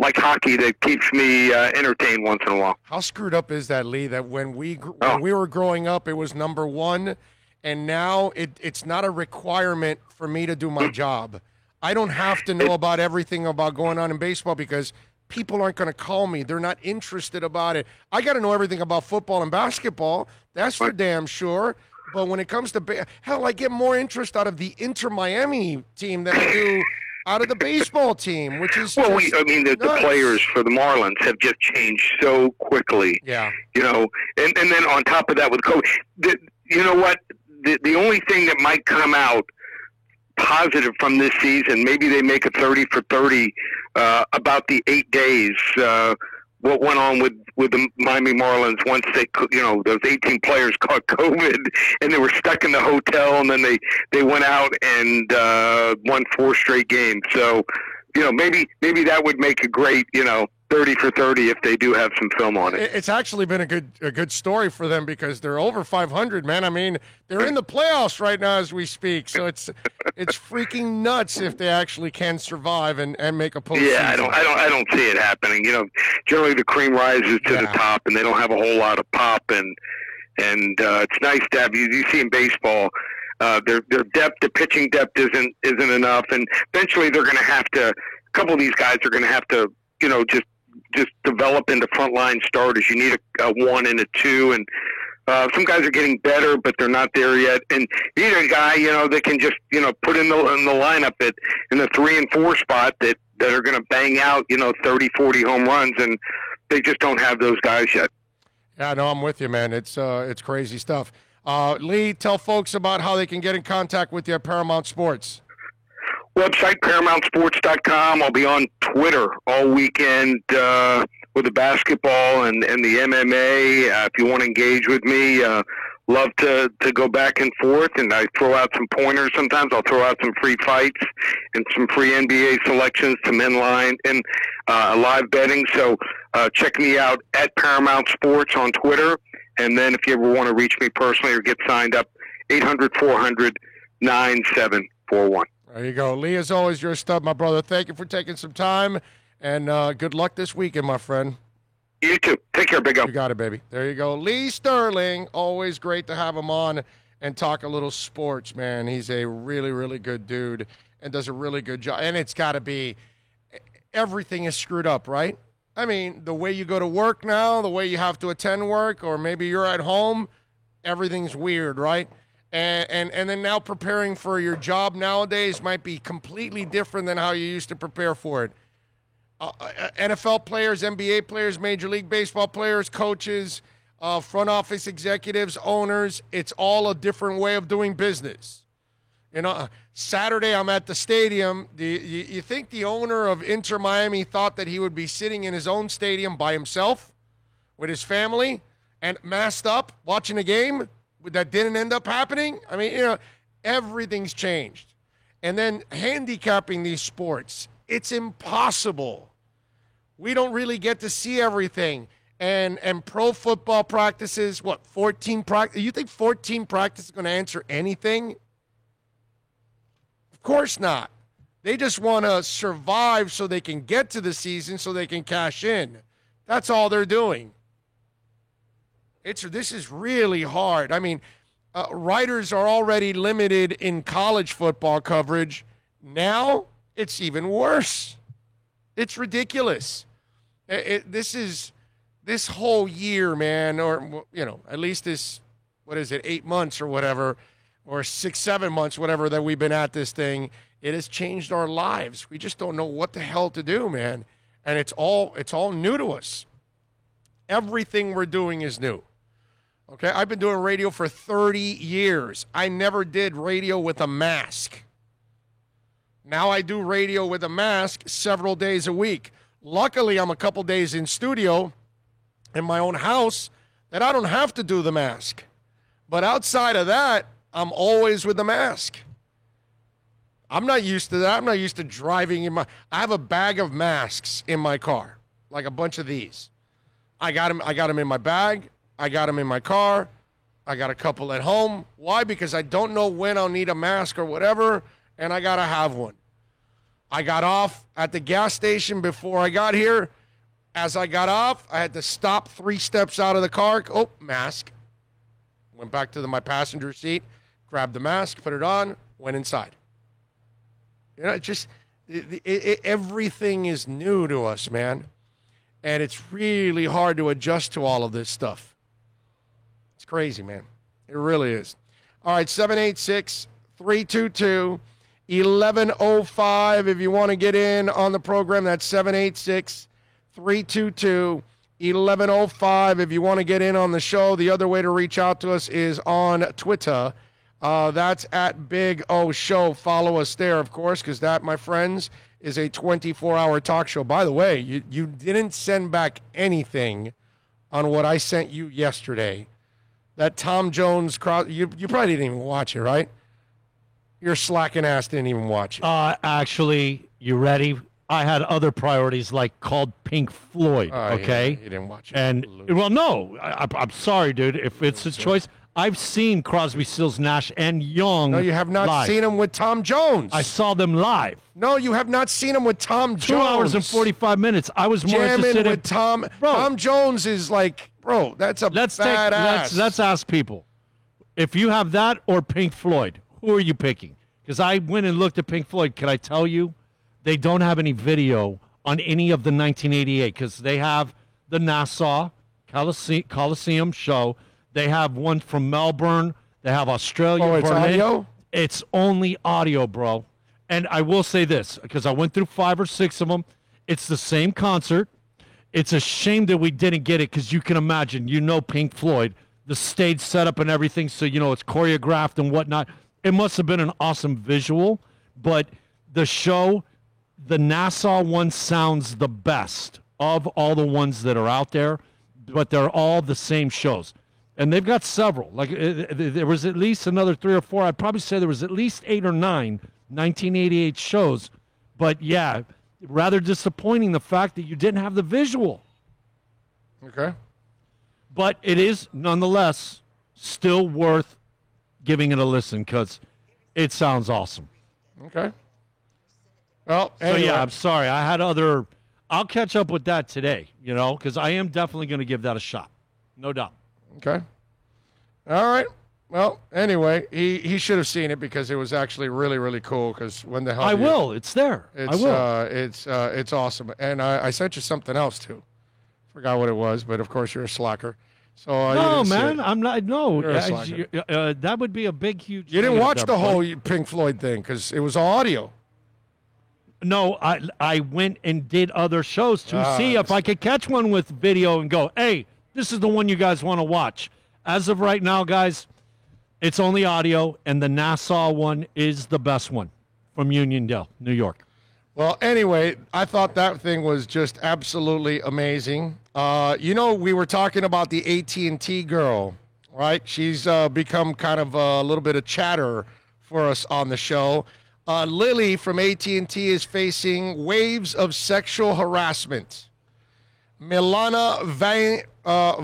like hockey, that keeps me entertained once in a while. How screwed up is that, Lee, that when we were growing up, it was number 1, and now it's not a requirement for me to do my job. I don't have to know about everything about going on in baseball because people aren't going to call me. They're not interested about it. I got to know everything about football and basketball. That's for damn sure. But when it comes to I get more interest out of the Inter Miami team than I do out of the baseball team, which is the players for the Marlins have just changed so quickly. Yeah. And then on top of that with coach, you know what? The only thing that might come out positive from this season, maybe they make a 30 for 30 about the 8 days. What went on with the Miami Marlins once those 18 players caught COVID and they were stuck in the hotel, and then they went out and won 4 straight games. So, maybe that would make a great 30 for 30 if they do have some film on it. It's actually been a good story for them because they're over 500, man. I mean, they're in the playoffs right now as we speak, so it's freaking nuts if they actually can survive and make a postseason. Yeah, I don't see it happening. Generally the cream rises to the top, and they don't have a whole lot of pop, and And it's nice to have you see in baseball. Their depth, the pitching depth isn't enough, and eventually they're going to have to. A couple of these guys are going to have to, just develop into frontline starters. You need a 1 and a 2, and some guys are getting better, but they're not there yet. And you need a guy, that can just, put in the lineup in the 3 and 4 spot that are going to bang out, 30, 40 home runs, and they just don't have those guys yet. Yeah, no, I'm with you, man. It's crazy stuff. Lee, tell folks about how they can get in contact with you at Paramount Sports. Website, ParamountSports.com. I'll be on Twitter all weekend with the basketball and the MMA. If you want to engage with me, love to go back and forth, and I throw out some pointers sometimes. I'll throw out some free fights and some free NBA selections, some in-line and live betting. So check me out at Paramount Sports on Twitter. And then if you ever want to reach me personally or get signed up, 800-400-9741. There you go. Lee, as always, you're a stud, my brother. Thank you for taking some time, and good luck this weekend, my friend. You too. Take care, Big O. You got it, baby. There you go. Lee Sterling, always great to have him on and talk a little sports, man. He's a really, really good dude and does a really good job. And it's got to be, everything is screwed up, right? I mean, the way you go to work now, the way you have to attend work, or maybe you're at home, everything's weird, right? And then now preparing for your job nowadays might be completely different than how you used to prepare for it. NFL players, NBA players, Major League Baseball players, coaches, front office executives, owners, it's all a different way of doing business. Saturday I'm at the stadium. You think the owner of Inter Miami thought that he would be sitting in his own stadium by himself with his family and masked up watching a game that didn't end up happening? I mean, everything's changed. And then handicapping these sports, it's impossible. We don't really get to see everything. And pro football practices, 14 practice? You think 14 practice is going to answer anything? Of course not. They just want to survive so they can get to the season so they can cash in. That's all they're doing. This is really hard. I mean, writers are already limited in college football coverage. Now it's even worse. It's ridiculous. This whole year, man, or, at least this, 8 months or whatever, or 6, 7 months, whatever, that we've been at this thing, it has changed our lives. We just don't know what the hell to do, man. And it's all new to us. Everything we're doing is new. Okay, I've been doing radio for 30 years. I never did radio with a mask. Now I do radio with a mask several days a week. Luckily, I'm a couple days in studio in my own house that I don't have to do the mask. But outside of that, I'm always with the mask. I'm not used to that. I'm not used to driving I have a bag of masks in my car, like a bunch of these. I got them in my bag. I got them in my car. I got a couple at home. Why? Because I don't know when I'll need a mask or whatever, and I got to have one. I got off at the gas station before I got here. As I got off, I had to stop 3 steps out of the car. Oh, mask. Went back to my passenger seat, grabbed the mask, put it on, went inside. Everything is new to us, man. And it's really hard to adjust to all of this stuff. It's crazy, man. It really is. All right, 786-322-1105. If you want to get in on the program, that's 786-322-1105. If you want to get in on the show, the other way to reach out to us is on Twitter. That's at Big O Show. Follow us there, of course, because that, my friends, is a 24-hour talk show. By the way, you didn't send back anything on what I sent you yesterday. That Tom Jones cross, you probably didn't even watch it, right? Your slacking ass didn't even watch it. Actually, you ready? I had other priorities, like called Pink Floyd, okay? Yeah, you didn't watch it. And, well, no, I'm sorry, dude. If it's a choice, I've seen Crosby, Stills, Nash, and Young. No, you have not live. seen him with Tom Jones. I saw them live. No, you have not seen him with Tom Jones. 2 hours and 45 minutes. I was more Jamming interested with Tom. Bro. Tom Jones is like, bro, that's a badass. Let's ask people. If you have that or Pink Floyd, who are you picking? Because I went and looked at Pink Floyd. Can I tell you? They don't have any video on any of the 1988 because they have the Nassau Coliseum show. They have one from Melbourne. They have Australia. Oh, it's Berlin. audio? It's only audio, bro. And I will say this, because I went through 5 or 6 of them. It's the same concert. It's a shame that we didn't get it because you can imagine, Pink Floyd, the stage setup and everything, so, it's choreographed and whatnot. It must have been an awesome visual, but the show, the Nassau one sounds the best of all the ones that are out there, but they're all the same shows. And they've got several. Like, there was at least another 3 or 4. I'd probably say there was at least 8 or 9 1988 shows. But, yeah, rather disappointing the fact that you didn't have the visual. Okay. But it is, nonetheless, still worth giving it a listen because it sounds awesome. Okay. Well, anyway. So, yeah, I'm sorry. I had other – I'll catch up with that today, because I am definitely going to give that a shot. No doubt. Okay. All right. Well, anyway, he should have seen it because it was actually really, really cool. Because when the hell I will. It's there. I will. It's awesome. And I sent you something else too. Forgot what it was, but of course you're a slacker. So no, man, I'm not. No, You're a slacker. That would be a big, huge. You didn't watch the whole Pink Floyd thing because it was all audio. No, I went and did other shows to see if I could catch one with video and go, hey, this is the one you guys want to watch. As of right now, guys, it's only audio, and the Nassau one is the best one from Uniondale, New York. Well, anyway, I thought that thing was just absolutely amazing. We were talking about the AT&T girl, right? She's become kind of a little bit of chatter for us on the show. Lily from AT&T is facing waves of sexual harassment. Milana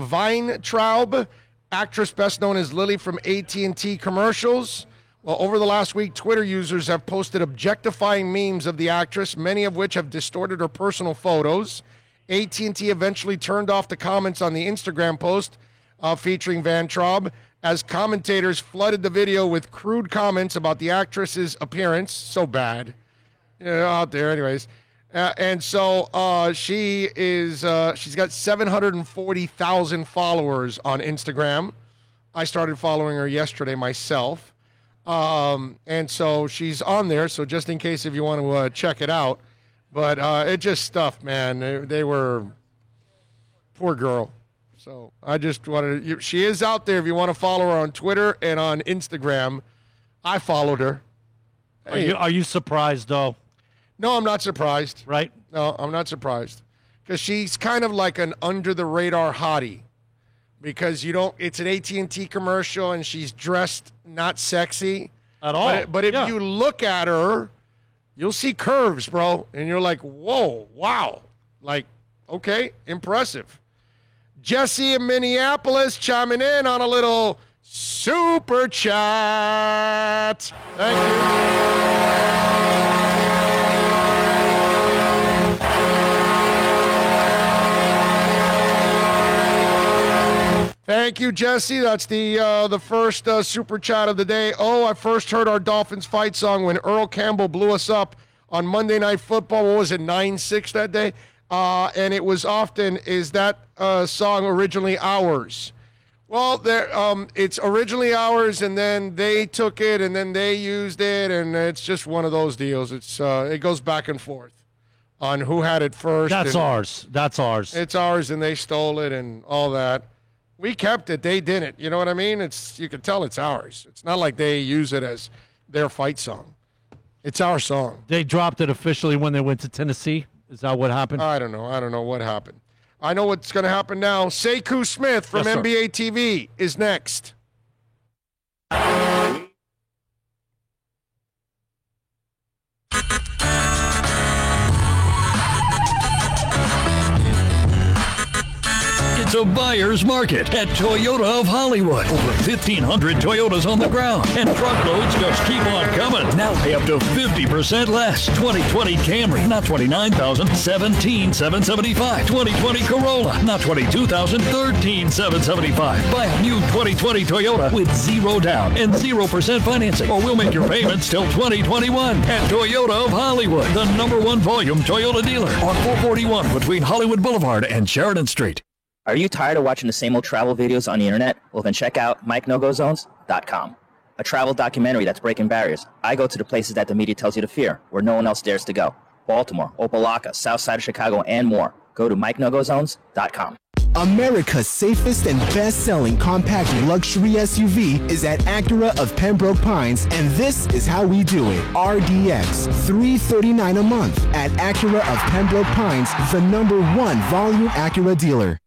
Weintraub, actress best known as Lily from AT&T commercials. Well, over the last week, Twitter users have posted objectifying memes of the actress, many of which have distorted her personal photos. AT&T eventually turned off the comments on the Instagram post featuring Weintraub as commentators flooded the video with crude comments about the actress's appearance. So bad. Out there anyways. And so she's got 740,000 followers on Instagram. I started following her yesterday myself. And so she's on there. So just in case if you want to check it out, but it just stuff, man. They were poor girl. So I just wanted she is out there if you want to follow her on Twitter and on Instagram. I followed her. Hey. Are you surprised though? No, I'm not surprised. Right? No, I'm not surprised. Because she's kind of like an under-the-radar hottie. Because it's an AT&T commercial, and she's dressed not sexy. At all. But if you look at her, you'll see curves, bro. And you're like, whoa, wow. Like, okay, impressive. Jesse in Minneapolis chiming in on a little super chat. Thank you. Thank you, Jesse. That's the first super chat of the day. Oh, I first heard our Dolphins fight song when Earl Campbell blew us up on Monday Night Football. What was it, 9-6 that day? And it was often, is that song originally ours? Well, it's originally ours, and then they took it, and then they used it, and it's just one of those deals. It goes back and forth on who had it first. That's ours. That's ours. It's ours, and they stole it and all that. We kept it. They didn't. You know what I mean? You can tell it's ours. It's not like they use it as their fight song. It's our song. They dropped it officially when they went to Tennessee. Is that what happened? I don't know. I don't know what happened. I know what's going to happen now. Sekou Smith from NBA TV is next. It's a buyer's market at Toyota of Hollywood. Over 1,500 Toyotas on the ground, and truckloads just keep on coming. Now pay up to 50% less. 2020 Camry, not $29,000, $17,775. 2020 Corolla, not $22,000, $13,775. Buy a new 2020 Toyota with 0 down and 0% financing, or we'll make your payments till 2021 at Toyota of Hollywood, the #1 volume Toyota dealer on 441 between Hollywood Boulevard and Sheridan Street. Are you tired of watching the same old travel videos on the internet? Well, then check out MikeNoGoZones.com, a travel documentary that's breaking barriers. I go to the places that the media tells you to fear, where no one else dares to go. Baltimore, Opelika, South Side of Chicago, and more. Go to MikeNoGoZones.com. America's safest and best-selling compact luxury SUV is at Acura of Pembroke Pines, and this is how we do it. RDX, $339 a month at Acura of Pembroke Pines, the #1 volume Acura dealer.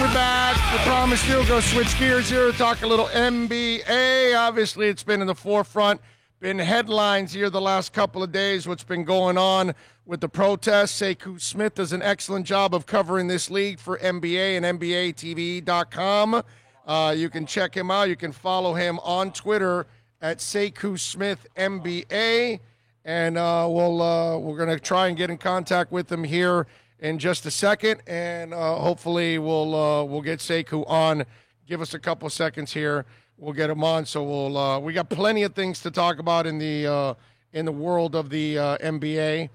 We're back. We promised you we'll go switch gears here, talk a little NBA. Obviously, it's been in the forefront, been headlines here the last couple of days, what's been going on with the protests. Sekou Smith does an excellent job of covering this league for NBA and NBATV.com. You can check him out. You can follow him on Twitter at Sekou Smith NBA. And we're going to try and get in contact with him here in just a second, and hopefully we'll get Sekou on. Give us a couple seconds here. We'll get him on. So we got plenty of things to talk about in the world of the NBA.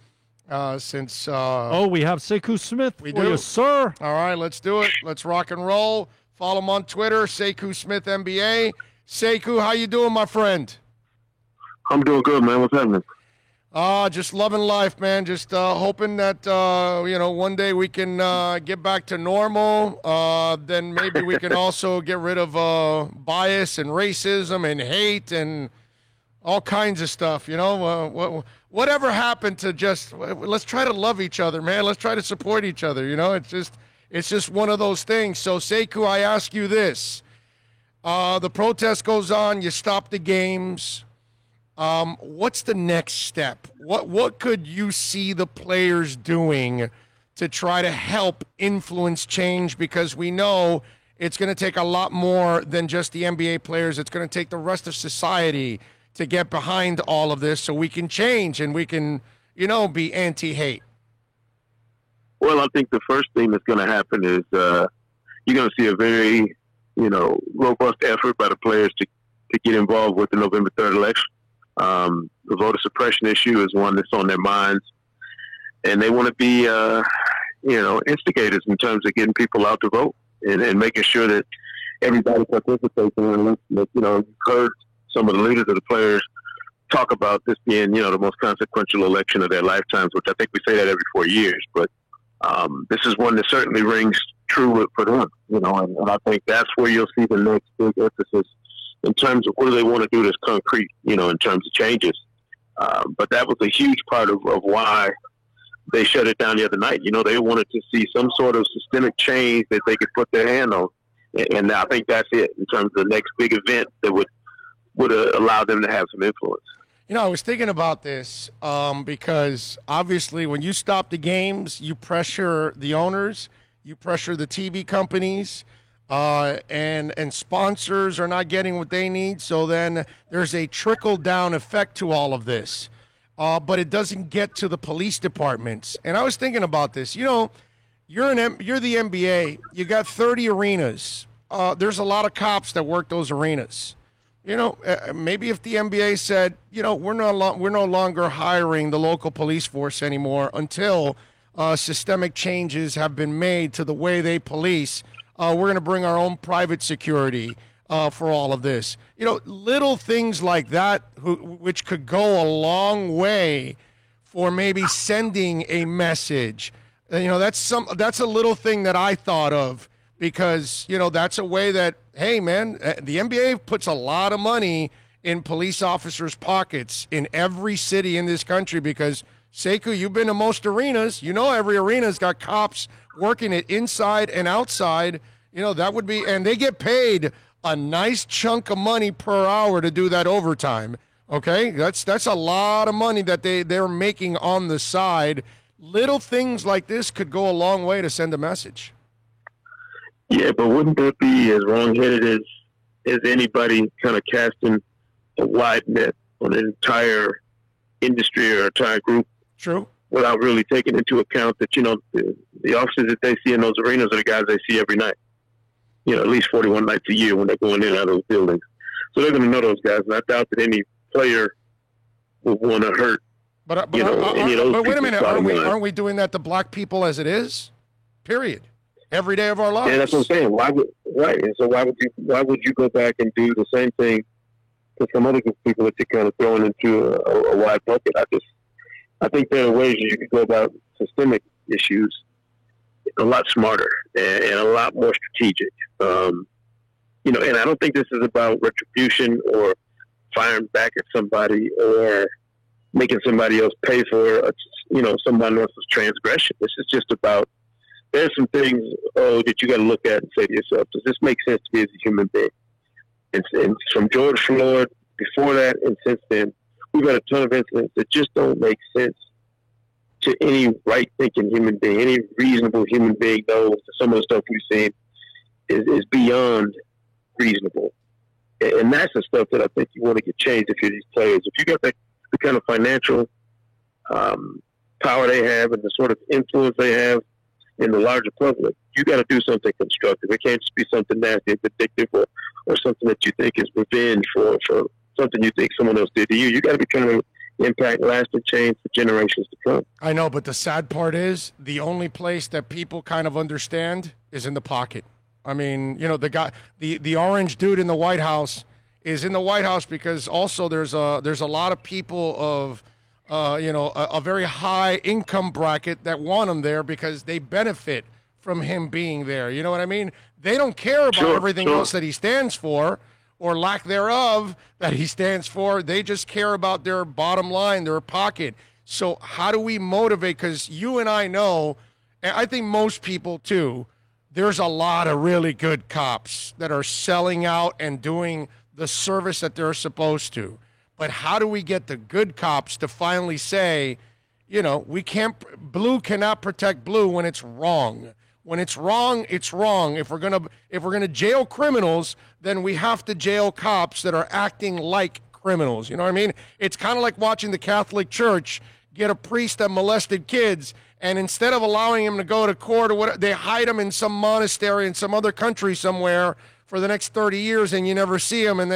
Since we have Sekou Smith. We for do, you, sir. All right, let's do it. Let's rock and roll. Follow him on Twitter, Sekou Smith NBA. Sekou, how you doing, my friend? I'm doing good, man. What's happening? Just loving life, man. Just hoping that, one day we can get back to normal. Then maybe we can also get rid of bias and racism and hate and all kinds of stuff, whatever happened to just, let's try to love each other, man. Let's try to support each other. It's just one of those things. So, Sekou, I ask you this. The protest goes on. You stop the games. What's the next step? What could you see the players doing to try to help influence change? Because we know it's going to take a lot more than just the NBA players. It's going to take the rest of society to get behind all of this so we can change and we can, be anti-hate. Well, I think the first thing that's going to happen is you're going to see a very, robust effort by the players to get involved with the November 3rd election. The voter suppression issue is one that's on their minds, and they want to be, instigators in terms of getting people out to vote and making sure that everybody participates in it. You've heard some of the leaders of the players talk about this being, the most consequential election of their lifetimes, which I think we say that every 4 years, but this is one that certainly rings true for them, and I think that's where you'll see the next big emphasis in terms of what do they want to do that's concrete, in terms of changes. But that was a huge part of why they shut it down the other night. They wanted to see some sort of systemic change that they could put their hand on. And I think that's it in terms of the next big event that would allow them to have some influence. I was thinking about this because obviously when you stop the games, you pressure the owners, you pressure the TV companies, and sponsors are not getting what they need. So then there's a trickle-down effect to all of this. But it doesn't get to the police departments. And I was thinking about this. You're the NBA. You got 30 arenas. There's a lot of cops that work those arenas. Maybe if the NBA said, we're no longer hiring the local police force anymore until systemic changes have been made to the way they police. We're going to bring our own private security for all of this. Little things like that, which could go a long way for maybe sending a message. That's a little thing that I thought of because, that's a way that, hey, man, the NBA puts a lot of money in police officers' pockets in every city in this country because, Sekou, you've been to most arenas. Every arena's got cops working it inside and outside. That would be, and they get paid a nice chunk of money per hour to do that overtime. Okay, that's a lot of money that they're making on the side. Little things like this could go a long way to send a message. Yeah, but wouldn't that be as wrong-headed as anybody kind of casting a wide net on an entire industry or entire group? True. Without really taking into account that, the officers that they see in those arenas are the guys they see every night. At least 41 nights a year when they're going in and out of those buildings. So they're going to know those guys, and I doubt that any player would want to hurt. But wait a minute, aren't we doing that to black people as it is? Period. Every day of our lives. Yeah, that's what I'm saying. And so why would you go back and do the same thing to some other group of people that you're kind of throwing into a wide bucket? I think there are ways you could go about systemic issues a lot smarter and a lot more strategic. And I don't think this is about retribution or firing back at somebody or making somebody else pay for, somebody else's transgression. This is just about, there's some things that you got to look at and say to yourself, does this make sense to me as a human being? And from George Floyd, before that and since then, we've had a ton of incidents that just don't make sense to any right-thinking human being. Any reasonable human being knows that some of the stuff we've seen is beyond reasonable. And that's the stuff that I think you want to get changed if you're these players. If you got the kind of financial power they have and the sort of influence they have in the larger public, you got to do something constructive. It can't just be something nasty and vindictive or something that you think is revenge for something you think someone else did to you. You got to be trying to impact lasting change for generations to come. I know, but the sad part is the only place that people kind of understand is in the pocket. I mean, the guy, the orange dude in the White House is in the White House because also there's a lot of people of a very high income bracket that want him there because they benefit from him being there. You know what I mean? They don't care about everything else that he stands for or lack thereof that he stands for. They just care about their bottom line, their pocket. So how do we motivate? Because you and I know, and I think most people too, there's a lot of really good cops that are selling out and doing the service that they're supposed to. But how do we get the good cops to finally say, blue cannot protect blue when it's wrong. When it's wrong, it's wrong. If we're gonna jail criminals, then we have to jail cops that are acting like criminals. You know what I mean? It's kind of like watching the Catholic Church get a priest that molested kids, and instead of allowing him to go to court or whatever, they hide him in some monastery in some other country somewhere for the next 30 years, and you never see him, and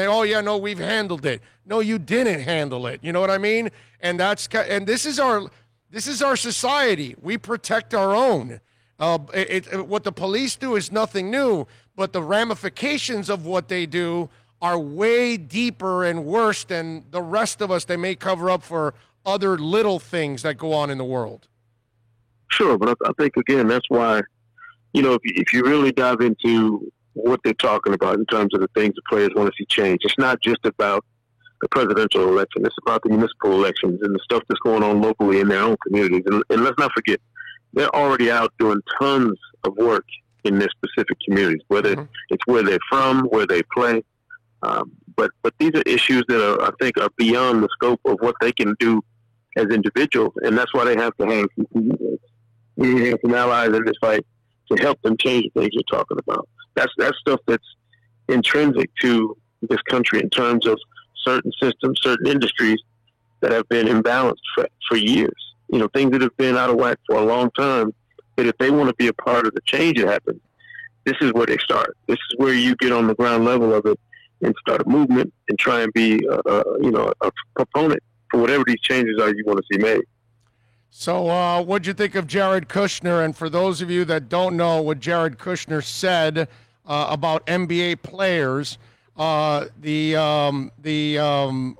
we've handled it. No, you didn't handle it. You know what I mean? And this is our society. We protect our own. What the police do is nothing new, but the ramifications of what they do are way deeper and worse than the rest of us. They may cover up for other little things that go on in the world. Sure, but I think, again, that's why, if you really dive into what they're talking about in terms of the things the players want to see change, it's not just about the presidential election. It's about the municipal elections and the stuff that's going on locally in their own communities. And let's not forget, they're already out doing tons of work in their specific communities, whether it's where they're from, where they play. But these are issues that I think are beyond the scope of what they can do as individuals, and that's why they have to have some allies in this fight to help them change the things you're talking about. That's stuff that's intrinsic to this country in terms of certain systems, certain industries that have been imbalanced for years. Things that have been out of whack for a long time, that if they want to be a part of the change that happens, this is where they start. This is where you get on the ground level of it and start a movement and try and be, a proponent for whatever these changes are you want to see made. So what'd you think of Jared Kushner? And for those of you that don't know what Jared Kushner said about NBA players, the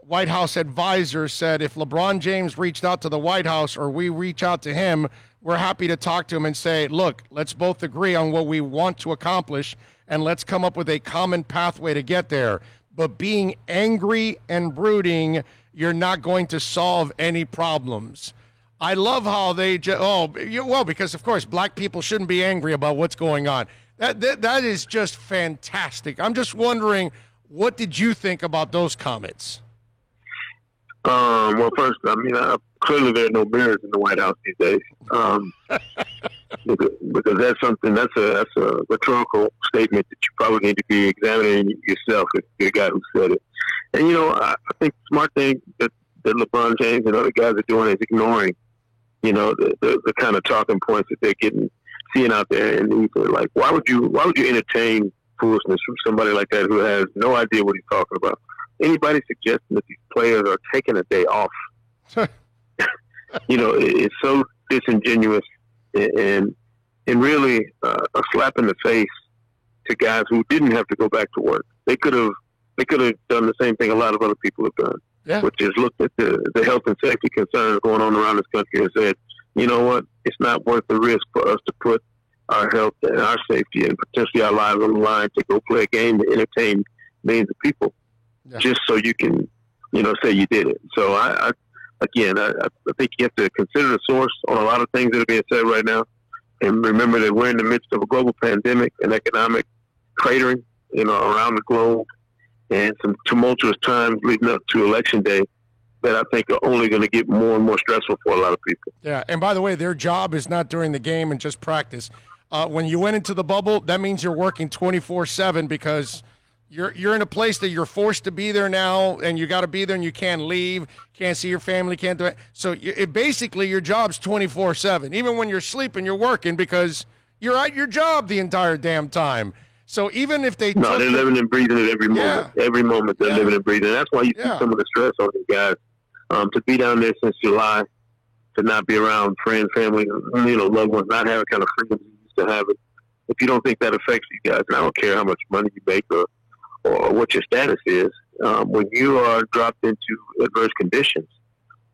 White House advisor said if LeBron James reached out to the White House or we reach out to him, we're happy to talk to him and say, look, let's both agree on what we want to accomplish and let's come up with a common pathway to get there. But being angry and brooding, you're not going to solve any problems. I love how they because of course black people shouldn't be angry about what's going on. That is just fantastic. I'm just wondering, what did you think about those comments? Well, first, clearly there are no mirrors in the White House these days, because that's a rhetorical statement that you probably need to be examining yourself if you're the guy who said it. And I think the smart thing that LeBron James and other guys are doing is ignoring, the kind of talking points that they're seeing out there. And like, why would you entertain foolishness from somebody like that who has no idea what he's talking about? Anybody suggesting that these players are taking a day off, it's so disingenuous and really a slap in the face to guys who didn't have to go back to work. They could have done the same thing a lot of other people have done, which is looked at the health and safety concerns going on around this country and said, you know what, it's not worth the risk for us to put our health and our safety and potentially our lives on the line to go play a game to entertain millions of people. Just so you can, say you did it. So I think you have to consider the source on a lot of things that are being said right now, and remember that we're in the midst of a global pandemic and economic cratering, around the globe, and some tumultuous times leading up to Election Day that I think are only going to get more and more stressful for a lot of people. Yeah, and by the way, their job is not during the game and just practice. When you went into the bubble, that means you're working 24/7 because you're in a place that you're forced to be there now, and you got to be there, and you can't leave, can't see your family, can't do it. So basically your job's 24/7. Even when you're sleeping, you're working because you're at your job the entire damn time. So even if they're living and breathing it every moment. Every moment they're living and breathing. And that's why you see some of the stress on these guys. To be down there since July, to not be around friends, family, loved ones, not having kind of freedom you used to have it. If you don't think that affects you guys, and I don't care how much money you make or what your status is, when you are dropped into adverse conditions,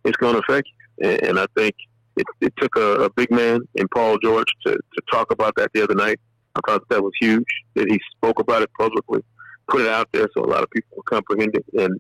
it's going to affect you. And I think it took a big man in Paul George to talk about that the other night. I thought that was huge, that he spoke about it publicly, put it out there so a lot of people will comprehend it and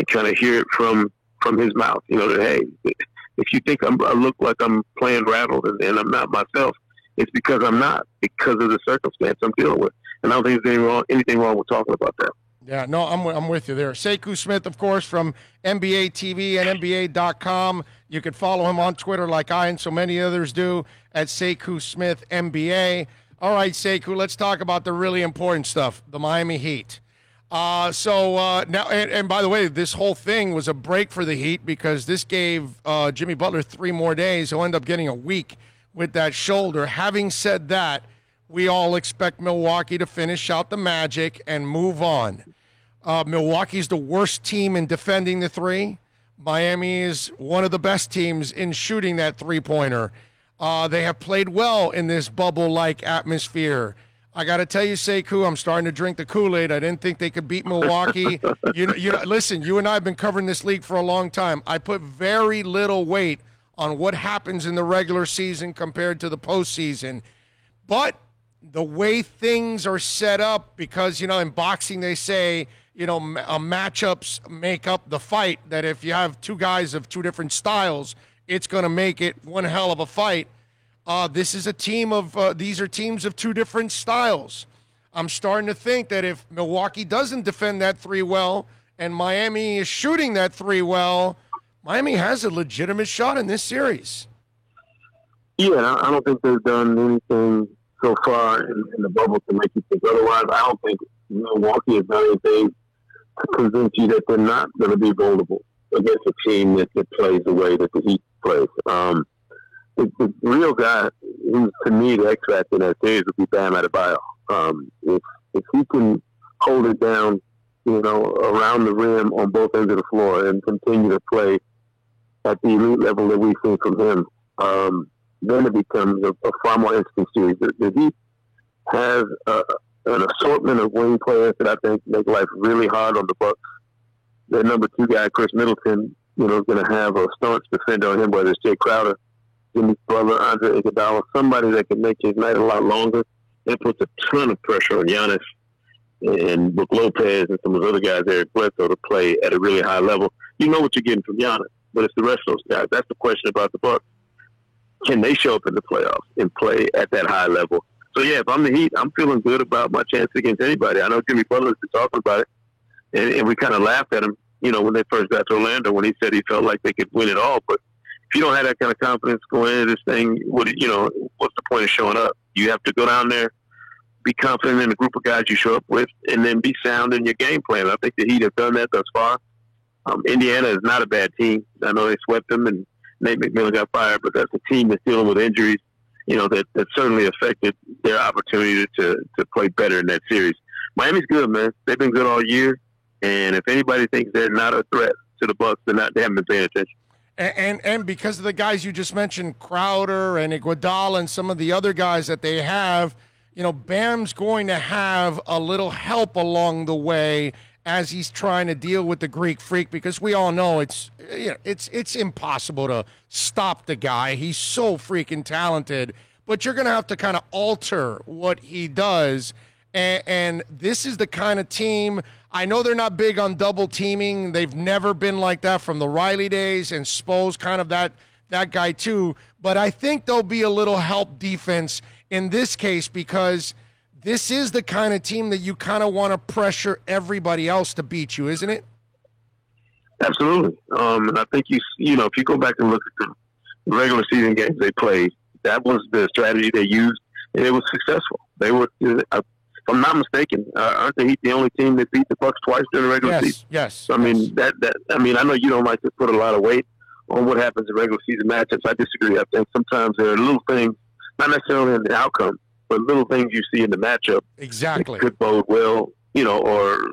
kind of hear it from his mouth, that, hey, if you think I look like I'm playing rattled and I'm not myself, It's because I'm not, because of the circumstance I'm dealing with. And I don't think there's anything wrong with talking about that. Yeah, no, I'm with you there. Sekou Smith, of course, from NBA TV and NBA.com. You can follow him on Twitter like I and so many others do at Sekou Smith NBA. All right, Sekou, let's talk about the really important stuff, the Miami Heat. Now, and by the way, this whole thing was a break for the Heat because this gave Jimmy Butler 3 more days. He'll end up getting a week with that shoulder. Having said that, we all expect Milwaukee to finish out the Magic and move on. Milwaukee's the worst team in defending the three. Miami is one of the best teams in shooting that three-pointer. They have played well in this bubble-like atmosphere. I got to tell you, Sekou, I'm starting to drink the Kool-Aid. I didn't think they could beat Milwaukee. Listen, you and I have been covering this league for a long time. I put very little weight on what happens in the regular season compared to the postseason. But the way things are set up, because, in boxing they say, matchups make up the fight, that if you have two guys of two different styles, it's going to make it one hell of a fight. This is a team of these are teams of two different styles. I'm starting to think that if Milwaukee doesn't defend that three well and Miami is shooting that three well, Miami has a legitimate shot in this series. Yeah, I don't think they've done anything so far in the bubble to make you think otherwise. I don't think Milwaukee has done anything to convince you that they're not going to be vulnerable against a team that plays the way that the Heat plays. The real guy who's, to me, the X factor in that series would be Bam Adebayo. If he can hold it down, around the rim on both ends of the floor and continue to play at the elite level that we've seen from him, then it becomes a far more interesting series. The Heat have an assortment of wing players that I think make life really hard on the Bucks. Their number 2 guy, Chris Middleton, is going to have a staunch defender on him, whether it's Jay Crowder, Jimmy Butler, Andre Iguodala, somebody that can make his night a lot longer. That puts a ton of pressure on Giannis and Brook Lopez and some of those other guys, Eric Bledsoe, to play at a really high level. You know what you're getting from Giannis, but it's the rest of those guys. That's the question about the Bucks. Can they show up in the playoffs and play at that high level? So, yeah, if I'm the Heat, I'm feeling good about my chance against anybody. I know Jimmy Butler's been talking about it, and we kind of laughed at him, when they first got to Orlando, when he said he felt like they could win it all. But if you don't have that kind of confidence going into this thing, what's the point of showing up? You have to go down there, be confident in the group of guys you show up with, and then be sound in your game plan. I think the Heat have done that thus far. Indiana is not a bad team. I know they swept them, and Nate McMillan got fired, but that's a team that's dealing with injuries, that certainly affected their opportunity to play better in that series. Miami's good, man. They've been good all year, and if anybody thinks they're not a threat to the Bucks, they haven't been paying attention. And because of the guys you just mentioned, Crowder and Iguodala and some of the other guys that they have, Bam's going to have a little help along the way as he's trying to deal with the Greek Freak, because we all know it's impossible to stop the guy. He's so freaking talented, but you're going to have to kind of alter what he does. And this is the kind of team, I know they're not big on double teaming. They've never been like that from the Riley days, and Spo's kind of that guy too. But I think there'll be a little help defense in this case, because this is the kind of team that you kind of want to pressure everybody else to beat you, isn't it? Absolutely. And I think if you go back and look at the regular season games they played, that was the strategy they used, and it was successful. They were, if I'm not mistaken, aren't the Heat the only team that beat the Bucks twice during the regular season? Yes. So, I know you don't like to put a lot of weight on what happens in regular season matchups. I disagree. I think sometimes there are little things, not necessarily in the outcome, but little things you see in the matchup exactly could bode well, or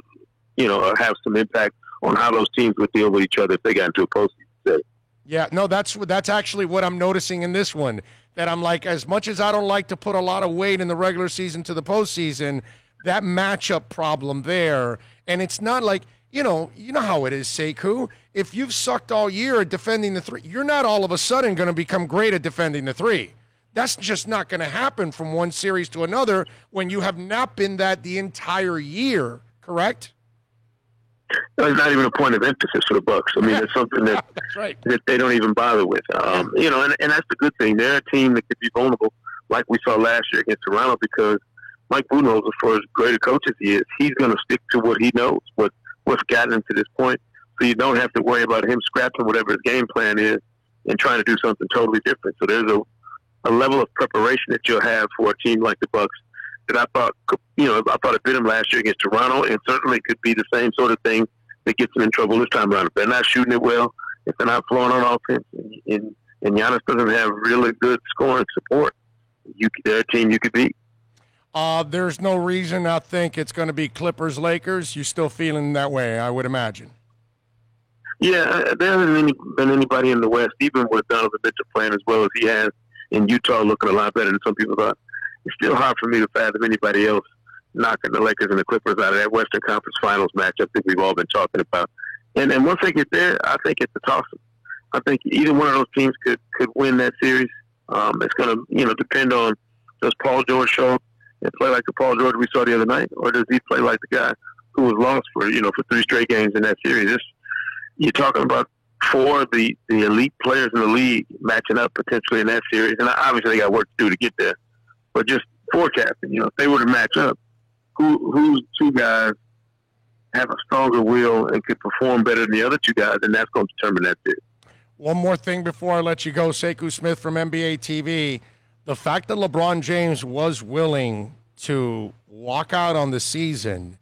have some impact on how those teams would deal with each other if they got into a postseason. Yeah, no, that's actually what I'm noticing in this one. That I'm like, as much as I don't like to put a lot of weight in the regular season to the postseason, that matchup problem there, and it's not like, you know how it is, Sekou. If you've sucked all year at defending the three, you're not all of a sudden going to become great at defending the three. That's just not going to happen from one series to another when you have not been that the entire year, correct? It's not even a point of emphasis for the Bucks. I mean, it's something that that's right. that they don't even bother with. And that's the good thing. They're a team that could be vulnerable like we saw last year against Toronto, because Mike Budenholzer, for as great a coach as he is, he's going to stick to what he knows, what's gotten him to this point. So you don't have to worry about him scrapping whatever his game plan is and trying to do something totally different. So there's a level of preparation that you'll have for a team like the Bucks that I thought it bit him last year against Toronto, and certainly could be the same sort of thing that gets them in trouble this time around. If they're not shooting it well, if they're not flowing on offense, and Giannis doesn't have really good scoring support, they're a team you could beat. There's no reason I think it's going to be Clippers-Lakers. You still feeling that way, I would imagine. Yeah, there hasn't been anybody in the West, even with Donovan Mitchell playing as well as he has, in Utah looking a lot better than some people thought. It's still hard for me to fathom anybody else knocking the Lakers and the Clippers out of that Western Conference Finals matchup that we've all been talking about. And once they get there, I think it's a toss-up. I think either one of those teams could win that series. It's going to depend on, does Paul George show up and play like the Paul George we saw the other night, or does he play like the guy who was lost for 3 straight games in that series? You're talking about 4 of the elite players in the league matching up potentially in that series, and obviously they got work to do to get there. But just forecasting, if they were to match up, whose 2 guys have a stronger will and could perform better than the other 2 guys, and that's going to determine that series. One more thing before I let you go, Sekou Smith from NBA TV. The fact that LeBron James was willing to walk out on the season,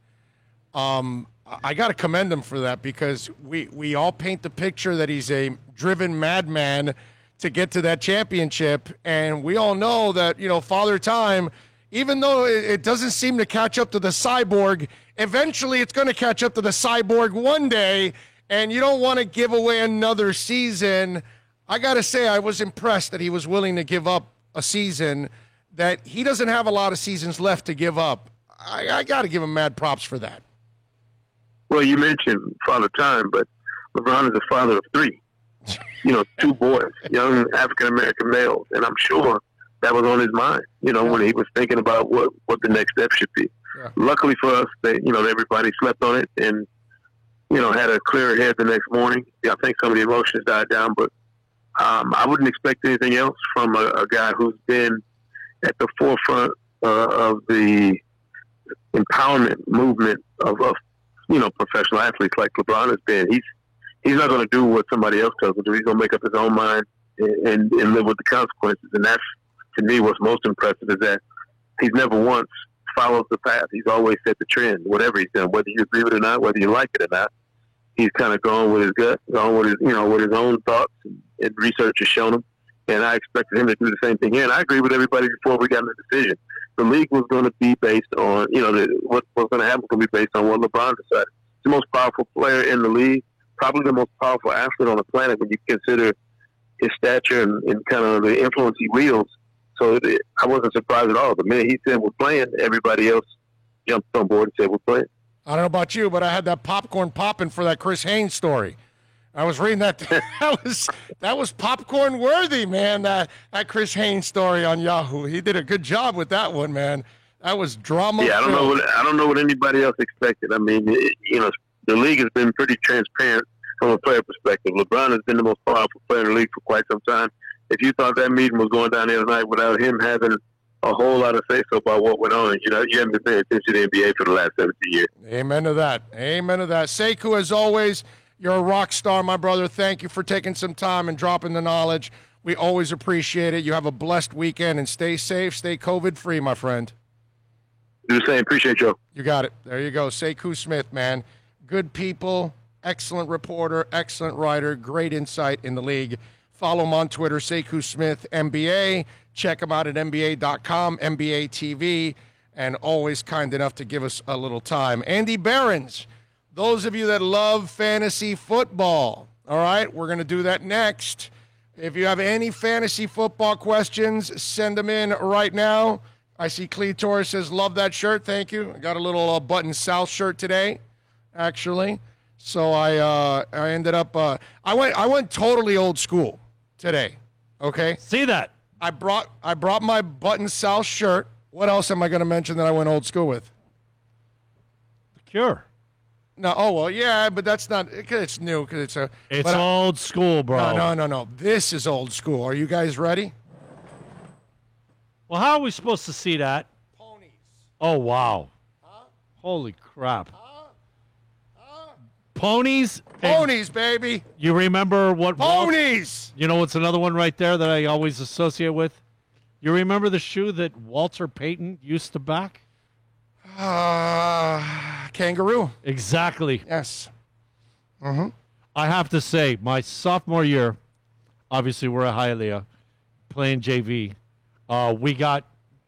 I got to commend him for that, because we all paint the picture that he's a driven madman to get to that championship, and we all know that, Father Time, even though it doesn't seem to catch up to the cyborg, eventually it's going to catch up to the cyborg one day, and you don't want to give away another season. I got to say, I was impressed that he was willing to give up a season that he doesn't have a lot of seasons left to give up. I got to give him mad props for that. Well, you mentioned Father Time, but LeBron is a father of 3. 2 boys, young African-American males. And I'm sure that was on his mind, when he was thinking about what the next step should be. Yeah. Luckily for us, everybody slept on it and, had a clearer head the next morning. I think some of the emotions died down, but I wouldn't expect anything else from a guy who's been at the forefront of the empowerment movement of professional athletes like LeBron has been. He's not going to do what somebody else tells him to do. He's going to make up his own mind and live with the consequences. And that's, to me, what's most impressive, is that he's never once followed the path. He's always set the trend, whatever he's done, whether you agree with it or not, whether you like it or not. He's kind of gone with his gut, gone with his, with his own thoughts, and research has shown him. And I expected him to do the same thing here. And I agree with everybody before we got in the decision. The league was going to be based on, what was going to happen was going to be based on what LeBron decided. He's the most powerful player in the league, probably the most powerful athlete on the planet when you consider his stature and kind of the influence he wields. So I wasn't surprised at all. The minute he said we're playing, everybody else jumped on board and said we're playing. I don't know about you, but I had that popcorn popping for that Chris Haynes story. I was reading that. That was popcorn worthy, man. That Chris Haynes story on Yahoo. He did a good job with that one, man. That was drama. Yeah, I don't know what anybody else expected. I mean, the league has been pretty transparent from a player perspective. LeBron has been the most powerful player in the league for quite some time. If you thought that meeting was going down the other night without him having a whole lot of say-so about what went on, you haven't been paying attention to the NBA for the last 17 years. Amen to that. Amen to that. Sekou, as always, you're a rock star, my brother. Thank you for taking some time and dropping the knowledge. We always appreciate it. You have a blessed weekend, and stay safe, stay COVID-free, my friend. Do the same. Appreciate you. You got it. There you go. Sekou Smith, man. Good people, excellent reporter, excellent writer, great insight in the league. Follow him on Twitter, Sekou Smith NBA. Check him out at NBA.com, NBA TV, and always kind enough to give us a little time. Andy Behrens, those of you that love fantasy football, all right, we're going to do that next. If you have any fantasy football questions, send them in right now. I see Cleator says, love that shirt. Thank you. I got a little Button South shirt today, actually. So I ended up, I went totally old school today. Okay. See that? I brought my Button South shirt. What else am I going to mention that I went old school with? The Cure. No, oh well, yeah, but that's not. It's new because it's old school, bro. No. This is old school. Are you guys ready? Well, how are we supposed to see that? Ponies. Oh, wow. Holy crap. Ponies? Ponies, baby. You remember what? Ponies! You know what's another one right there that I always associate with? You remember the shoe that Walter Payton used to back? Kangaroo. Exactly. Yes. Mm-hmm. I have to say, my sophomore year, obviously we're at Hialeah, playing JV. We got,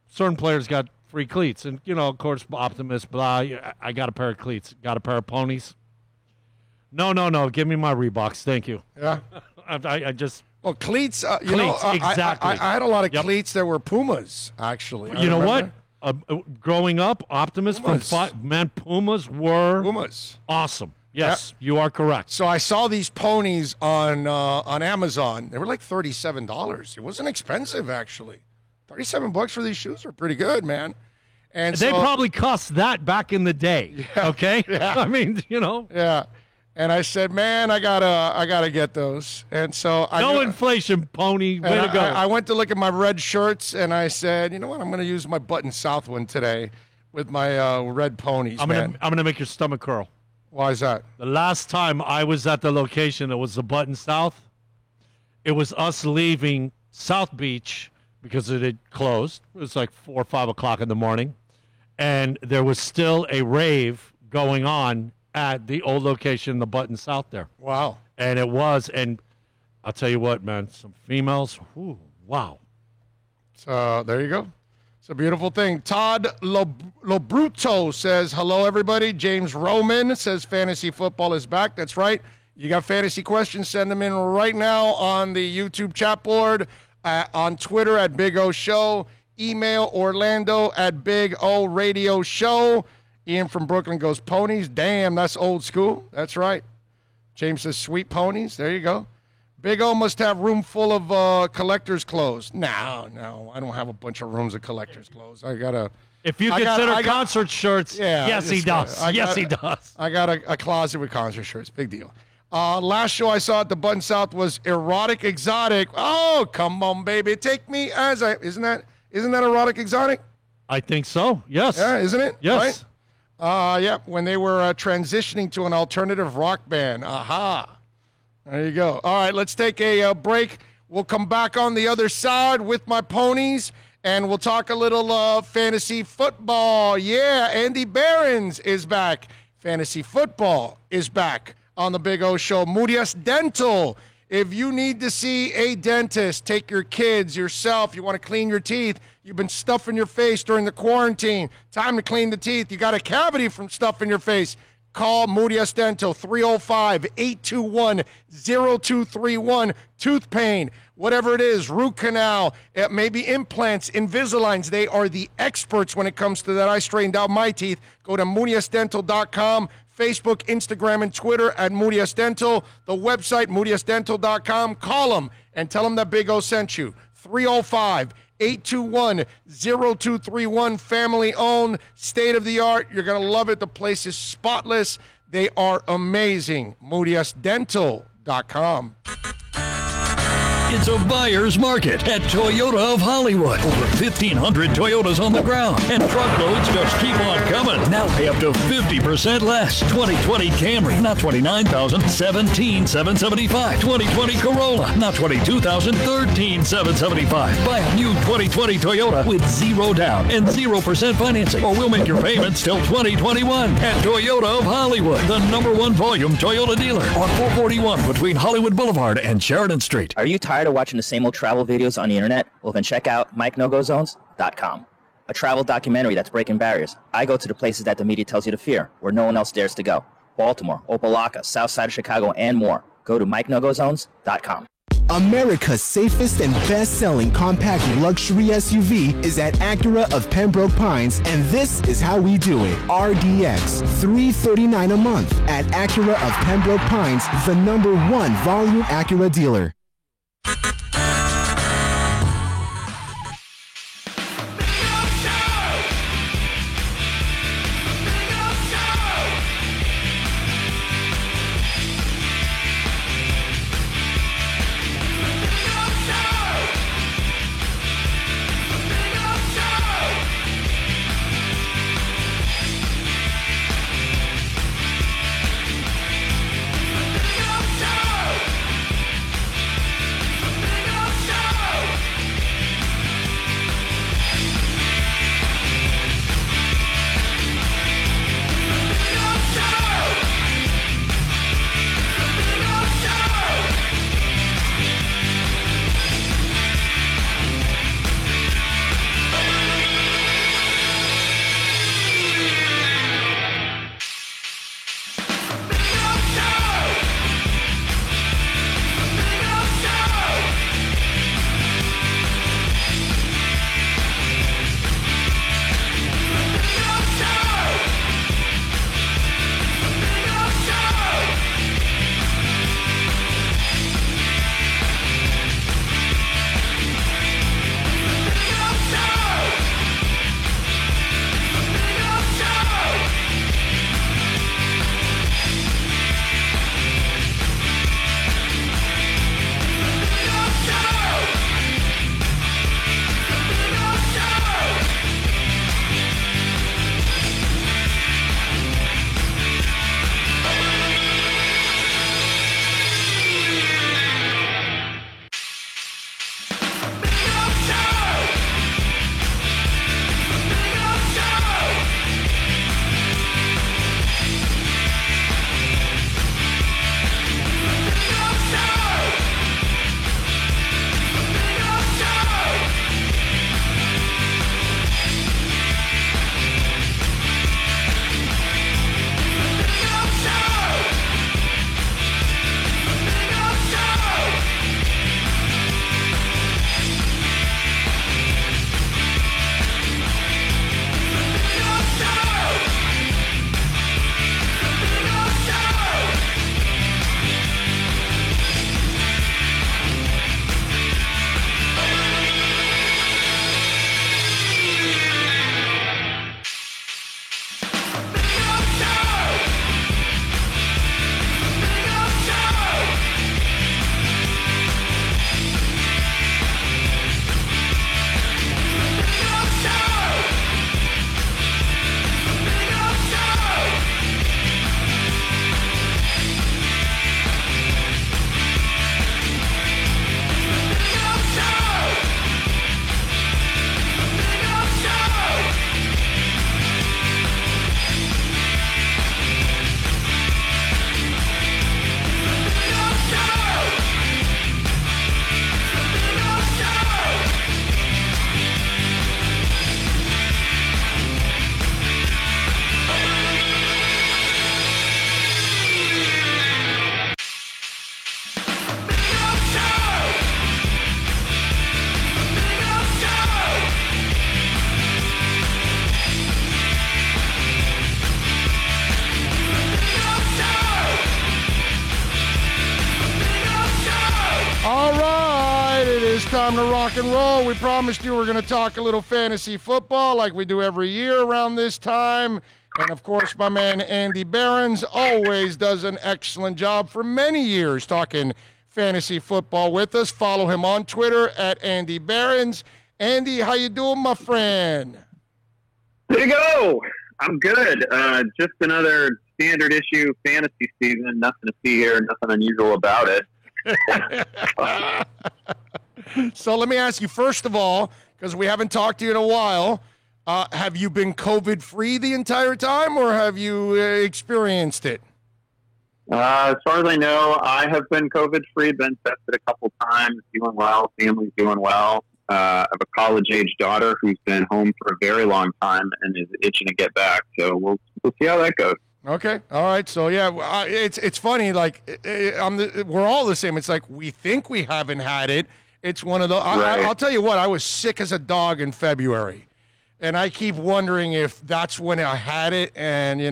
certain players got free cleats. And, you know, of course, Optimus, blah, I got a pair of cleats. Got a pair of ponies. No. Give me my Reeboks. Thank you. Yeah. I just... Well, cleats, Cleats, I exactly. had a lot of cleats that were Pumas, actually. You know what? Growing up, Optimus Pumas. Pumas were Pumas. awesome. Yes, you are correct. So I saw these ponies on Amazon. They were like $37. It wasn't expensive, actually. $37 for these shoes are pretty good, man. And They so, probably cost that back in the day. Okay? Yeah. I mean, you know. Yeah. And I said, man, I gotta get those. And so No inflation, pony. Way to go. I went to look at my red shirts, and I said, you know what? I'm going to use my Button South one today with my red ponies, I'm gonna make your stomach curl. Why is that? The last time I was at the location, it was the Button South. It was us leaving South Beach because it had closed. It was like 4 or 5 o'clock in the morning, and there was still a rave going on at the old location, the Button South there. Wow. And it was, and I'll tell you what, man, some females, whew, wow. So there you go. It's a beautiful thing. Todd Lobruto says, hello, everybody. James Roman says fantasy football is back. That's right. You got fantasy questions, send them in right now on the YouTube chat board, on Twitter at Big O Show, email Orlando at Big O Radio Show. Ian from Brooklyn goes, ponies? Damn, that's old school. That's right. James says, sweet ponies. There you go. Big O must have room full of collector's clothes. No, I don't have a bunch of rooms of collector's clothes. If you consider concert shirts, yeah, yes, he does. Yes, he does. I got a closet with concert shirts. Big deal. Last show I saw at the Button South was Erotic Exotic. Oh, come on, baby. Take me as I... Isn't that Erotic Exotic? I think so, yes. Yeah, isn't it? Yes. Right? Yeah, when they were transitioning to an alternative rock band. Aha. There you go. All right, let's take a break. We'll come back on the other side with my ponies, and we'll talk a little fantasy football. Yeah, Andy Behrens is back. Fantasy football is back on the Big O Show. Murias Dental. If you need to see a dentist, take your kids, yourself, you want to clean your teeth, you've been stuffing your face during the quarantine, time to clean the teeth, you got a cavity from stuffing your face, call Murias Dental, 305-821-0231, tooth pain, whatever it is, root canal, maybe implants, Invisaligns, they are the experts when it comes to that. I straightened out my teeth. Go to MuriasDental.com. Facebook, Instagram, and Twitter at Murias Dental. The website, MuriasDental.com. Call them and tell them that Big O sent you. 305-821-0231. Family owned, state of the art. You're going to love it. The place is spotless. They are amazing. MuriasDental.com. It's a buyer's market at Toyota of Hollywood. Over 1,500 Toyotas on the ground, and truckloads just keep on coming. Now pay up to 50% less. 2020 Camry, not $29,000, $17,775. 2020 Corolla, not $22,000, $13,775. Buy a new 2020 Toyota with 0 down and 0% financing, or we'll make your payments till 2021. At Toyota of Hollywood, the #1 volume Toyota dealer on 441 between Hollywood Boulevard and Sheridan Street. Are you tired of watching the same old travel videos on the internet? Well, then check out MikeNoGoZones.com, a travel documentary that's breaking barriers. I go to the places that the media tells you to fear, where no one else dares to go. Baltimore, Opelika, South Side of Chicago, and more. Go to MikeNoGoZones.com. America's safest and best-selling compact luxury SUV is at Acura of Pembroke Pines, and this is how we do it. RDX, $339 a month at Acura of Pembroke Pines, the #1 volume Acura dealer. All right, it is time to rock and roll. We promised you we're going to talk a little fantasy football like we do every year around this time. And, of course, my man Andy Behrens always does an excellent job for many years talking fantasy football with us. Follow him on Twitter at Andy Behrens. Andy, how you doing, my friend? There you go. I'm good. Just another standard issue fantasy season. Nothing to see here. Nothing unusual about it. So let me ask you, first of all, because we haven't talked to you in a while, have you been COVID-free the entire time, or have you experienced it? As far as I know, I have been COVID-free, been tested a couple times, doing well, family's doing well. I have a college-age daughter who's been home for a very long time and is itching to get back, so we'll see how that goes. Okay, all right. So yeah, it's funny. Like we're all the same. It's like we think we haven't had it. It's one of the. Right. I'll tell you what. I was sick as a dog in February, and I keep wondering if that's when I had it. And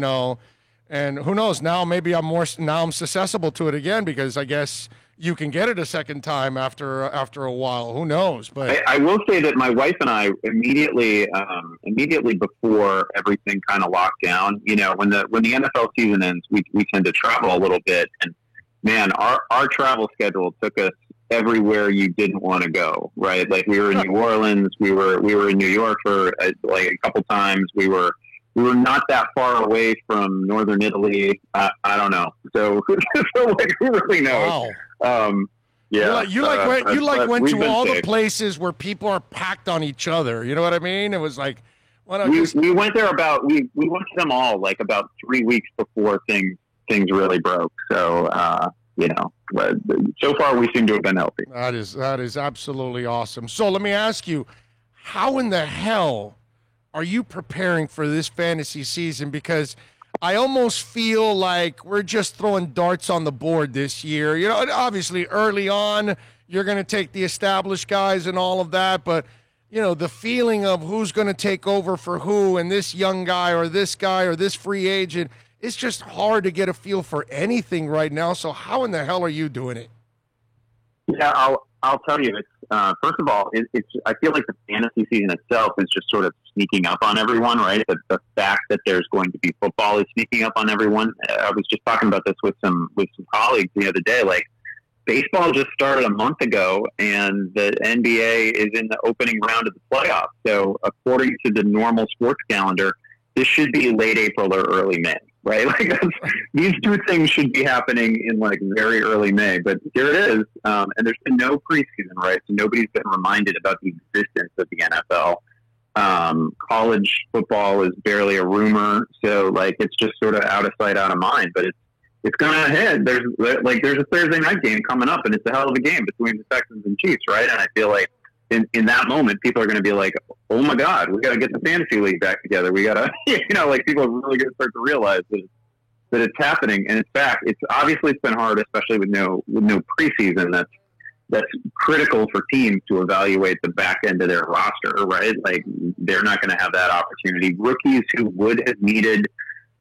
and who knows? Now maybe I'm susceptible to it again because I guess you can get it a second time after a while. Who knows? But I will say that my wife and I immediately before everything kind of locked down, when the NFL season ends, we tend to travel a little bit, and man, our travel schedule took us everywhere you didn't want to go, right? Like we were in New Orleans, we were in New York for like a couple times. We were not that far away from northern Italy. I don't know. So like, who really knows? Wow. Yeah. You went to all safe. the places where people are packed on each other. You know what I mean? It was like, we went there we went to them all like about 3 weeks before things really broke. So, so far we seem to have been healthy. That is absolutely awesome. So let me ask you, how in the hell are you preparing for this fantasy season? Because I almost feel like we're just throwing darts on the board this year. Obviously early on, you're going to take the established guys and all of that, but the feeling of who's going to take over for who and this young guy or this free agent, it's just hard to get a feel for anything right now. So how in the hell are you doing it? Yeah, I'll tell you. It's first of all, I feel like the fantasy season itself is just sort of sneaking up on everyone, right? The fact that there's going to be football is sneaking up on everyone. I was just talking about this with some colleagues the other day. Like, baseball just started a month ago, and the NBA is in the opening round of the playoffs. So, according to the normal sports calendar, this should be late April or early May, right? Like, these two things should be happening in like very early May, but here it is. And there's been no preseason, right? So nobody's been reminded about the existence of the NFL. College football is barely a rumor, so like it's just sort of out of sight, out of mind. But it's going to hit. There's a Thursday night game coming up, and it's a hell of a game between the Texans and Chiefs, right? And I feel like in that moment, people are going to be like, "Oh my God, we got to get the fantasy league back together. We got to," like people are really going to start to realize that it's happening. And in fact, it's been hard, especially with no preseason. That's critical for teams to evaluate the back end of their roster, right? Like they're not going to have that opportunity. Rookies who would have needed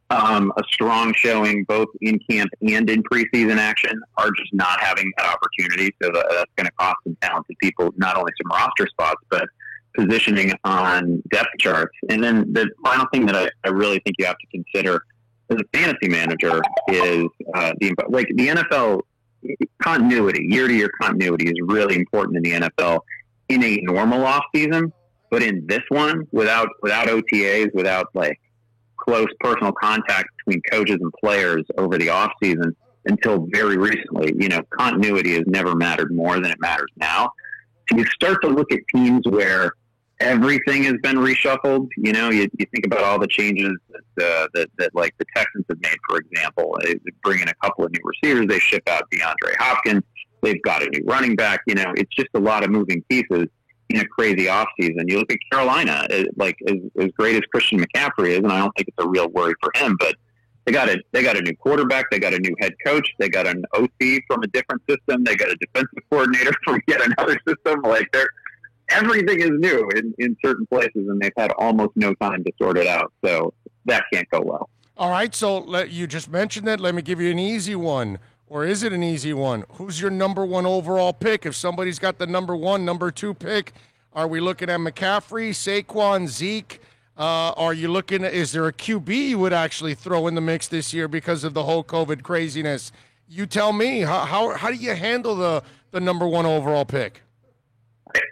a strong showing both in camp and in preseason action are just not having that opportunity. So that's going to cost some talented people not only some roster spots, but positioning on depth charts. And then the final thing that I really think you have to consider as a fantasy manager is the NFL continuity, year-to-year continuity is really important in the NFL in a normal off season, but in this one, without OTAs, without like close personal contact between coaches and players over the off season until very recently, continuity has never mattered more than it matters now. So you start to look at teams where everything has been reshuffled. You think about all the changes that like the Texans have made, for example. They bring in a couple of new receivers. They ship out DeAndre Hopkins. They've got a new running back. It's just a lot of moving pieces in a crazy offseason. You look at Carolina, like as great as Christian McCaffrey is, and I don't think it's a real worry for him, but they got a new quarterback. They got a new head coach. They got an OC from a different system. They got a defensive coordinator from yet another system. Like everything is new in certain places, and they've had almost no time to sort it out. So that can't go well. All right, so you just mentioned it. Let me give you an easy one. or is it an easy one? Who's your number one overall pick? If somebody's got the number one, number two pick, are we looking at McCaffrey, Saquon, Zeke? Are you looking at, is there a QB you would actually throw in the mix this year because of the whole COVID craziness? You tell me. How do you handle the number one overall pick?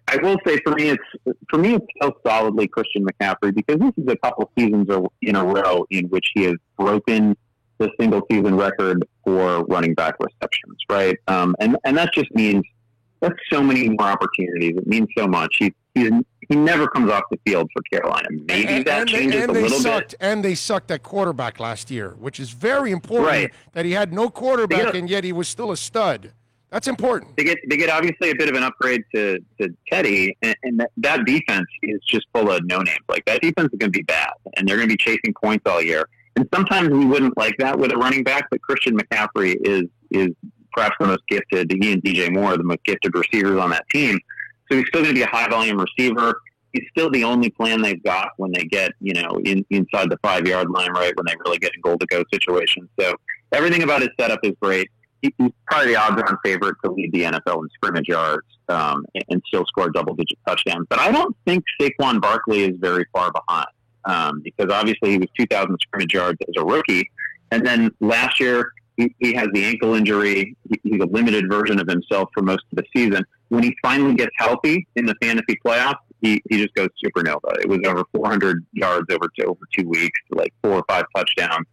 I will say for me it's so solidly Christian McCaffrey, because this is a couple seasons in a row in which he has broken the single season record for running back receptions, right? And that just means that's so many more opportunities. It means so much. He never comes off the field for Carolina. Maybe that changes a little bit. And they sucked at quarterback last year, which is very important. Right. That he had no quarterback and yet he was still a stud. That's important. They get obviously a bit of an upgrade to Teddy, and that defense is just full of no names. Like, that defense is going to be bad, and they're going to be chasing points all year. And sometimes we wouldn't like that with a running back, but Christian McCaffrey is perhaps the most gifted. He and DJ Moore are the most gifted receivers on that team. So he's still going to be a high volume receiver. He's still the only plan they've got when they get, inside the 5-yard line, right, when they really get in goal-to-go situations. So everything about his setup is great. He's probably the odds-on favorite to lead the NFL in scrimmage yards and still score double-digit touchdowns. But I don't think Saquon Barkley is very far behind because obviously he was 2,000 scrimmage yards as a rookie. And then last year he has the ankle injury. He's a limited version of himself for most of the season. When he finally gets healthy in the fantasy playoffs, he just goes supernova. It was over 400 yards over 2 weeks, like 4 or 5 touchdowns.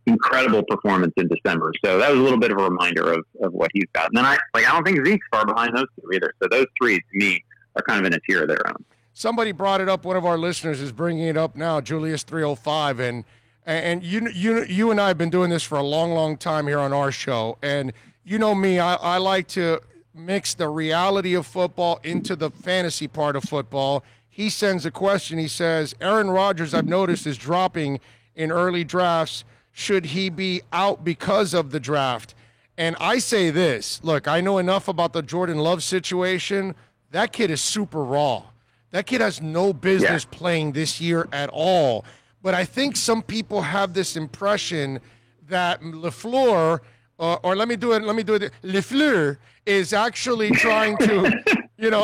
Incredible performance in December. So that was a little bit of a reminder of what he's got. And then I don't think Zeke's far behind those two either. So those three, to me, are kind of in a tier of their own. Somebody brought it up. One of our listeners is bringing it up now, Julius305. And you and I have been doing this for a long, long time here on our show. And you know me, I like to mix the reality of football into the fantasy part of football. He sends a question. He says, Aaron Rodgers, I've noticed, is dropping in early drafts. Should he be out because of the draft? And I say this, look, I know enough about the Jordan Love situation. That kid is super raw. That kid has no business playing this year at all. But I think some people have this impression that LaFleur, or let me do it. LaFleur is actually trying to,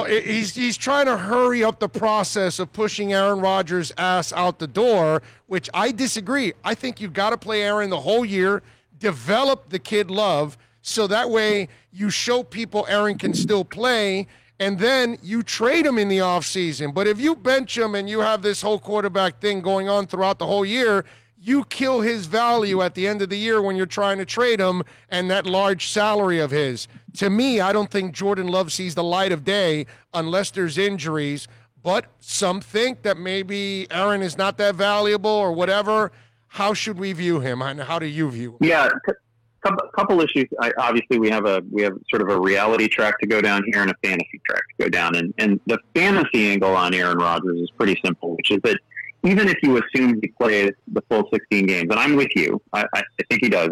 he's trying to hurry up the process of pushing Aaron Rodgers' ass out the door, which I disagree. I think you've got to play Aaron the whole year, develop the kid Love, so that way you show people Aaron can still play, and then you trade him in the offseason. But if you bench him and you have this whole quarterback thing going on throughout the whole year, you kill his value at the end of the year when you're trying to trade him and that large salary of his. To me, I don't think Jordan Love sees the light of day unless there's injuries, but some think that maybe Aaron is not that valuable or whatever. How should we view him, and how do you view him? Yeah, couple issues. Obviously, we have sort of a reality track to go down here and a fantasy track to go down. And the fantasy angle on Aaron Rodgers is pretty simple, which is that even if you assume he plays the full 16 games, and I'm with you, I think he does.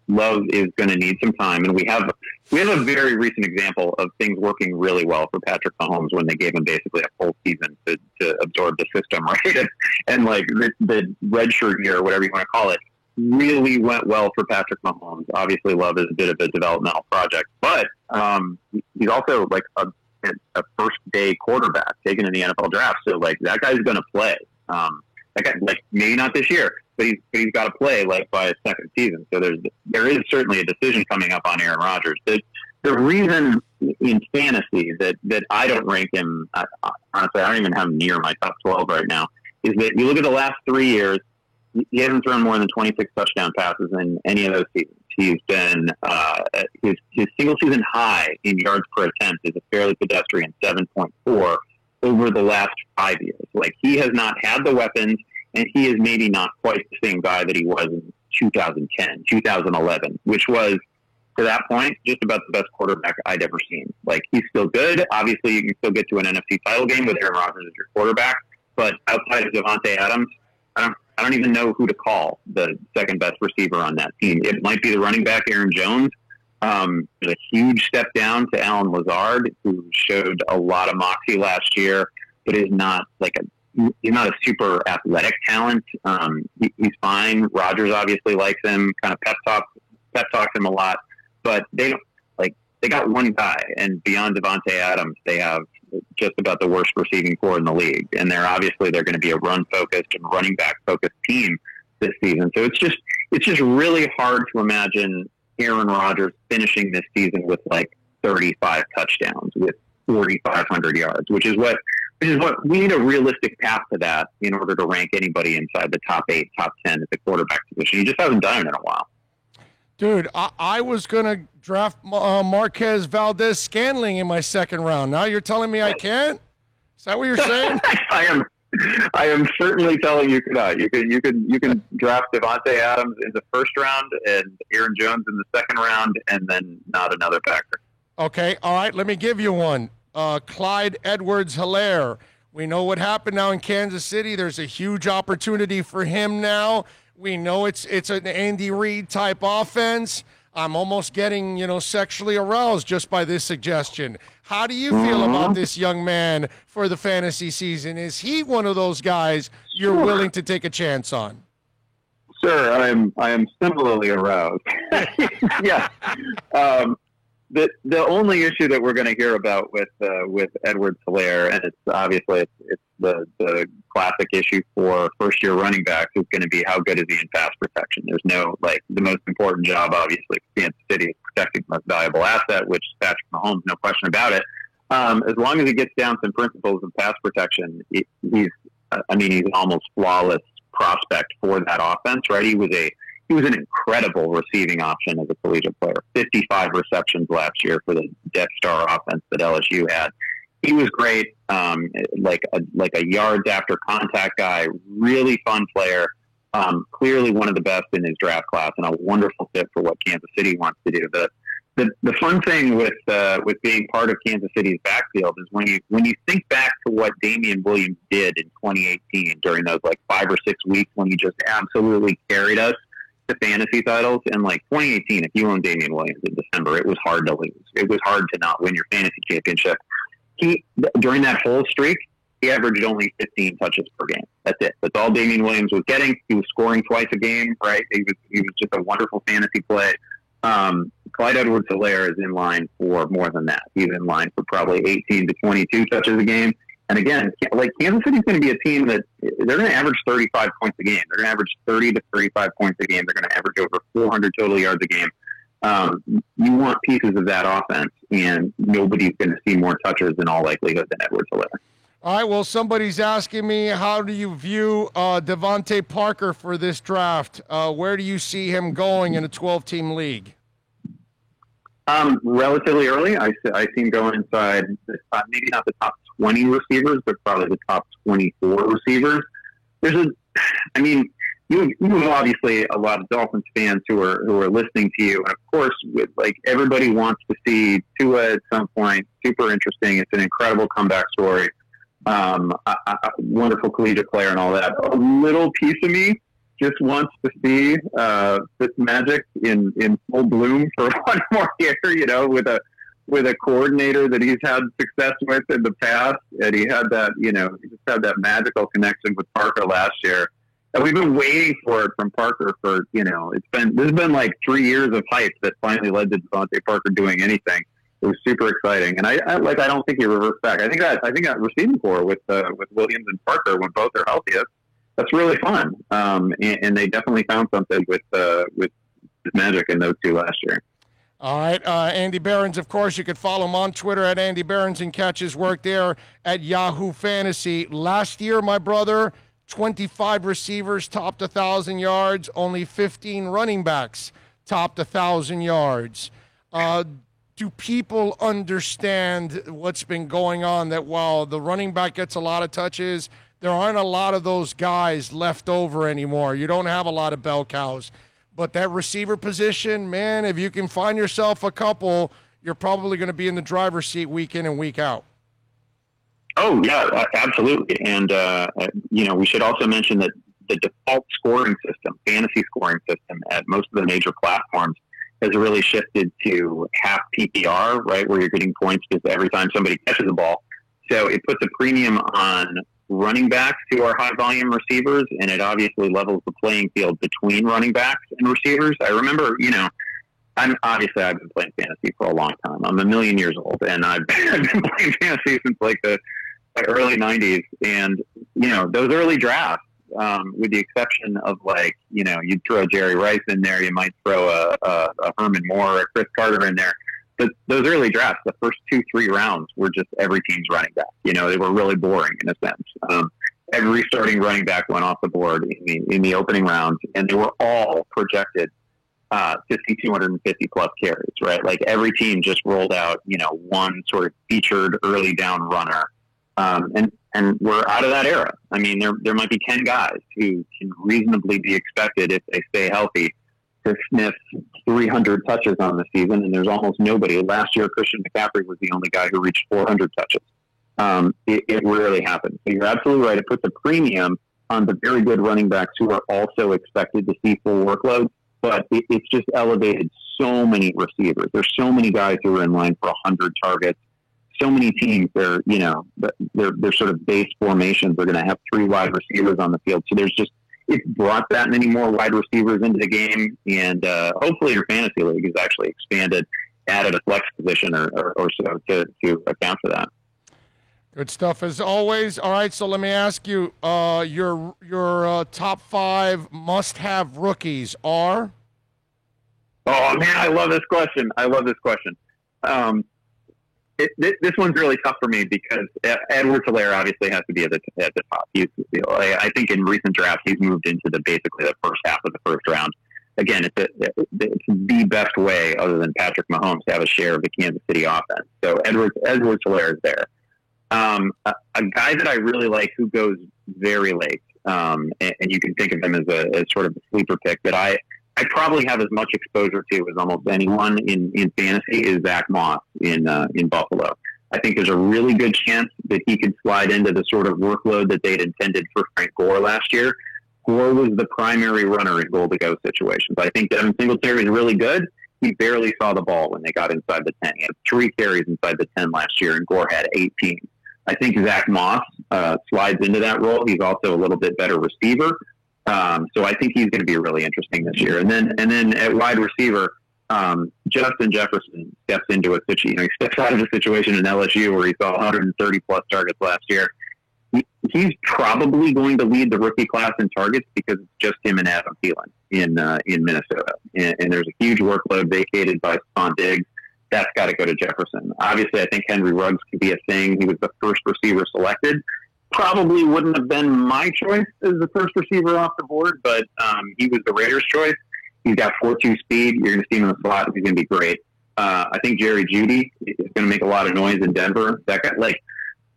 Love is going to need some time, and we have a very recent example of things working really well for Patrick Mahomes when they gave him basically a full season to absorb the system, right? And like the redshirt year, or whatever you want to call it, really went well for Patrick Mahomes. Obviously, Love is a bit of a developmental project, but he's also like a first day quarterback taken in the NFL draft. So like that guy's going to play. That guy, like maybe not this year, but he's got to play like by his second season. So there is certainly a decision coming up on Aaron Rodgers. The reason in fantasy that I don't rank him, honestly, I don't even have him near my top 12 right now, is that you look at the last 3 years, he hasn't thrown more than 26 touchdown passes in any of those seasons. He's been his single season high in yards per attempt is a fairly pedestrian 7.4 over the last 5 years. Like, he has not had the weapons, and he is maybe not quite the same guy that he was in 2010, 2011, which was, to that point, just about the best quarterback I'd ever seen. Like, he's still good. Obviously, you can still get to an NFC title game with Aaron Rodgers as your quarterback, but outside of Devontae Adams, I don't even know who to call the second best receiver on that team. It might be the running back, Aaron Jones. A huge step down to Allen Lazard, who showed a lot of moxie last year, but is not he's not a super athletic talent. He's fine. Rodgers obviously likes him, kind of pep talks him a lot. but they don't they got one guy, and beyond Devontae Adams, they have just about the worst receiving core in the league, and they're going to be a run focused and running back focused team this season. So it's just really hard to imagine Aaron Rodgers finishing this season with like 35 touchdowns with 4,500 yards, which is what we need a realistic path to that in order to rank anybody inside the top 8, top 10 at the quarterback position. He just hasn't done it in a while. Dude, I was going to draft Marquez Valdez-Scantling in my second round. Now you're telling me I can't? Is that what you're saying? I am certainly telling you cannot. You can draft Devontae Adams in the first round and Aaron Jones in the second round, and then not another factor. Okay, all right. Let me give you one. Clyde Edwards-Helaire. We know what happened now in Kansas City. There's a huge opportunity for him now. We know it's an Andy Reid type offense. I'm almost getting, sexually aroused just by this suggestion. How do you feel about this young man for the fantasy season? Is he one of those guys you're willing to take a chance on? Sir, I am similarly aroused. Yeah. The only issue that we're going to hear about with Edwards-Helaire, and it's obviously it's the classic issue for first year running backs, is going to be how good is he in pass protection. There's no the most important job obviously for Kansas City is protecting the most valuable asset, which is Patrick Mahomes, no question about it. As long as he gets down some principles of pass protection, he's an almost flawless prospect for that offense, right? He was an incredible receiving option as a collegiate player. 55 receptions last year for the Death Star offense that LSU had. He was great, like a yards after contact guy, really fun player, clearly one of the best in his draft class, and a wonderful fit for what Kansas City wants to do. The fun thing with being part of Kansas City's backfield is when you think back to what Damian Williams did in 2018 during those 5 or 6 weeks when he just absolutely carried us to fantasy titles. And 2018, if you owned Damian Williams in December, it was hard to lose. It was hard to not win your fantasy championship. During that whole streak, he averaged only 15 touches per game. That's it. That's all Damian Williams was getting. He was scoring twice a game, right? He was just a wonderful fantasy play. Clyde Edwards-Helaire is in line for more than that. He's in line for probably 18 to 22 touches a game. And again, Kansas City's going to be a team that they're going to average 35 points a game. They're going to average 30 to 35 points a game. They're going to average over 400 total yards a game. You want pieces of that offense, and nobody's going to see more touches in all likelihood than Edwards-Helaire. All right, well, somebody's asking me, how do you view Devontae Parker for this draft? Where do you see him going in a 12-team league? Relatively early. I see him going inside, maybe not the top 20 receivers, but probably the top 24 receivers. You have obviously a lot of Dolphins fans who are listening to you, and of course, everybody wants to see Tua at some point. Super interesting. It's an incredible comeback story. A wonderful collegiate player and all that. A little piece of me just wants to see Fitzmagic in full bloom for one more year, with a coordinator that he's had success with in the past, and he had that, he just had that magical connection with Parker last year. And we've been waiting for it from Parker for, there's been 3 years of hype that finally led to Devontae Parker doing anything. It was super exciting, and I don't think he reversed back. I think that receiving core with Williams and Parker, when both are healthiest, that's really fun. And they definitely found something with Magic in those two last year. All right, Andy Behrens, of course, you can follow him on Twitter at Andy Behrens and catch his work there at Yahoo Fantasy. Last year, my brother, 25 receivers topped 1,000 yards, only 15 running backs topped 1,000 yards. Do people understand what's been going on, that while the running back gets a lot of touches, there aren't a lot of those guys left over anymore? You don't have a lot of bell cows. But that receiver position, man, if you can find yourself a couple, you're probably going to be in the driver's seat week in and week out. Oh, yeah, absolutely. And, we should also mention that the default scoring system, fantasy scoring system at most of the major platforms has really shifted to half PPR, right, where you're getting points just every time somebody catches the ball. So it puts a premium on running backs who are high-volume receivers, and it obviously levels the playing field between running backs and receivers. I remember, I've been playing fantasy for a long time. I'm a million years old, and I've been playing fantasy since like the early '90s. And those early drafts, with the exception of like you'd throw Jerry Rice in there, you might throw a Herman Moore or a Chris Carter in there. But those early drafts, the first 2-3 rounds were just every team's running back. They were really boring in a sense. Every starting running back went off the board in the opening rounds, and they were all projected to see 250 plus carries, right? Like every team just rolled out, one sort of featured early down runner. And we're out of that era. I mean, there might be 10 guys who can reasonably be expected, if they stay healthy, to sniff 300 touches on the season, and there's almost nobody. Last year, Christian McCaffrey was the only guy who reached 400 touches. It rarely happens. So you're absolutely right. It puts a premium on the very good running backs who are also expected to see full workload, but it's just elevated so many receivers. There's so many guys who are in line for 100 targets. So many teams, their sort of base formations are going to have 3 wide receivers on the field. So it's brought that many more wide receivers into the game, and hopefully your fantasy league has actually expanded, added a flex position or so to account for that. Good stuff as always. All right, so let me ask you, your top 5 must-have rookies are? Oh man, I love this question. This one's really tough for me because Edwards-Helaire obviously has to be at the top. I think in recent drafts he's moved into basically the first half of the first round. Again, it's the best way, other than Patrick Mahomes, to have a share of the Kansas City offense. So Edwards-Helaire is there. A guy that I really like who goes very late, and you can think of him as sort of a sleeper pick that I probably have as much exposure to as almost anyone in fantasy is Zach Moss in Buffalo. I think there's a really good chance that he could slide into the sort of workload that they'd intended for Frank Gore last year. Gore was the primary runner in goal-to-go situations. I think Devin Singletary is really good. He barely saw the ball when they got inside the 10. He had 3 carries inside the 10 last year, and Gore had 18. I think Zach Moss slides into that role. He's also a little bit better receiver. So I think he's going to be really interesting this year. And then at wide receiver, Justin Jefferson steps into he steps out of a situation in LSU where he saw 130 plus targets last year. He's probably going to lead the rookie class in targets because it's just him and Adam Thielen in Minnesota. And there's a huge workload vacated by Stephon Diggs. That's got to go to Jefferson. Obviously, I think Henry Ruggs could be a thing. He was the first receiver selected. Probably wouldn't have been my choice as the first receiver off the board, but he was the Raiders' choice. He's got 4.2 speed. You're going to see him in the slot. He's going to be great. I think Jerry Jeudy is going to make a lot of noise in Denver. That guy,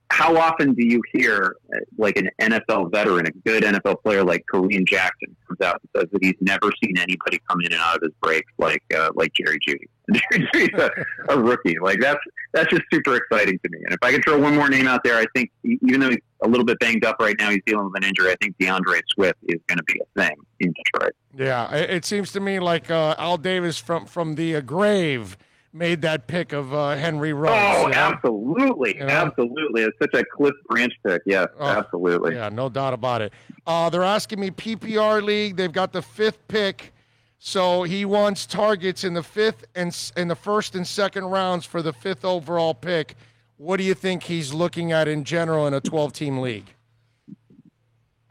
how often do you hear like an NFL veteran, a good NFL player like Kareem Jackson comes out and says that he's never seen anybody come in and out of his breaks like Jerry Jeudy? Jerry Judy's a rookie. Like that's just super exciting to me. And if I could throw one more name out there, I think even though he's a little bit banged up right now, he's dealing with an injury. I think DeAndre Swift is going to be a thing in Detroit. Yeah, it seems to me like Al Davis from the grave made that pick of Henry Ruggs. Oh, absolutely. Absolutely. It's such a Cliff Branch pick. Yes, absolutely. Yeah, no doubt about it. They're asking me PPR league. They've got the 5th pick. So he wants targets in the 5th and in the 1st and 2nd rounds for the 5th overall pick. What do you think he's looking at in general in a 12-team league?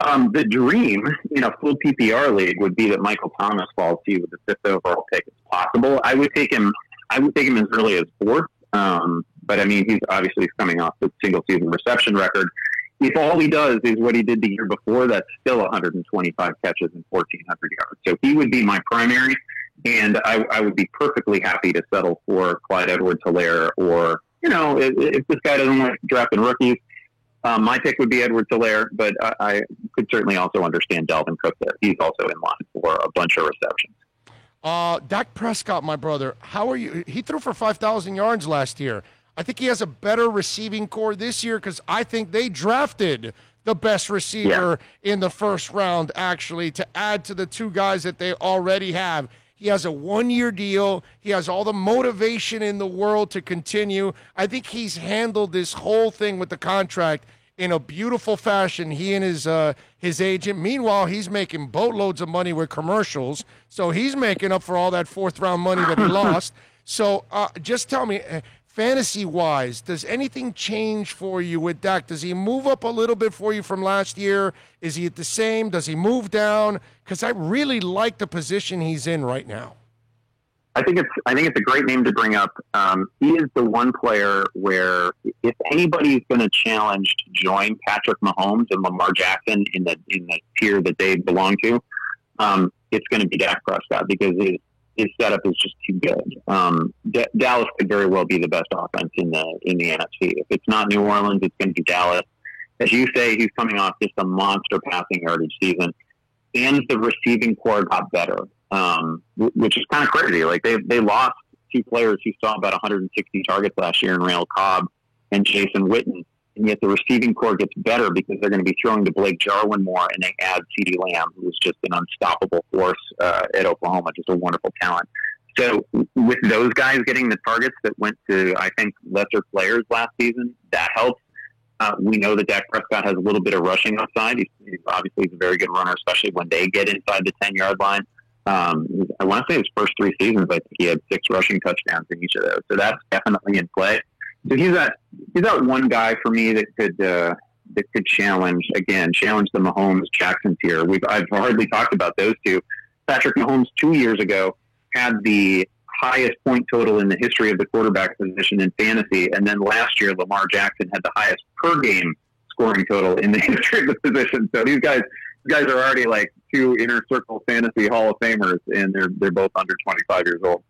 The dream in a full PPR league would be that Michael Thomas falls to you with the 5th overall pick if possible. I would take him as early as 4th, but I mean, he's obviously coming off the single season reception record. If all he does is what he did the year before, that's still 125 catches and 1,400 yards. So he would be my primary, and I would be perfectly happy to settle for Clyde Edwards-Helaire or, if this guy doesn't like drafting rookies, my pick would be Edwards-Helaire, but I could certainly also understand Dalvin Cook there. He's also in line for a bunch of receptions. Dak Prescott, my brother, how are you? He threw for 5,000 yards last year. I think he has a better receiving core this year because I think they drafted the best receiver in the 1st round, actually, to add to the 2 guys that they already have. He has a 1-year deal. He has all the motivation in the world to continue. I think he's handled this whole thing with the contract in a beautiful fashion, he and his agent. Meanwhile, he's making boatloads of money with commercials, so he's making up for all that fourth-round money that he lost. So just tell me, fantasy-wise, does anything change for you with Dak? Does he move up a little bit for you from last year? Is he at the same? Does he move down? Because I really like the position he's in right now. I think it's a great name to bring up. He is the one player where if anybody's going to challenge to join Patrick Mahomes and Lamar Jackson in the tier that they belong to, it's going to be Dak Prescott because his setup is just too good. Dallas could very well be the best offense in the NFC. If it's not New Orleans, it's going to be Dallas. As you say, he's coming off just a monster passing yardage season, and the receiving core got better. Which is kind of crazy. Like they lost two players who saw about 160 targets last year in Randall Cobb and Jason Witten, and yet the receiving core gets better because they're going to be throwing to Blake Jarwin more, and they add CeeDee Lamb, who is just an unstoppable force at Oklahoma, just a wonderful talent. So with those guys getting the targets that went to, I think, lesser players last season, that helps. We know that Dak Prescott has a little bit of rushing upside. He's obviously a very good runner, especially when they get inside the 10-yard line. I want to say his first 3 seasons, I think he had 6 rushing touchdowns in each of those. So that's definitely in play. So he's that one guy for me that could challenge the Mahomes Jackson tier. I've hardly talked about those two. Patrick Mahomes 2 years ago had the highest point total in the history of the quarterback position in fantasy, and then last year Lamar Jackson had the highest per game scoring total in the history of the position. So these guys are already like 2 inner circle fantasy Hall of Famers, and they're both under 25 years old.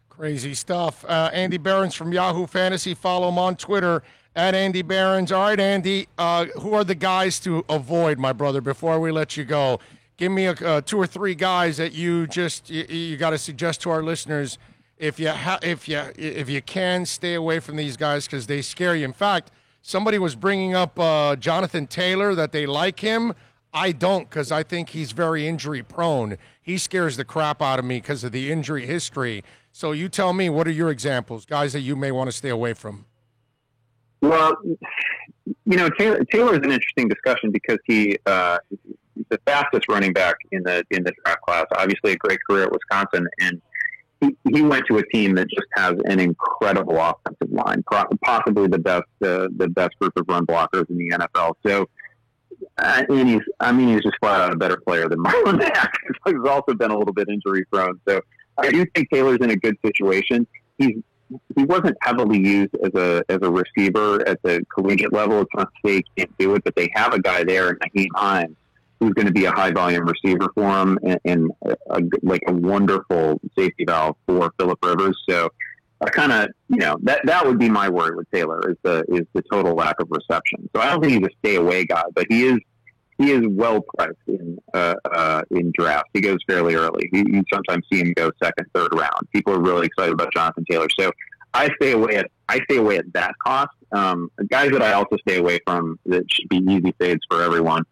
Crazy stuff. Andy Behrens from Yahoo Fantasy. Follow him on Twitter at Andy Behrens. All right, Andy, who are the guys to avoid, my brother, before we let you go? Give me 2 or 3 guys that you got to suggest to our listeners if you can stay away from these guys because they scare you. In fact, somebody was bringing up Jonathan Taylor, that they like him. I don't, because I think he's very injury prone. He scares the crap out of me because of the injury history. So you tell me, what are your examples, guys that you may want to stay away from? Well, Taylor is an interesting discussion because he's the fastest running back in the draft class. Obviously, a great career at Wisconsin, and he went to a team that just has an incredible offensive line, possibly the best group of run blockers in the NFL. So. And he's just flat out a better player than Marlon Mack. He's also been a little bit injury prone. So I do think Taylor's in a good situation. He wasn't heavily used as a receiver at the collegiate level. It's not to say he can't do it, but they have a guy there in Naheem Hines who's going to be a high volume receiver for him and a wonderful safety valve for Phillip Rivers. So I kind of, that would be my worry with Taylor is the total lack of reception. So I don't think he's a stay away guy, but he is well priced in drafts. He goes fairly early. You sometimes see him go second, third round. People are really excited about Jonathan Taylor. So I stay away at that cost. Guys that I also stay away from that should be easy fades for everyone.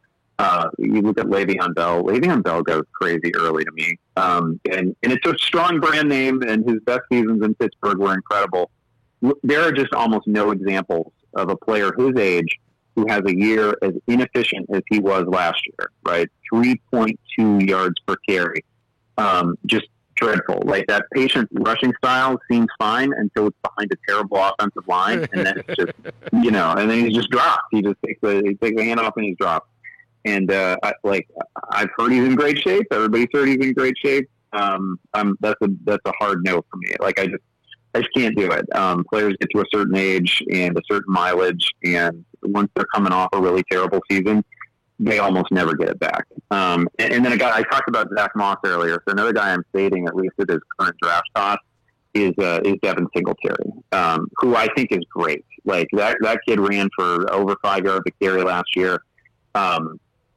You look at Le'Veon Bell. Le'Veon Bell goes crazy early to me. And it's a strong brand name, and his best seasons in Pittsburgh were incredible. There are just almost no examples of a player his age who has a year as inefficient as he was last year, right? 3.2 yards per carry. Just dreadful. Like that patient rushing style seems fine until it's behind a terrible offensive line, and then it's just, and then he's just dropped. He just takes a handoff and he's dropped. And I've heard he's in great shape. Everybody's heard he's in great shape. That's a hard no for me. Like I just can't do it. Players get to a certain age and a certain mileage, and once they're coming off a really terrible season, they almost never get it back. And then a guy I talked about, Zach Moss earlier. So another guy I'm fading, at least at his current draft cost, is Devin Singletary, who I think is great. Like that kid ran for over 5 yards a carry last year.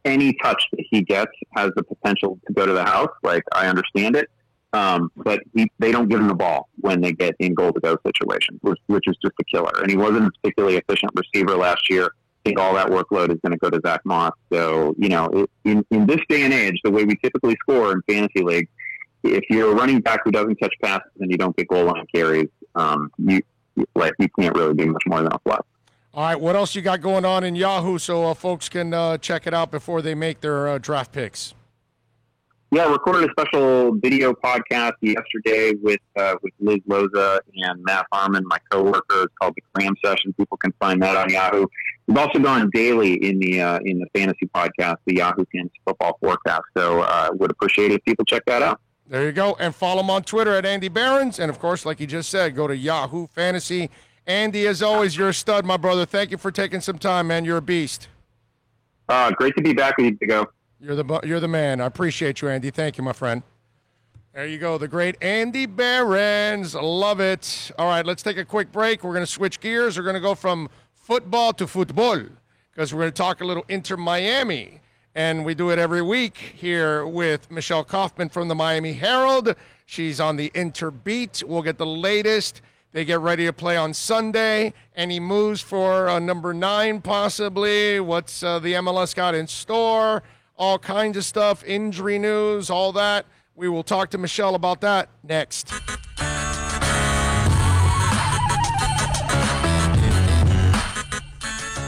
Any touch that he gets has the potential to go to the house. Like I understand it. But they don't give him the ball when they get in goal-to-go situations, which is just a killer. And he wasn't a particularly efficient receiver last year. I think all that workload is going to go to Zach Moss. So, in this day and age, the way we typically score in fantasy leagues, if you're a running back who doesn't catch passes and you don't get goal line carries, you can't really do much more than a flex. All right, what else you got going on in Yahoo so folks can check it out before they make their draft picks? Yeah, recorded a special video podcast yesterday with Liz Loza and Matt Harmon, my coworker. It's called the Cram Session. People can find that on Yahoo. We've also gone daily in the fantasy podcast, the Yahoo Fantasy Football Forecast. So would appreciate it if people check that out. There you go. And follow him on Twitter at Andy Behrens. And, of course, like you just said, go to Yahoo Fantasy. Andy, as always, you're a stud, my brother. Thank you for taking some time, man. You're a beast. Great to be back with you, Big O. You're the man. I appreciate you, Andy. Thank you, my friend. There you go, the great Andy Behrens. Love it. All right, let's take a quick break. We're going to switch gears. We're going to go from football to football because we're going to talk a little Inter Miami. And we do it every week here with Michelle Kaufman from the Miami Herald. She's on the Inter Beat. We'll get the latest. They get ready to play on Sunday. Any moves for number 9 possibly? What's the MLS got in store? All kinds of stuff, injury news, all that. We will talk to Michelle about that next.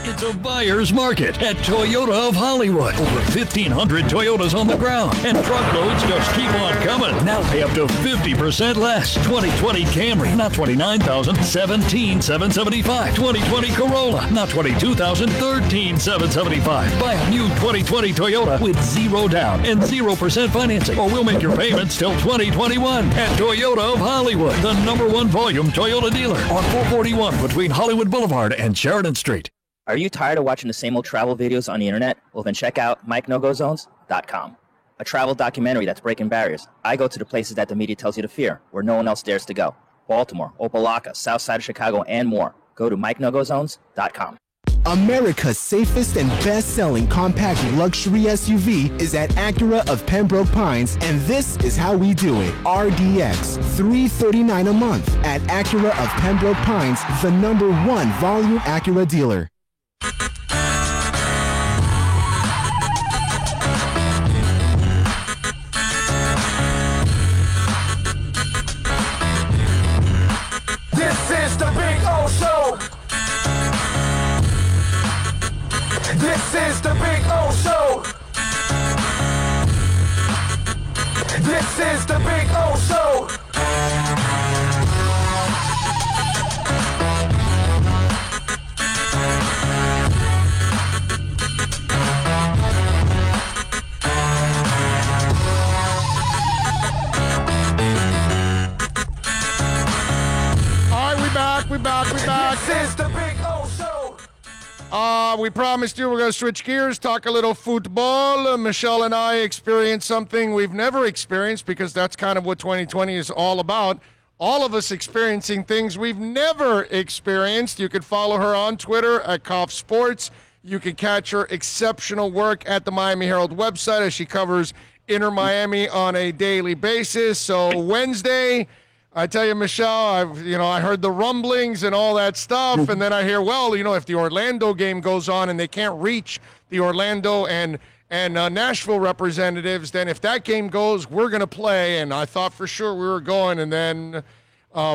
It's a buyer's market at Toyota of Hollywood. Over 1,500 Toyotas on the ground, and truckloads just keep on coming. Now pay up to 50% less. 2020 Camry, not $29,000, $17,775. 2020 Corolla, not $22,000, $13,775. Buy a new 2020 Toyota with 0 down and 0% financing, or we'll make your payments till 2021 at Toyota of Hollywood, the #1 volume Toyota dealer on 441 between Hollywood Boulevard and Sheridan Street. Are you tired of watching the same old travel videos on the internet? Well, then check out MikeNoGoZones.com, a travel documentary that's breaking barriers. I go to the places that the media tells you to fear, where no one else dares to go. Baltimore, Opelika, South Side of Chicago, and more. Go to MikeNoGoZones.com. America's safest and best-selling compact luxury SUV is at Acura of Pembroke Pines, and this is how we do it. RDX, $339 a month at Acura of Pembroke Pines, the #1 volume Acura dealer. This is the Big O Show. This is the Big O Show. This is the Big O Show. All right, we back. This is the Big O Show. We promised you we're going to switch gears, talk a little football. Michelle and I experienced something we've never experienced because that's kind of what 2020 is all about. All of us experiencing things we've never experienced. You can follow her on Twitter at Koff Sports. You can catch her exceptional work at the Miami Herald website as she covers Inter Miami on a daily basis. So Wednesday, I tell you, Michelle, I heard the rumblings and all that stuff, and then I hear, if the Orlando game goes on and they can't reach the Orlando and Nashville representatives, then if that game goes, we're going to play. And I thought for sure we were going, and then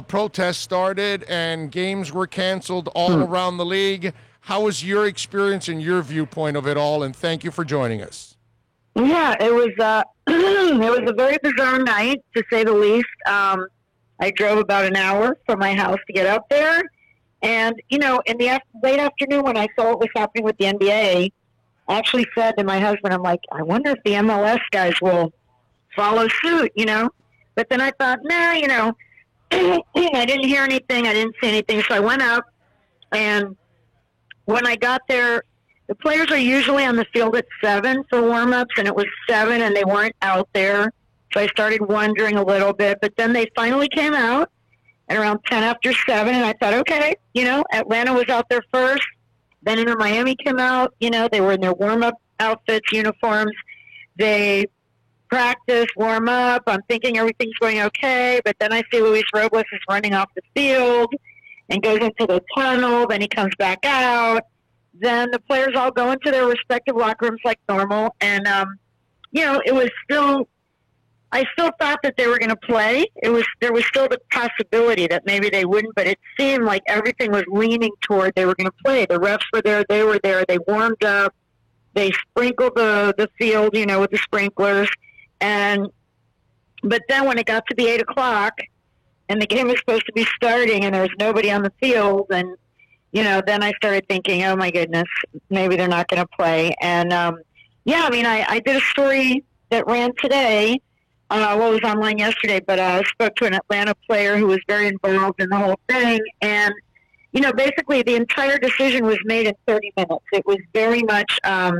protests started and games were canceled all around the league. How was your experience and your viewpoint of it all? And thank you for joining us. Yeah, it was it was a very bizarre night, to say the least. I drove about an hour from my house to get up there. And, in the late afternoon when I saw what was happening with the NBA, I actually said to my husband, I'm like, I wonder if the MLS guys will follow suit, But then I thought, I didn't hear anything. I didn't see anything. So I went up, and when I got there, the players are usually on the field at 7 for warm-ups, and it was 7, and they weren't out there. So I started wondering a little bit, but then they finally came out at around 10 after 7, and I thought, okay, Atlanta was out there first. Then Inter Miami came out, they were in their warm-up outfits, uniforms. They practiced, warm up. I'm thinking everything's going okay, but then I see Luis Robles is running off the field and goes into the tunnel. Then he comes back out. Then the players all go into their respective locker rooms like normal. And, it was still I still thought that they were going to play. There was still the possibility that maybe they wouldn't, but it seemed like everything was leaning toward they were going to play. The refs were there. They were there. They warmed up. They sprinkled the field, with the sprinklers. But then when it got to be 8 o'clock and the game was supposed to be starting and there was nobody on the field, and, then I started thinking, oh, my goodness, maybe they're not going to play. And, I did a story that ran today. It was online yesterday, but I spoke to an Atlanta player who was very involved in the whole thing. And, basically the entire decision was made in 30 minutes. It was very much a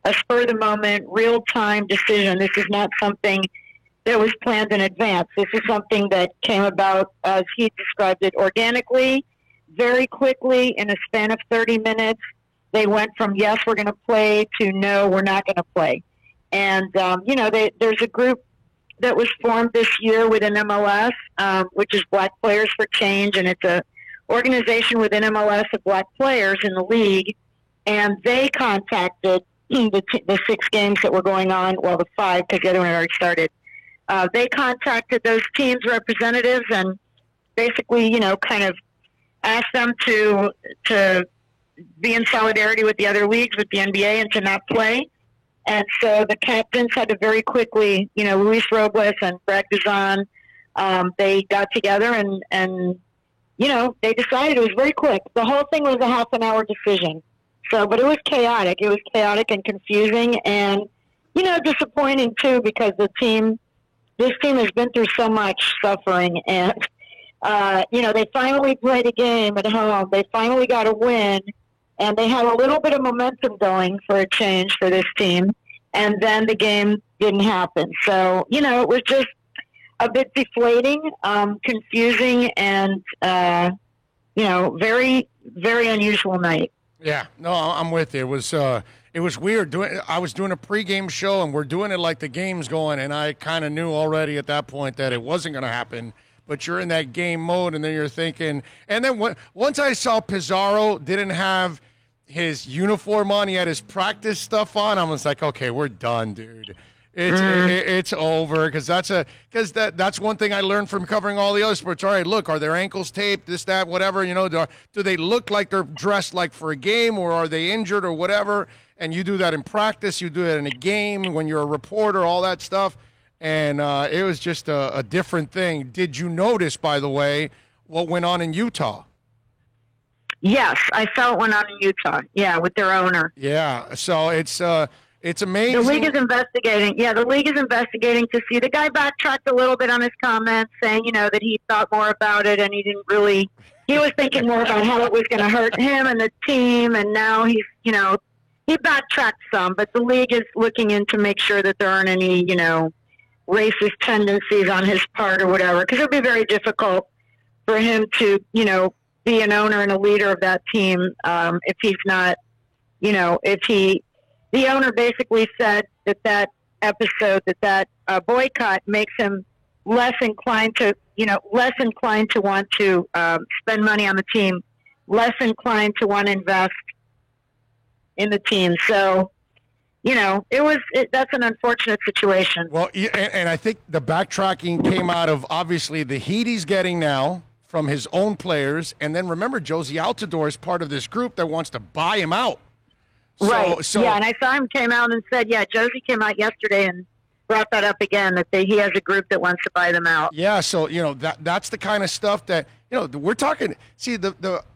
spur-of-the-moment, real-time decision. This is not something that was planned in advance. This is something that came about, as he described it, organically, very quickly, in a span of 30 minutes. They went from, yes, we're going to play, to no, we're not going to play. And, there's a group that was formed this year within MLS, which is Black Players for Change, and it's a organization within MLS of Black players in the league, and they contacted the 6 games that were going on, the 5, because the other one had already started. They contacted those teams' representatives and basically, kind of asked them to be in solidarity with the other leagues, with the NBA, and to not play. And so the captains had to very quickly, Luis Robles and Brad Guzan, they got together and they decided. It was very quick. The whole thing was a half an hour decision. But it was chaotic. It was chaotic and confusing and, disappointing too, because this team has been through so much suffering, and, they finally played a game at home. They finally got a win, and they had a little bit of momentum going for a change for this team, and then the game didn't happen. So, it was just a bit deflating, confusing, and, very, very unusual night. Yeah, no, I'm with you. It was weird. I was doing a pregame show, and we're doing it like the game's going, and I kind of knew already at that point that it wasn't going to happen. But you're in that game mode, and then you're thinking. And then once I saw Pizarro didn't have his uniform on, he had his practice stuff on, I was like, okay, we're done, dude. It's over, because that's one thing I learned from covering all the other sports. All right, look, are their ankles taped, this, that, whatever, do they look like they're dressed like for a game, or are they injured or whatever? And you do that in practice, you do it in a game when you're a reporter, all that stuff. And it was just a different thing. Did you notice, by the way, what went on in Utah? Yes, I saw what went on in Utah. Yeah, with their owner. Yeah, so it's amazing. The league is investigating. Yeah, the league is investigating to see. The guy backtracked a little bit on his comments, saying, that he thought more about it, and he didn't really. He was thinking more about how it was going to hurt him and the team, and now he's, he backtracked some. But the league is looking in to make sure that there aren't any, racist tendencies on his part or whatever, because it would be very difficult for him to, be an owner and a leader of that team if he's not, the owner basically said that episode, that boycott makes him less inclined to want to spend money on the team, less inclined to want to invest in the team. So, that's an unfortunate situation. Well, and I think the backtracking came out of, obviously, the heat he's getting now from his own players. And then remember, Josie Altidore is part of this group that wants to buy him out. Right. So, yeah, and I saw him came out and said, Josie came out yesterday and brought that up again, that he has a group that wants to buy them out. Yeah, so, that's the kind of stuff that, we're talking. See,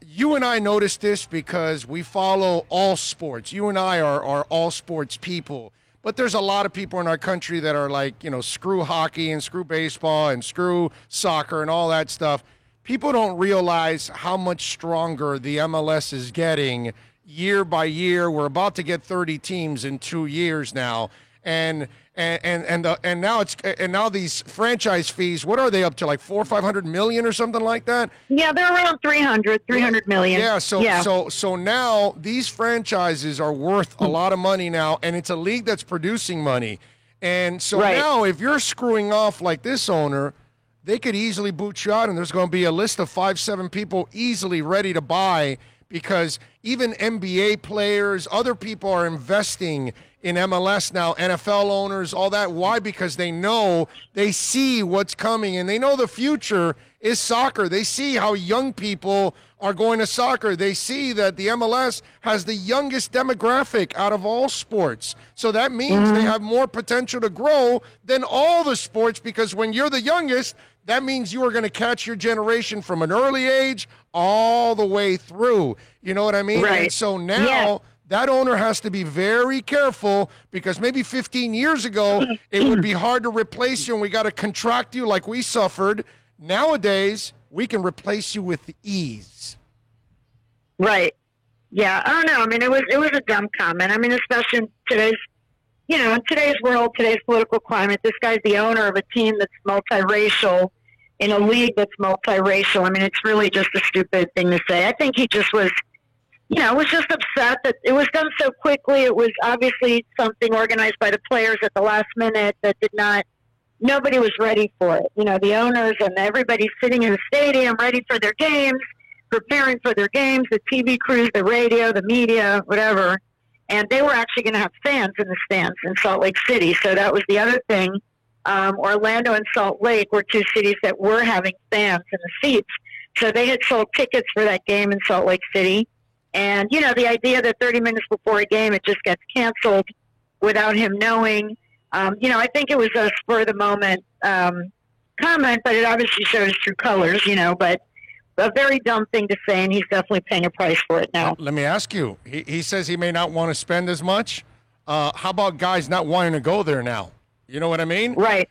you and I noticed this because we follow all sports. You and I are all sports people. But there's a lot of people in our country that are like, screw hockey and screw baseball and screw soccer and all that stuff. People don't realize how much stronger the MLS is getting year by year. We're about to get 30 teams in 2 years now. And now these franchise fees, what are they up to, like 400 or 500 million or something like that? Yeah, they're around 300 million. Yeah, so now these franchises are worth a lot of money now, and it's a league that's producing money. And so now if you're screwing off like this owner, they could easily boot you out, and there's going to be a list of 5-7 people easily ready to buy, because even NBA players, other people are investing in MLS now, NFL owners, all that. Why? Because they see what's coming, and they know the future is soccer. They see how young people are going to soccer. They see that the MLS has the youngest demographic out of all sports. So that means they have more potential to grow than all the sports, because when you're the youngest, that means you are going to catch your generation from an early age all the way through. You know what I mean? Right. And so now that owner has to be very careful, because maybe 15 years ago it would be hard to replace you and we got to contract you like we suffered. Nowadays, we can replace you with ease. Right. Yeah. I don't know. I mean, it was a dumb comment. I mean, especially in today's, in today's world, today's political climate, this guy's the owner of a team that's multiracial in a league that's multiracial. I mean, it's really just a stupid thing to say. I think he just was, was just upset that it was done so quickly. It was obviously something organized by the players at the last minute that nobody was ready for it. The owners and everybody sitting in the stadium ready for their games, preparing for their games, the TV crews, the radio, the media, whatever. And they were actually going to have fans in the stands in Salt Lake City. So that was the other thing. Orlando and Salt Lake were two cities that were having fans in the seats. So they had sold tickets for that game in Salt Lake City. And, the idea that 30 minutes before a game it just gets canceled without him knowing, I think it was a spur-of-the-moment comment, but it obviously showed his true colors, but a very dumb thing to say, and he's definitely paying a price for it now. Let me ask you, he says he may not want to spend as much. How about guys not wanting to go there now? You know what I mean? Right.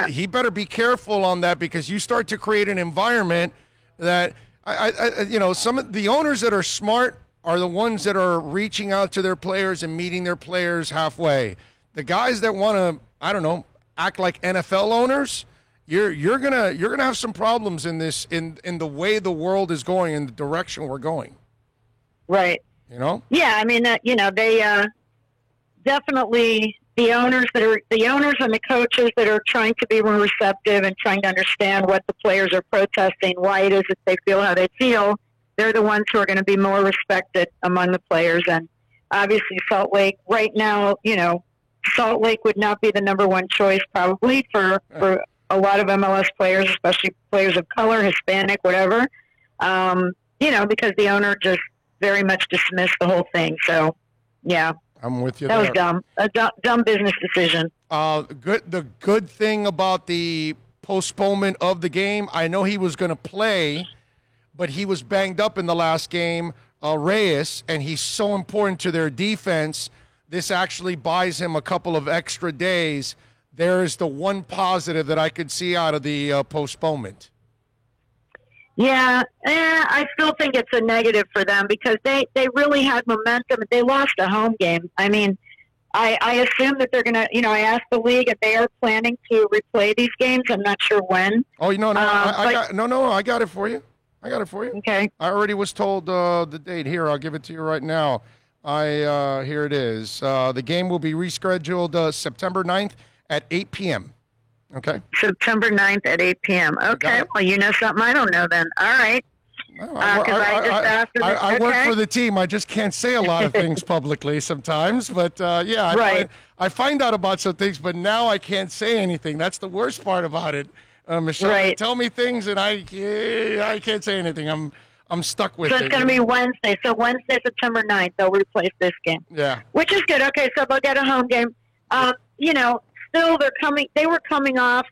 He better be careful on that, because you start to create an environment that, some of the owners that are smart are the ones that are reaching out to their players and meeting their players halfway. The guys that want to, act like NFL owners, you're gonna have some problems in this in the way the world is going, in the direction we're going. Right. Yeah, I mean, they definitely the owners and the coaches that are trying to be more receptive and trying to understand what the players are protesting, why it is that they feel how they feel. They're the ones who are going to be more respected among the players. And obviously Salt Lake right now, Salt Lake would not be the number one choice probably for a lot of MLS players, especially players of color, Hispanic, whatever, because the owner just very much dismissed the whole thing. So, yeah. I'm with you. That was dumb. A dumb business decision. The good thing about the postponement of the game, I know he was going to play, but he was banged up in the last game, Reyes, and he's so important to their defense. This actually buys him a couple of extra days. There is the one positive that I could see out of the postponement. Yeah, I still think it's a negative for them, because they really had momentum. They lost a home game. I mean, I assume that they're going to, I asked the league if they are planning to replay these games. I'm not sure when. Oh, I got it for you. Okay. I already was told the date. Here, I'll give it to you right now. Here it is. The game will be rescheduled September 9th at 8 p.m. Okay. September 9th at 8 p.m. Okay. Well, you know something I don't know then. All right. I work for the team. I just can't say a lot of things publicly sometimes. But, I find out about some things, but now I can't say anything. That's the worst part about it. Michelle, right. Tell me things, and I can't say anything. I'm stuck with it. So it's going to be Wednesday. So Wednesday, September 9th, they'll replace this game. Yeah. Which is good. Okay, so they'll get a home game. Still, they were coming off.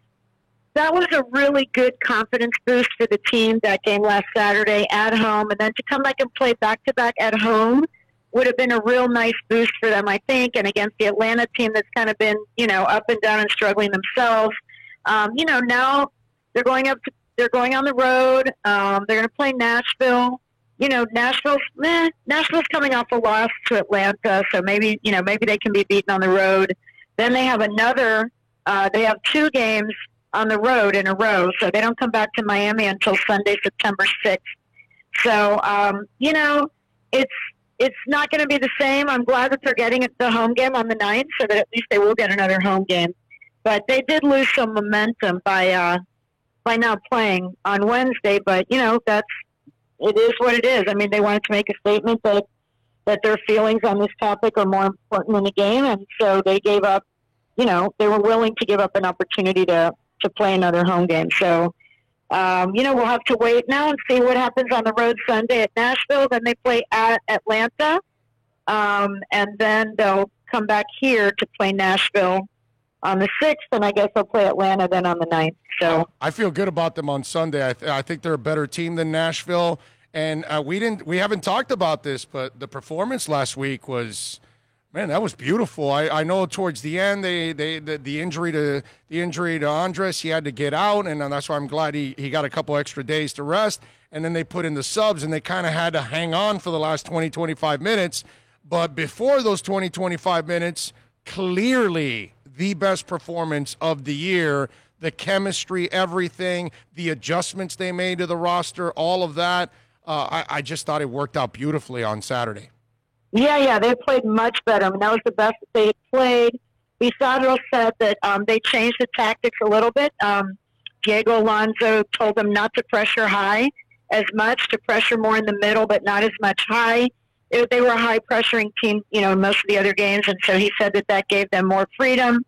That was a really good confidence boost for the team, that game last Saturday at home. And then to come back and play back-to-back at home would have been a real nice boost for them, I think. And against the Atlanta team that's kind of been, up and down and struggling themselves. Now they're going on the road. They're going to play Nashville. Nashville's coming off a loss to Atlanta, so maybe they can be beaten on the road. Then they have they have 2 games on the road in a row, so they don't come back to Miami until Sunday, September 6th. So, it's not going to be the same. I'm glad that they're getting the home game on the 9th, so that at least they will get another home game. But they did lose some momentum by not playing on Wednesday. But it is what it is. I mean, they wanted to make a statement that that their feelings on this topic are more important than the game, and so they gave up. They were willing to give up an opportunity to play another home game. So, we'll have to wait now and see what happens on the road Sunday at Nashville. Then they play at Atlanta, and then they'll come back here to play Nashville on the 6th, and I guess they'll play Atlanta then on the 9th. So I feel good about them on Sunday. I think they're a better team than Nashville. And we haven't talked about this, but the performance last week was, man, that was beautiful. I know towards the end, the injury to Andres, he had to get out, and that's why I'm glad he got a couple extra days to rest. And then they put in the subs, and they kind of had to hang on for the last 20, 25 minutes. But before those 20, 25 minutes, clearly the best performance of the year. The chemistry, everything, the adjustments they made to the roster, all of that. I just thought it worked out beautifully on Saturday. Yeah, they played much better. I mean, that was the best that they had played. Pizarro said that they changed the tactics a little bit. Diego Alonso told them not to pressure high as much, to pressure more in the middle, but not as much high. They were a high-pressuring team, most of the other games, and so he said that gave them more freedom.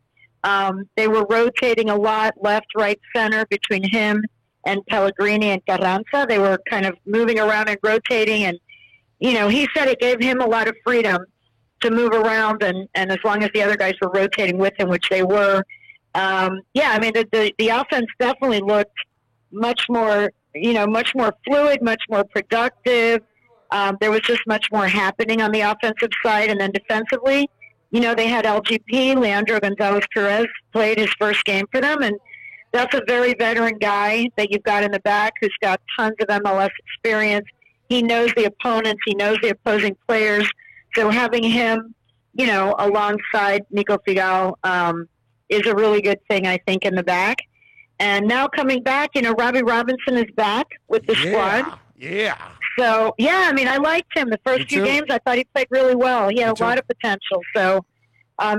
They were rotating a lot, left, right, center, between him and Pellegrini and Carranza. They were kind of moving around and rotating, and, he said it gave him a lot of freedom to move around, and as long as the other guys were rotating with him, which they were. The offense definitely looked much more fluid, much more productive. There was just much more happening on the offensive side, and then defensively, they had LGP, Leandro Gonzalez-Perez, played his first game for them, and that's a very veteran guy that you've got in the back who's got tons of MLS experience. He knows the opponents. He knows the opposing players. So having him, alongside Nico Figal is a really good thing, I think, in the back. And now coming back, Robbie Robinson is back with the squad. Yeah. So, I liked him. The first few games, I thought he played really well. He had a lot of potential. So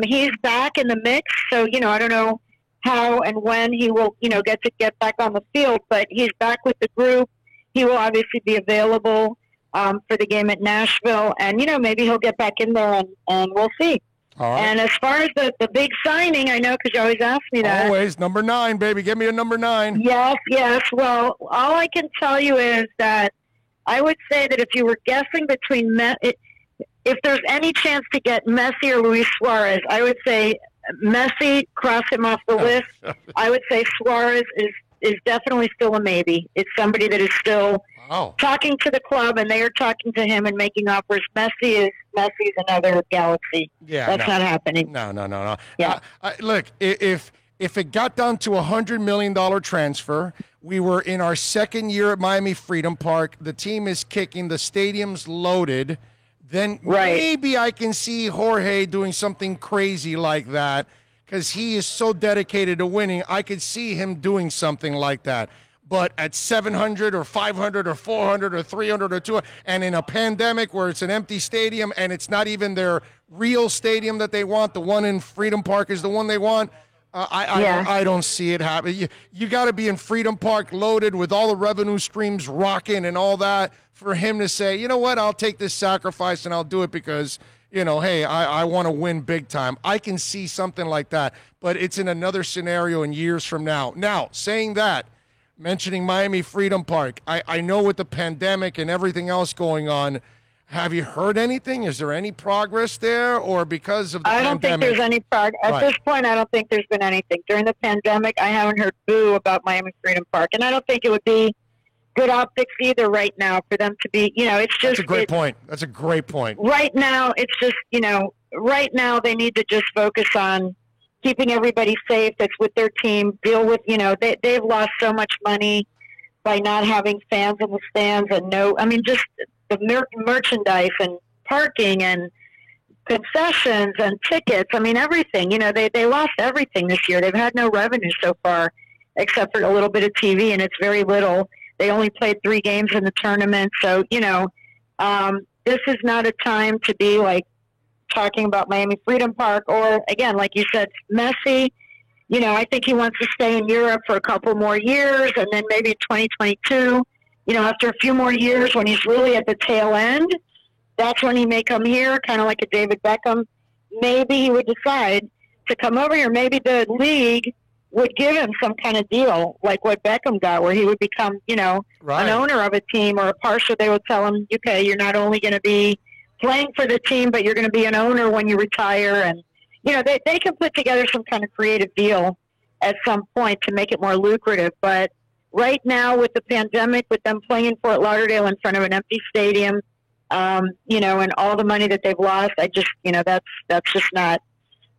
he's back in the mix. So, I don't know how and when he will, get back on the field, but he's back with the group. He will obviously be available for the game at Nashville. And, maybe he'll get back in there and we'll see. All right. And as far as the big signing, I know because you always ask me that. Always. Number 9, baby. Give me a number 9. Yes. Well, all I can tell you is that I would say that if you were guessing between if there's any chance to get Messi or Luis Suarez, I would say Messi, cross him off the list. I would say Suarez is definitely still a maybe. It's somebody that is still talking to the club, and they are talking to him and making offers. Messi's another galaxy. Yeah, that's not happening. No. Yeah. Look, if it got down to $100 million transfer, we were in our second year at Miami Freedom Park. The team is kicking. The stadium's loaded. Then maybe I can see Jorge doing something crazy like that because he is so dedicated to winning. I could see him doing something like that. But at 700 or 500 or 400 or 300 or 200, and in a pandemic where it's an empty stadium and it's not even their real stadium that they want, the one in Freedom Park is the one they want, I don't see it happen. You got to be in Freedom Park loaded with all the revenue streams rocking and all that for him to say, you know what, I'll take this sacrifice and I'll do it because, hey, I want to win big time. I can see something like that, but it's in another scenario in years from now. Now, saying that, mentioning Miami Freedom Park, I know with the pandemic and everything else going on, have you heard anything? Is there any progress there, or because of the pandemic? I don't think there's any progress. At this point, I don't think there's been anything. During the pandemic, I haven't heard boo about Miami Freedom Park, and I don't think it would be good optics either right now for them to be, it's just... That's a great point. That's a great point. Right now, it's just, right now they need to just focus on keeping everybody safe that's with their team, deal with, they've lost so much money by not having fans in the stands and just the merchandise and parking and concessions and tickets. Everything, they lost everything this year. They've had no revenue so far except for a little bit of TV, and it's very little. They only played 3 games in the tournament. So, this is not a time to be talking about Miami Freedom Park or, again, like you said, Messi. I think he wants to stay in Europe for a couple more years, and then maybe 2022, after a few more years when he's really at the tail end, that's when he may come here, kind of like a David Beckham. Maybe he would decide to come over here. Maybe the league would give him some kind of deal like what Beckham got, where he would become, an owner of a team or a partial. They would tell him, okay, you're not only going to be playing for the team, but you're going to be an owner when you retire. And, they can put together some kind of creative deal at some point to make it more lucrative. But right now with the pandemic, with them playing in Fort Lauderdale in front of an empty stadium, and all the money that they've lost, I just, that's just not,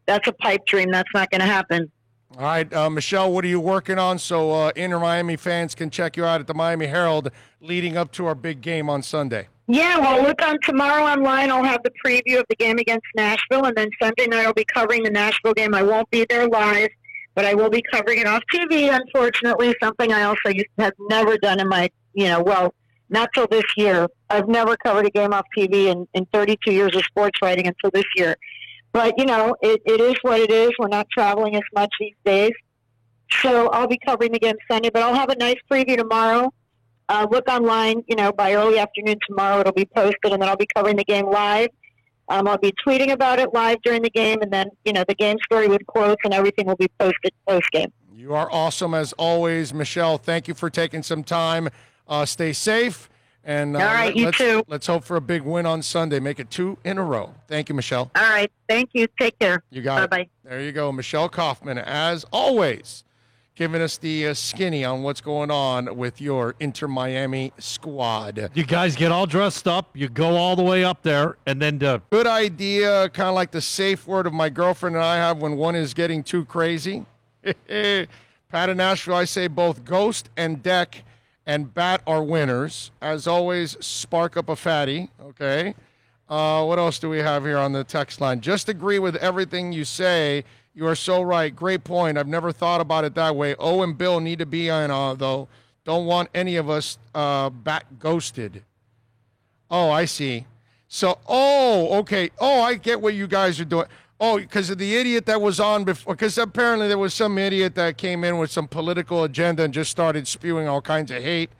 that's a pipe dream. That's not going to happen. All right, Michelle, what are you working on so Inter Miami fans can check you out at the Miami Herald leading up to our big game on Sunday? Yeah, well, look on tomorrow online. I'll have the preview of the game against Nashville, and then Sunday night I'll be covering the Nashville game. I won't be there live, but I will be covering it off TV, unfortunately, something I also have never done in my, not till this year. I've never covered a game off TV in 32 years of sports writing until this year. But, it is what it is. We're not traveling as much these days. So I'll be covering the game Sunday, but I'll have a nice preview tomorrow. Look online, by early afternoon tomorrow it'll be posted, and then I'll be covering the game live. I'll be tweeting about it live during the game, and then, the game story with quotes and everything will be posted post-game. You are awesome as always, Michelle. Thank you for taking some time. Stay safe. And all right, you too. Let's hope for a big win on Sunday. Make it 2 in a row. Thank you, Michelle. All right. Thank you. Take care. You got it. Bye-bye. There you go. Michelle Kaufman, as always, giving us the skinny on what's going on with your Inter Miami squad. You guys get all dressed up. You go all the way up there, and then good idea, kind of like the safe word of my girlfriend and I have when one is getting too crazy. Pat in Nashville, I say both Ghost and Deck and Bat are winners. As always, spark up a fatty, okay? What else do we have here on the text line? Just agree with everything you say. You are so right. Great point. I've never thought about it that way. O and Bill need to be on, though. Don't want any of us Bat ghosted. Oh, I see. So, okay. Oh, I get what you guys are doing. Oh, because of the idiot that was on before, because apparently there was some idiot that came in with some political agenda and just started spewing all kinds of hate.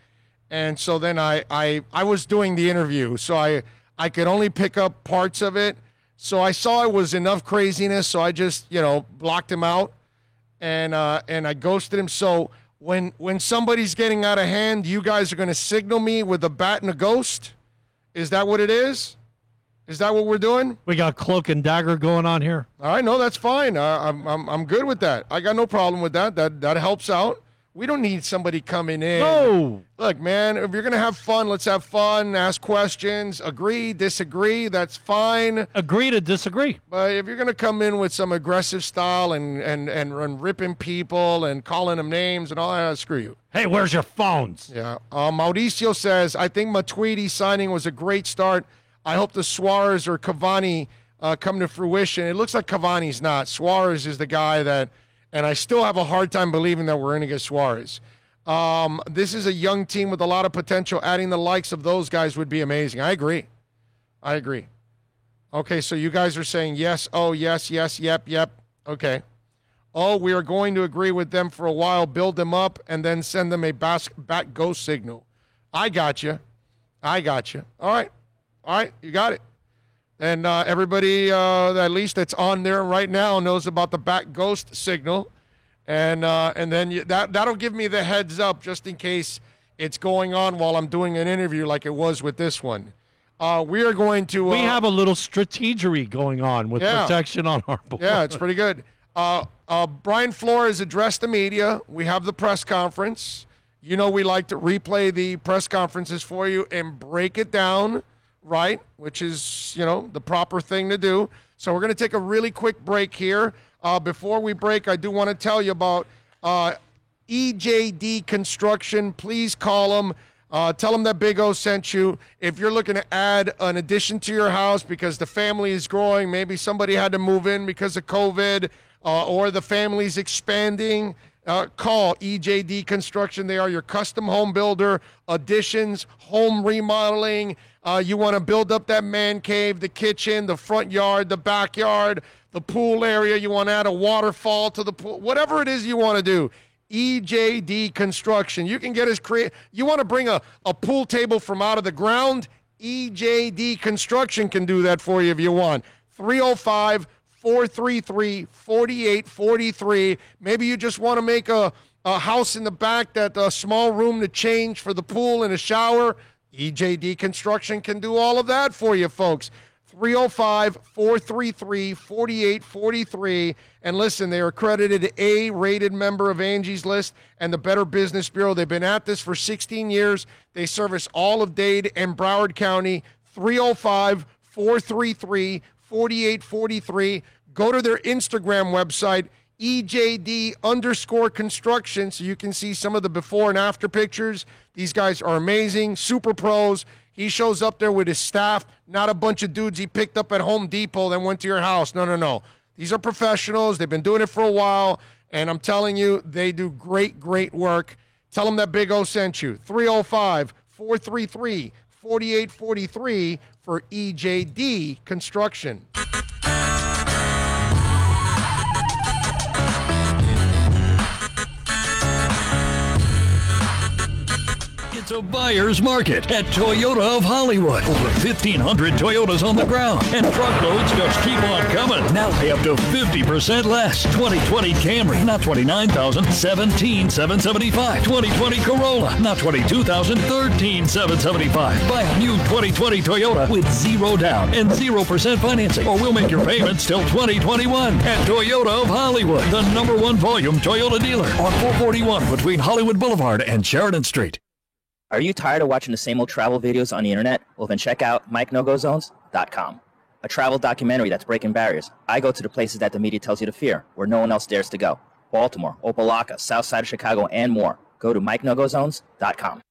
And so then I was doing the interview, so I could only pick up parts of it. So I saw it was enough craziness, so I just, blocked him out and I ghosted him. So when somebody's getting out of hand, you guys are going to signal me with a bat and a ghost? Is that what it is? Is that what we're doing? We got cloak and dagger going on here. All right, no, that's fine. I'm good with that. I got no problem with that. That helps out. We don't need somebody coming in. No. Look, man, if you're going to have fun, let's have fun, ask questions, agree, disagree, that's fine. Agree to disagree. But if you're going to come in with some aggressive style and ripping people and calling them names and all that, screw you. Hey, where's your phones? Yeah. Mauricio says, I think Matuidi signing was a great start. I hope the Suarez or Cavani come to fruition. It looks like Cavani's not. Suarez is the guy that, and I still have a hard time believing that we're going to get Suarez. This is a young team with a lot of potential. Adding the likes of those guys would be amazing. I agree. Okay, so you guys are saying yes, oh, yes, yep. Okay. Oh, we are going to agree with them for a while, build them up, and then send them a bat ghost signal. I got you. All right, you got it. And everybody, at least that's on there right now, knows about the bat ghost signal. And then that'll give me the heads up just in case it's going on while I'm doing an interview like it was with this one. We are going to... we have a little strategery going on with protection on our board. Yeah, it's pretty good. Brian Flores addressed the media. We have the press conference. We like to replay the press conferences for you and break it down. Right, which is, the proper thing to do. So we're going to take a really quick break here. Before we break, I do want to tell you about EJD Construction. Please call them. Tell them that Big O sent you. If you're looking to add an addition to your house because the family is growing, maybe somebody had to move in because of COVID, or the family's expanding, call EJD Construction. They are your custom home builder, additions, home remodeling. You want to build up that man cave, the kitchen, the front yard, the backyard, the pool area. You want to add a waterfall to the pool. Whatever it is you want to do, EJD Construction. You can get as creative. You want to bring a pool table from out of the ground? EJD Construction can do that for you if you want. 305-433-4843. Maybe you just want to make a house in the back, that a small room to change for the pool and a shower. EJD Construction can do all of that for you, folks. 305-433-4843. And listen, they are accredited A-rated member of Angie's List and the Better Business Bureau. They've been at this for 16 years. They service all of Dade and Broward County. 305-433-4843. Go to their Instagram website, EJD_construction, so you can see some of the before and after pictures. These guys are amazing, super pros. He shows up there with his staff, not a bunch of dudes he picked up at Home Depot that went to your house. No. These are professionals. They've been doing it for a while, and I'm telling you, they do great, great work. Tell them that Big O sent you. 305-433-4843 for EJD Construction. It's a buyer's market at Toyota of Hollywood. Over 1,500 Toyotas on the ground, and truckloads just keep on coming. Now pay up to 50% less. 2020 Camry, not $29,000, $17,775. 2020 Corolla, not $22,000, $13,775. Buy a new 2020 Toyota with 0 down and 0% financing, or we'll make your payments till 2021 at Toyota of Hollywood, the #1 volume Toyota dealer on 441 between Hollywood Boulevard and Sheridan Street. Are you tired of watching the same old travel videos on the internet? Well, then check out MikeNoGoZones.com, a travel documentary that's breaking barriers. I go to the places that the media tells you to fear, where no one else dares to go. Baltimore, Opelika, South Side of Chicago, and more. Go to MikeNoGoZones.com.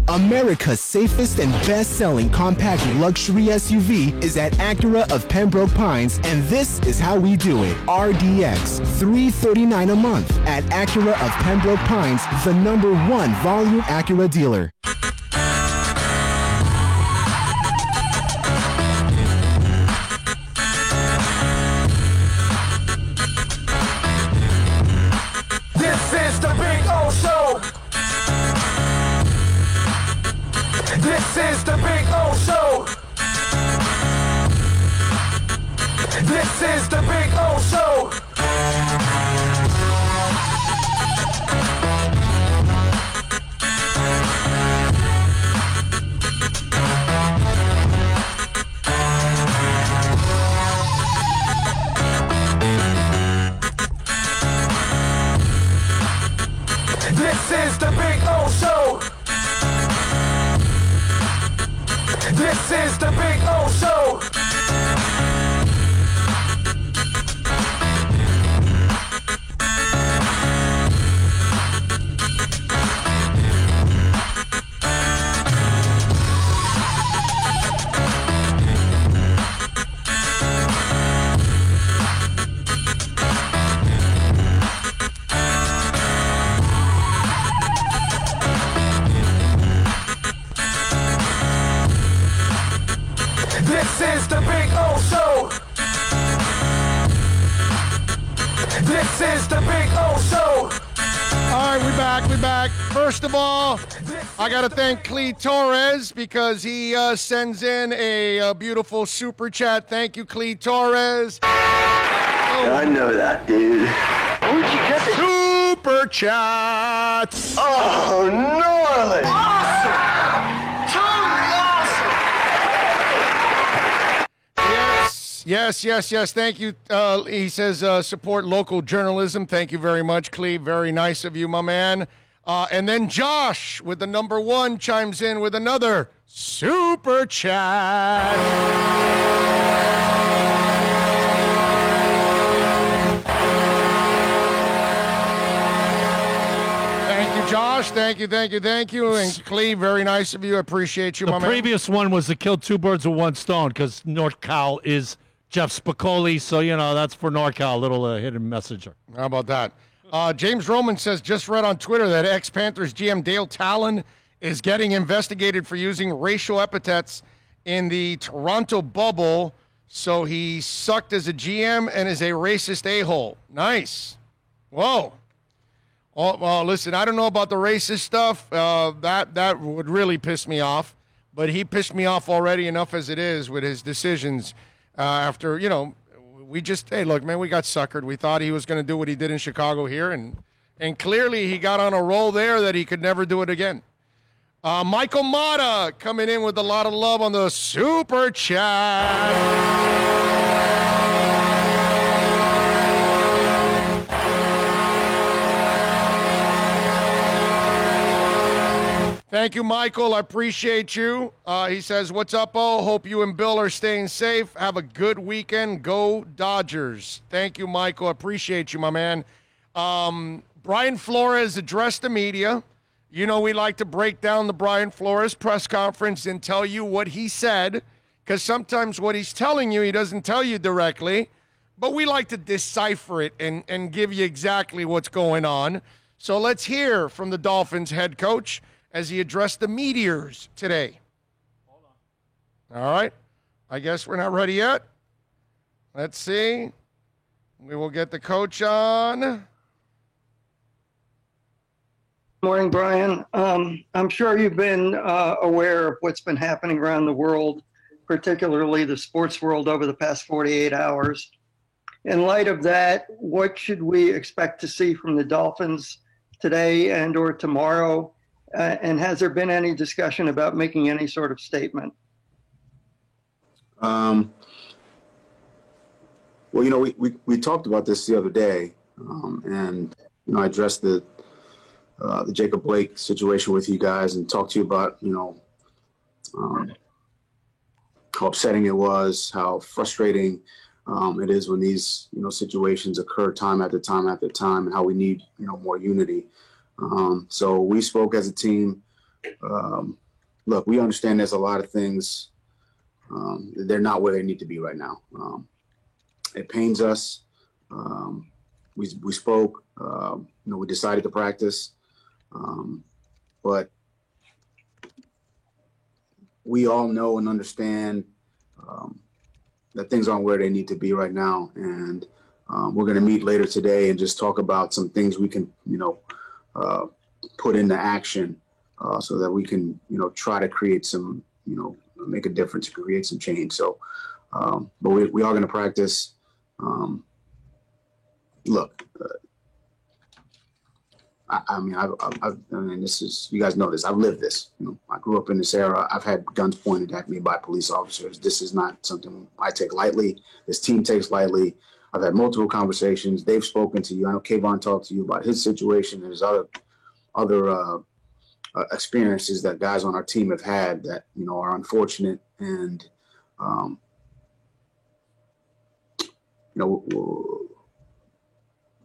America's safest and best-selling compact luxury SUV is at Acura of Pembroke Pines, and this is how we do it. RDX, $339 a month at Acura of Pembroke Pines, the #1 volume Acura dealer. This is the Big O Show. This is the Big O Show. This is the Big O Show. This is the Big O Show. This is the Big O Show. This is the Big O Show. This is the Big O Show. All right, we back. First of all, I got to thank Clee Torres because he sends in a beautiful super chat. Thank you, Clee Torres. I know that, dude. Where'd you get this? Super chat. Oh, gnarly. Awesome. Totally awesome. Yes. Thank you. He says support local journalism. Thank you very much, Clee. Very nice of you, my man. And then Josh with the #1 chimes in with another super chat. Thank you, Josh. Thank you. And Clee, very nice of you. I appreciate you, my man. The previous one was to kill 2 birds with 1 stone because NorCal is Jeff Spicoli, so, that's for NorCal, a little hidden messenger. How about that? James Roman says, just read on Twitter that ex-Panthers GM Dale Talon is getting investigated for using racial epithets in the Toronto bubble, so he sucked as a GM and is a racist a-hole. Nice. Whoa. Well, listen, I don't know about the racist stuff. That would really piss me off. but he pissed me off already enough as it is with his decisions after, hey, look, man, we got suckered. We thought he was going to do what he did in Chicago here, and clearly he got on a roll there that he could never do it again. Michael Mata coming in with a lot of love on the Super Chat. Thank you, Michael. I appreciate you. He says, what's up, O? Hope you and Bill are staying safe. Have a good weekend. Go Dodgers. Thank you, Michael. I appreciate you, my man. Brian Flores addressed the media. You know, we like to break down the Brian Flores press conference and tell you what he said, because sometimes what he's telling you, he doesn't tell you directly, but we like to decipher it and give you exactly what's going on. So let's hear from the Dolphins head coach as he addressed the Meteors today. Hold on. All right. I guess we're not ready yet. Let's see. We will get the coach on. Morning, Brian. I'm sure you've been aware of what's been happening around the world, particularly the sports world over the past 48 hours. In light of that, what should we expect to see from the Dolphins today and or tomorrow? And has there been any discussion about making any sort of statement? Well, we talked about this the other day, and I addressed the Jacob Blake situation with you guys and talked to you about how upsetting it was, how frustrating it is when these situations occur time after time after time, and how we need more unity. So we spoke as a team. Look, we understand there's a lot of things. They're not where they need to be right now. It pains us. We spoke. We decided to practice. But we all know and understand that things aren't where they need to be right now. And we're going to meet later today and just talk about some things we can, put into action so that we can, try to create some, make a difference, create some change. So, but we are going to practice. Look, I mean, this is, you guys know this. I've lived this. I grew up in this era. I've had guns pointed at me by police officers. This is not something I take lightly. This team takes lightly. I've had multiple conversations. They've spoken to you. I know Kayvon talked to you about his situation. There's other experiences that guys on our team have had that, are unfortunate. And,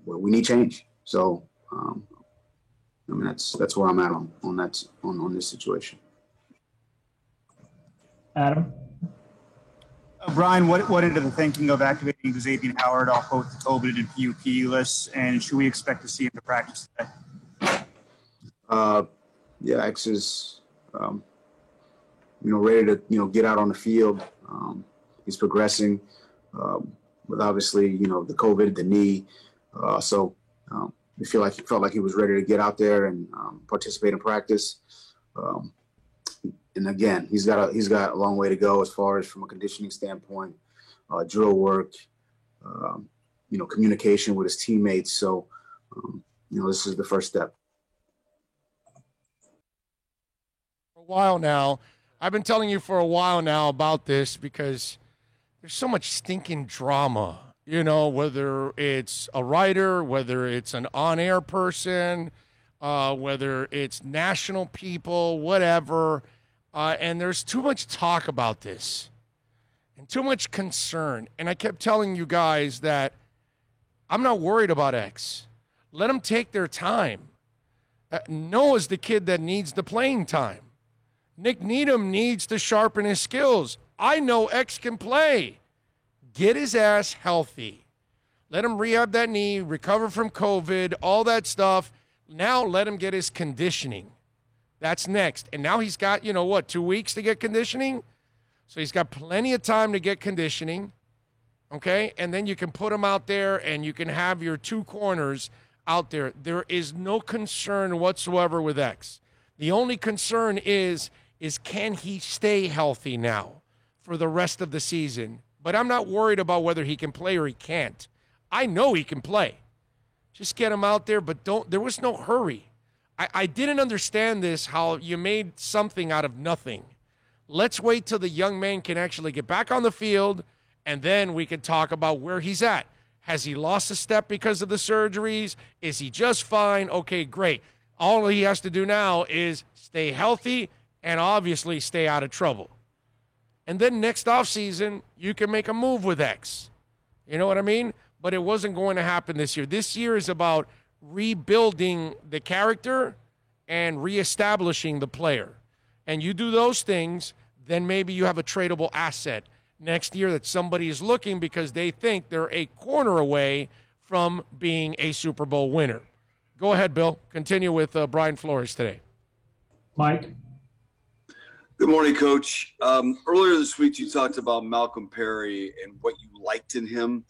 we need change. So, that's where I'm at on this situation. Adam? Brian, what went into the thinking of activating Xavier Howard off both the COVID and PUP lists, and should we expect to see him to practice today? X is, ready to, get out on the field. He's progressing, with obviously, the COVID, the knee. We felt like he was ready to get out there and participate in practice. And again, he's got a long way to go as far as from a conditioning standpoint, drill work, communication with his teammates. So, this is the first step. For a while now, I've been telling you for a while now about this because there's so much stinking drama. Whether it's a writer, whether it's an on-air person, whether it's national people, whatever. And there's too much talk about this and too much concern. And I kept telling you guys that I'm not worried about X. Let them take their time. Noah's the kid that needs the playing time. Nick Needham needs to sharpen his skills. I know X can play. Get his ass healthy. Let him rehab that knee, recover from COVID, all that stuff. Now let him get his conditioning. That's next. And now he's got, 2 weeks to get conditioning? So he's got plenty of time to get conditioning, okay? And then you can put him out there and you can have your two corners out there. There is no concern whatsoever with X. The only concern is is can he stay healthy now for the rest of the season? But I'm not worried about whether he can play or he can't. I know he can play. Just get him out there, but there was no hurry. I didn't understand this, how you made something out of nothing. Let's wait till the young man can actually get back on the field, and then we can talk about where he's at. Has he lost a step because of the surgeries? Is he just fine? Okay, great. All he has to do now is stay healthy and obviously stay out of trouble. And then next offseason, you can make a move with X. You know what I mean? But it wasn't going to happen this year. This year is about rebuilding the character and reestablishing the player. And you do those things, then maybe you have a tradable asset next year that somebody is looking because they think they're a corner away from being a Super Bowl winner. Go ahead, Bill. Continue with Brian Flores today. Mike. Good morning, Coach. Earlier this week, you talked about Malcolm Perry and what you liked in him.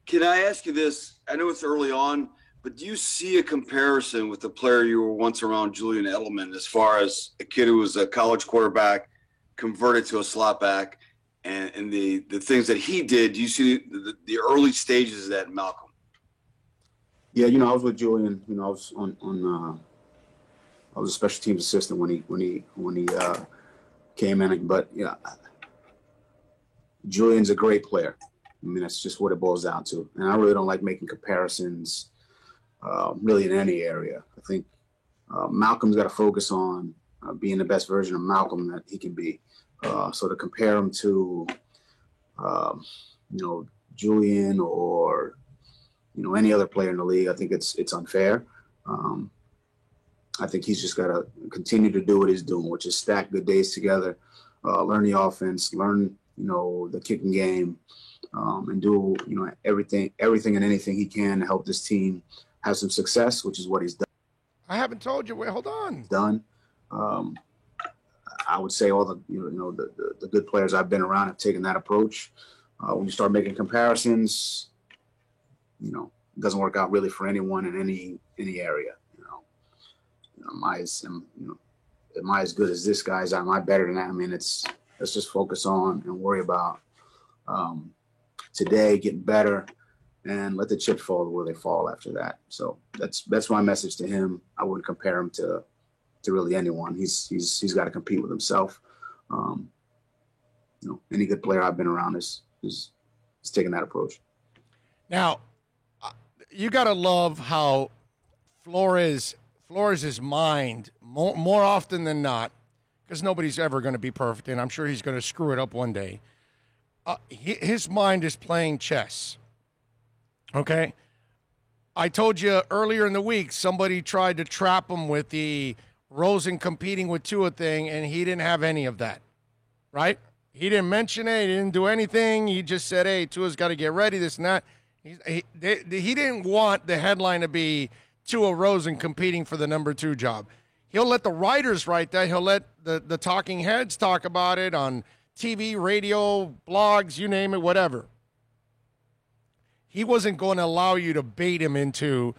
Can I ask you this? I know it's early on, but do you see a comparison with the player you were once around, Julian Edelman, as far as a kid who was a college quarterback, converted to a slot back, and the things that he did? Do you see the early stages of that in Malcolm? Yeah, I was with Julian. I was I was a special teams assistant when he came in. But Julian's a great player. I mean, that's just what it boils down to. And I really don't like making comparisons, really in any area. I think Malcolm's got to focus on being the best version of Malcolm that he can be. So to compare him to, Julian or any other player in the league, I think it's unfair. I think he's just got to continue to do what he's doing, which is stack good days together, learn the offense, learn the kicking game, and do everything and anything he can to help this team have some success, which is what he's done. I haven't told you. Wait, hold on. Done. I would say all the the good players I've been around have taken that approach. When you start making comparisons, it doesn't work out really for anyone in any area. Am I as good as this guy? Am I better than that? I mean, let's just focus on and worry about today, getting better, and let the chips fall where they fall after that. So that's my message to him. I wouldn't compare him to really anyone. He's got to compete with himself. Any good player I've been around is taking that approach. Now, you got to love how Flores' mind, more often than not, because nobody's ever going to be perfect, and I'm sure he's going to screw it up one day. His mind is playing chess. Okay? I told you earlier in the week, somebody tried to trap him with the Rosen competing with Tua thing, and he didn't have any of that, right? He didn't mention it. He didn't do anything. He just said, hey, Tua's got to get ready, this and that. He didn't want the headline to be Tua Rosen competing for the number 2 job. He'll let the writers write that. He'll let the talking heads talk about it on TV, radio, blogs, you name it, whatever. He wasn't going to allow you to bait him into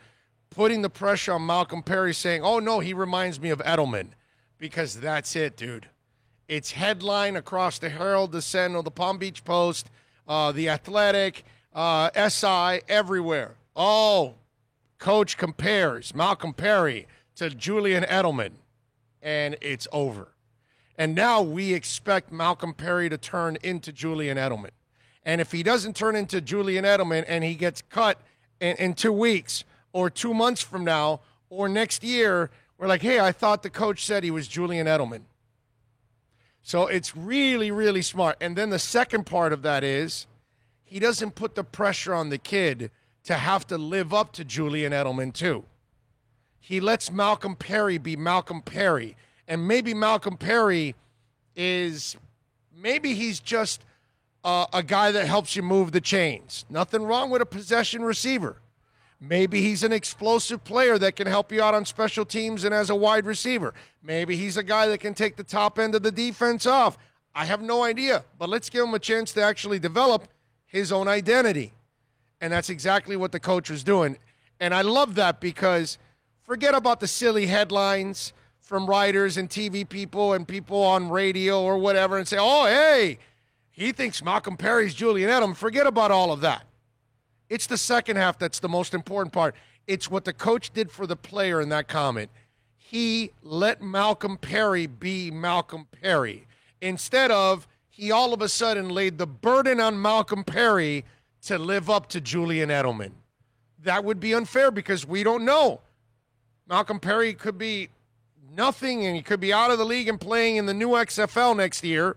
putting the pressure on Malcolm Perry saying, oh, no, he reminds me of Edelman, because that's it, dude. It's headline across the Herald, the Sentinel, the Palm Beach Post, the Athletic, SI, everywhere. Oh, coach compares Malcolm Perry to Julian Edelman, and it's over. And now we expect Malcolm Perry to turn into Julian Edelman. And if he doesn't turn into Julian Edelman and he gets cut in 2 weeks or 2 months from now or next year, we're like, hey, I thought the coach said he was Julian Edelman. So it's really, really smart. And then the second part of that is he doesn't put the pressure on the kid to have to live up to Julian Edelman too. He lets Malcolm Perry be Malcolm Perry. And maybe Malcolm Perry he's just a guy that helps you move the chains. Nothing wrong with a possession receiver. Maybe he's an explosive player that can help you out on special teams and as a wide receiver. Maybe he's a guy that can take the top end of the defense off. I have no idea, but let's give him a chance to actually develop his own identity. And that's exactly what the coach was doing. And I love that because forget about the silly headlines. from writers and TV people and people on radio or whatever and say, oh, hey, he thinks Malcolm Perry's Julian Edelman. Forget about all of that. It's the second half that's the most important part. It's what the coach did for the player in that comment. He let Malcolm Perry be Malcolm Perry instead of he all of a sudden laid the burden on Malcolm Perry to live up to Julian Edelman. That would be unfair because we don't know. Malcolm Perry could be nothing and he could be out of the league and playing in the new XFL next year.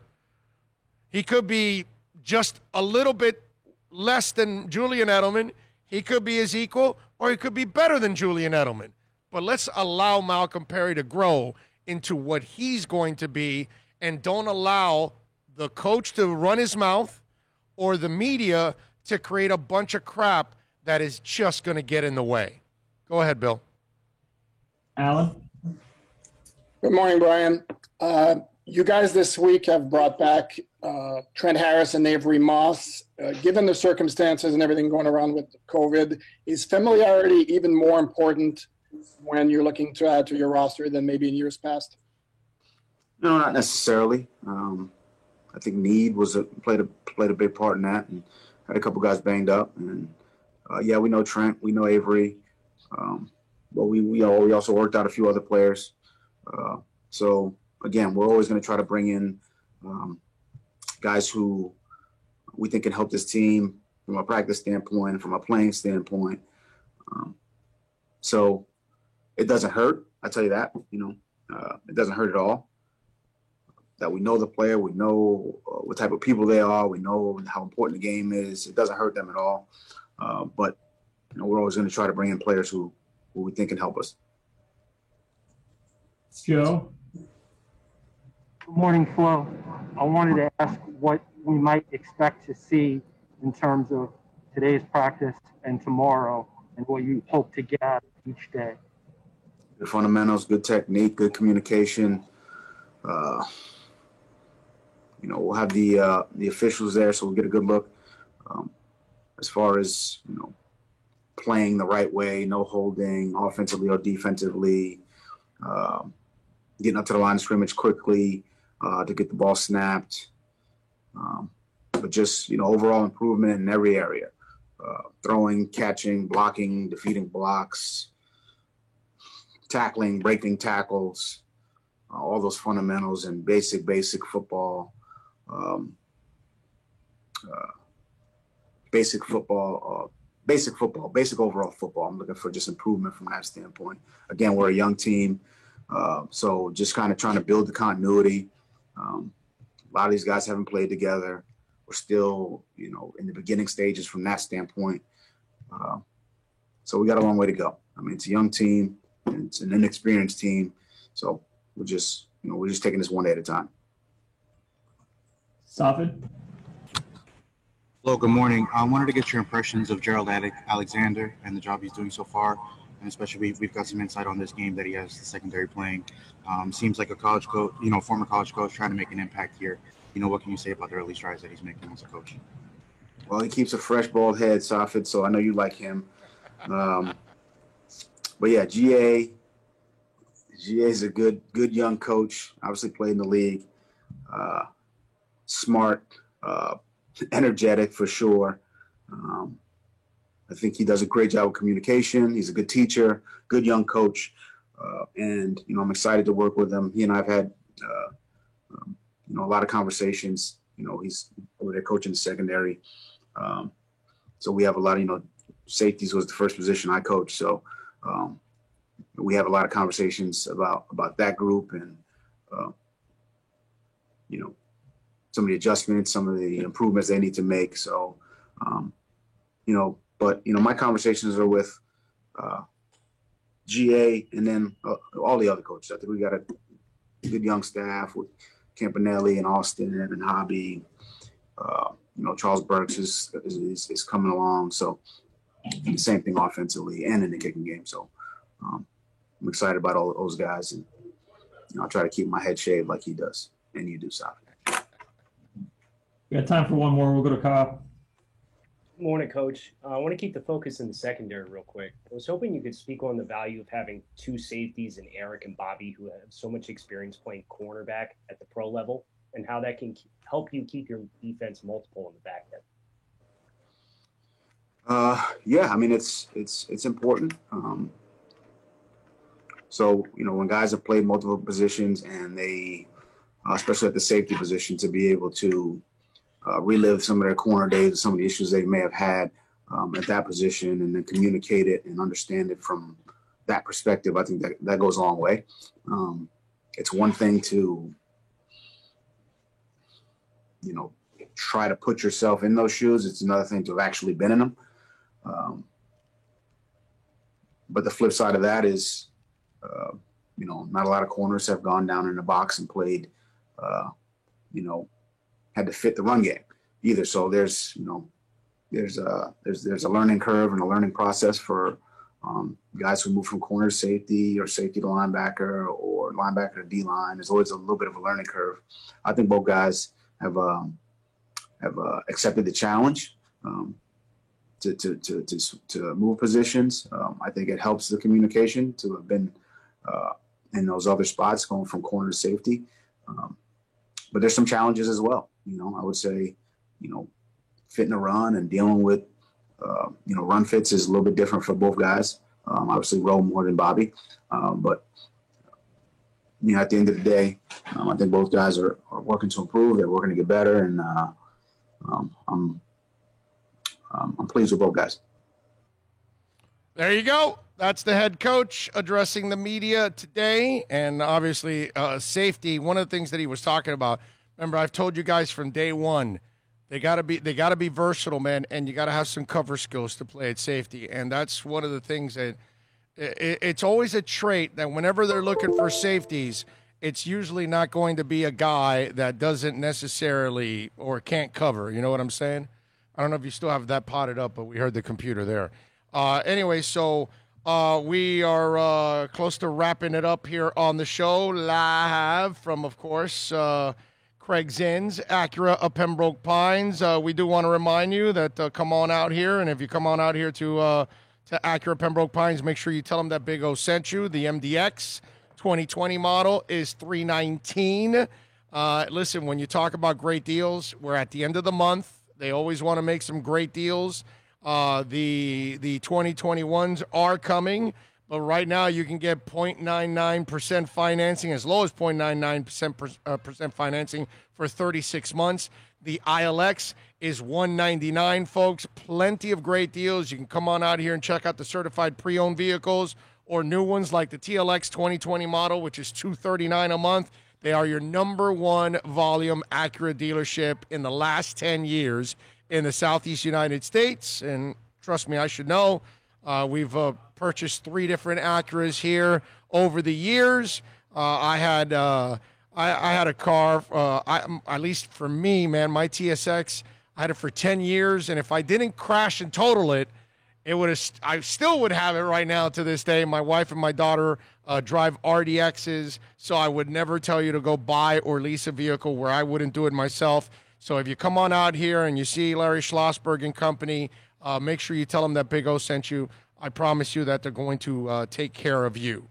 He could be just a little bit less than Julian Edelman. He could be his equal or he could be better than Julian Edelman. But let's allow Malcolm Perry to grow into what he's going to be and don't allow the coach to run his mouth or the media to create a bunch of crap that is just going to get in the way. Go ahead, Bill. Alan? Good morning, Brian. You guys this week have brought back Trent Harris and Avery Moss. Given the circumstances and everything going around with COVID, is familiarity even more important when you're looking to add to your roster than maybe in years past? No, not necessarily. I think need played a big part in that, and had a couple guys banged up. And yeah, we know Trent, we know Avery, but we also worked out a few other players. So again, we're always going to try to bring in guys who we think can help this team from a practice standpoint, from a playing standpoint. So it doesn't hurt. I tell you that. It doesn't hurt at all. That we know the player, we know what type of people they are, we know how important the game is. It doesn't hurt them at all. But we're always going to try to bring in players who we think can help us. Joe? Good morning, Flo. I wanted to ask what we might expect to see in terms of today's practice and tomorrow and what you hope to get out of each day. Good fundamentals, good technique, good communication. We'll have the officials there, so we'll get a good look as far as playing the right way, no holding, offensively or defensively, getting up to the line of scrimmage quickly to get the ball snapped. But just overall improvement in every area: throwing, catching, blocking, defeating blocks, tackling, breaking tackles, all those fundamentals and basic football. Basic overall football. I'm looking for just improvement from that standpoint. Again, we're a young team, so just kind of trying to build the continuity. A lot of these guys haven't played together. We're still, in the beginning stages from that standpoint. So we got a long way to go. I mean, it's a young team, and it's an inexperienced team, so we're just taking this one day at a time. Safid? Hello, good morning. I wanted to get your impressions of Gerald Alexander and the job he's doing so far, and especially we've got some insight on this game that he has the secondary playing. Seems like a college coach, former college coach trying to make an impact here. What can you say about the early strides that he's making as a coach? Well, he keeps a fresh, bald head, Safid, so I know you like him. But yeah, GA is a good young coach. Obviously played in the league. Smart, energetic for sure. I think he does a great job of communication. He's a good teacher, good young coach, and I'm excited to work with him. He and I've had a lot of conversations. He's over there coaching the secondary, so we have a lot of safeties was the first position I coached, so we have a lot of conversations about that group and some of the adjustments, some of the improvements they need to make. So, my conversations are with GA and then all the other coaches. I think we got a good young staff with Campanelli and Austin and Hobby. Charles Burks is coming along. So the same thing offensively and in the kicking game. So I'm excited about all those guys, and I'll try to keep my head shaved like he does and you do, Safid. We got time for one more. We'll go to Kyle. Morning, Coach. I want to keep the focus in the secondary real quick. I was hoping you could speak on the value of having two safeties in Eric and Bobby who have so much experience playing cornerback at the pro level and how that can help you keep your defense multiple in the back end. Yeah, I mean, it's important. So, when guys have played multiple positions and they, especially at the safety position, to be able to relive some of their corner days and some of the issues they may have had at that position and then communicate it and understand it from that perspective, I think that goes a long way. It's one thing to, try to put yourself in those shoes. It's another thing to have actually been in them. But the flip side of that is, not a lot of corners have gone down in the box and played, had to fit the run game either. So there's a learning curve and a learning process for guys who move from corner to safety or safety to linebacker or linebacker to D-line. There's always a little bit of a learning curve. I think both guys have accepted the challenge to move positions. I think it helps the communication to have been in those other spots going from corner to safety. But there's some challenges as well. I would say, fitting a run and dealing with, run fits is a little bit different for both guys. Obviously, Roe more than Bobby. But at the end of the day, I think both guys are working to improve. They're working to get better. And I'm pleased with both guys. There you go. That's the head coach addressing the media today. And obviously, safety, one of the things that he was talking about. Remember, I've told you guys from day one, they gotta be versatile, man, and you gotta have some cover skills to play at safety. And that's one of the things that it's always a trait that whenever they're looking for safeties, it's usually not going to be a guy that doesn't necessarily or can't cover. You know what I'm saying? I don't know if you still have that potted up, but we heard the computer there. Anyway, so we are close to wrapping it up here on the show, live from, of course, Craig Zinn's Acura of Pembroke Pines. We do want to remind you that come on out here, and if you come on out here to Acura Pembroke Pines, make sure you tell them that Big O sent you. The MDX 2020 model is $319. Listen, when you talk about great deals, we're at the end of the month. They always want to make some great deals. The 2021s are coming, but right now you can get 0.99% financing, as low as 0.99% financing for 36 months. The ILX is $199, folks. Plenty of great deals. You can come on out here and check out the certified pre-owned vehicles or new ones like the TLX 2020 model, which is $239 a month. They are your number one volume Acura dealership in the last 10 years in the Southeast United States. And trust me, I should know. We've purchased 3 different Acuras here over the years. I had a car, at least for me, man, my TSX, I had it for 10 years. And if I didn't crash and total it, I still would have it right now to this day. My wife and my daughter drive RDXs, so I would never tell you to go buy or lease a vehicle where I wouldn't do it myself. So if you come on out here and you see Larry Schlossberg and company, make sure you tell them that Big O sent you. I promise you that they're going to take care of you.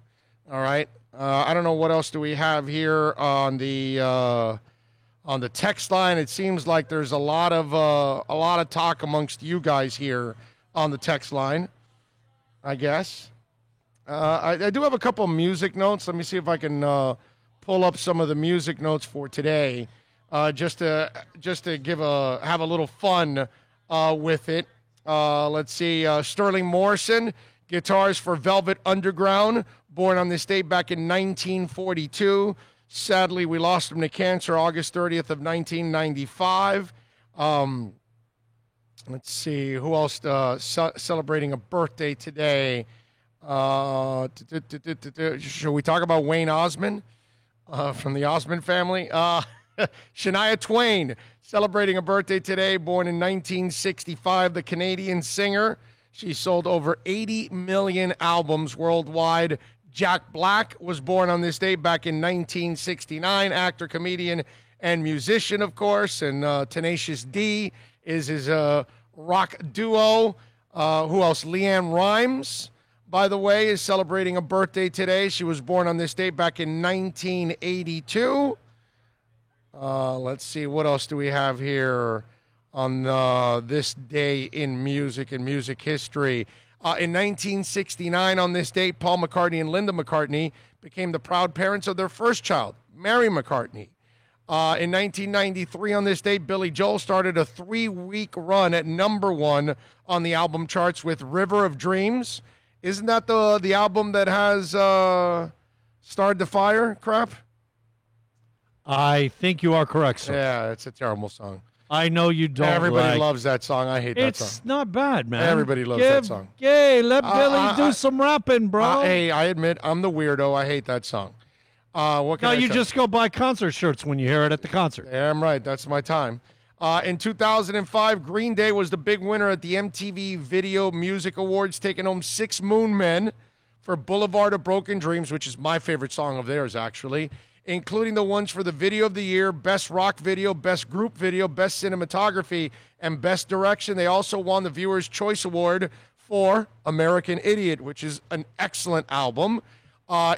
All right. I don't know what else do we have here on the text line. It seems like there's a lot of talk amongst you guys here on the text line, I guess. I do have a couple of music notes. Let me see if I can pull up some of the music notes for today, just to have a little fun with it. Let's see. Sterling Morrison, guitars for Velvet Underground, born on this date back in 1942. Sadly, we lost him to cancer August 30th of 1995. Let's see, who else celebrating a birthday today? Should we talk about Wayne Osmond from the Osmond family? Shania Twain celebrating a birthday today, born in 1965, the Canadian singer. She sold over 80 million albums worldwide. Jack Black was born on this date back in 1969, actor, comedian, and musician, of course. And Tenacious D is his rock duo. Who else? Leanne Rimes, by the way, is celebrating a birthday today. She was born on this date back in 1982. Let's see, what else do we have here on this day in music and music history? In 1969, on this date, Paul McCartney and Linda McCartney became the proud parents of their first child, Mary McCartney. In 1993, on this date, Billy Joel started a 3-week run at #1 on the album charts with River of Dreams. Isn't that the album that has Started the Fire crap? I think you are correct, sir. Yeah, it's a terrible song. I know you don't. Everybody loves that song. I hate that song. It's not bad, man. Everybody loves that song. Let Billy do some rapping, bro. Hey, I admit I'm the weirdo. I hate that song. What can I you say? just go buy concert shirts when you hear it at the concert. Damn right. That's my time. In 2005, Green Day was the big winner at the MTV Video Music Awards, taking home 6 Moon Men for Boulevard of Broken Dreams, which is my favorite song of theirs, actually, including the ones for the Video of the Year, Best Rock Video, Best Group Video, Best Cinematography, and Best Direction. They also won the Viewer's Choice Award for American Idiot, which is an excellent album.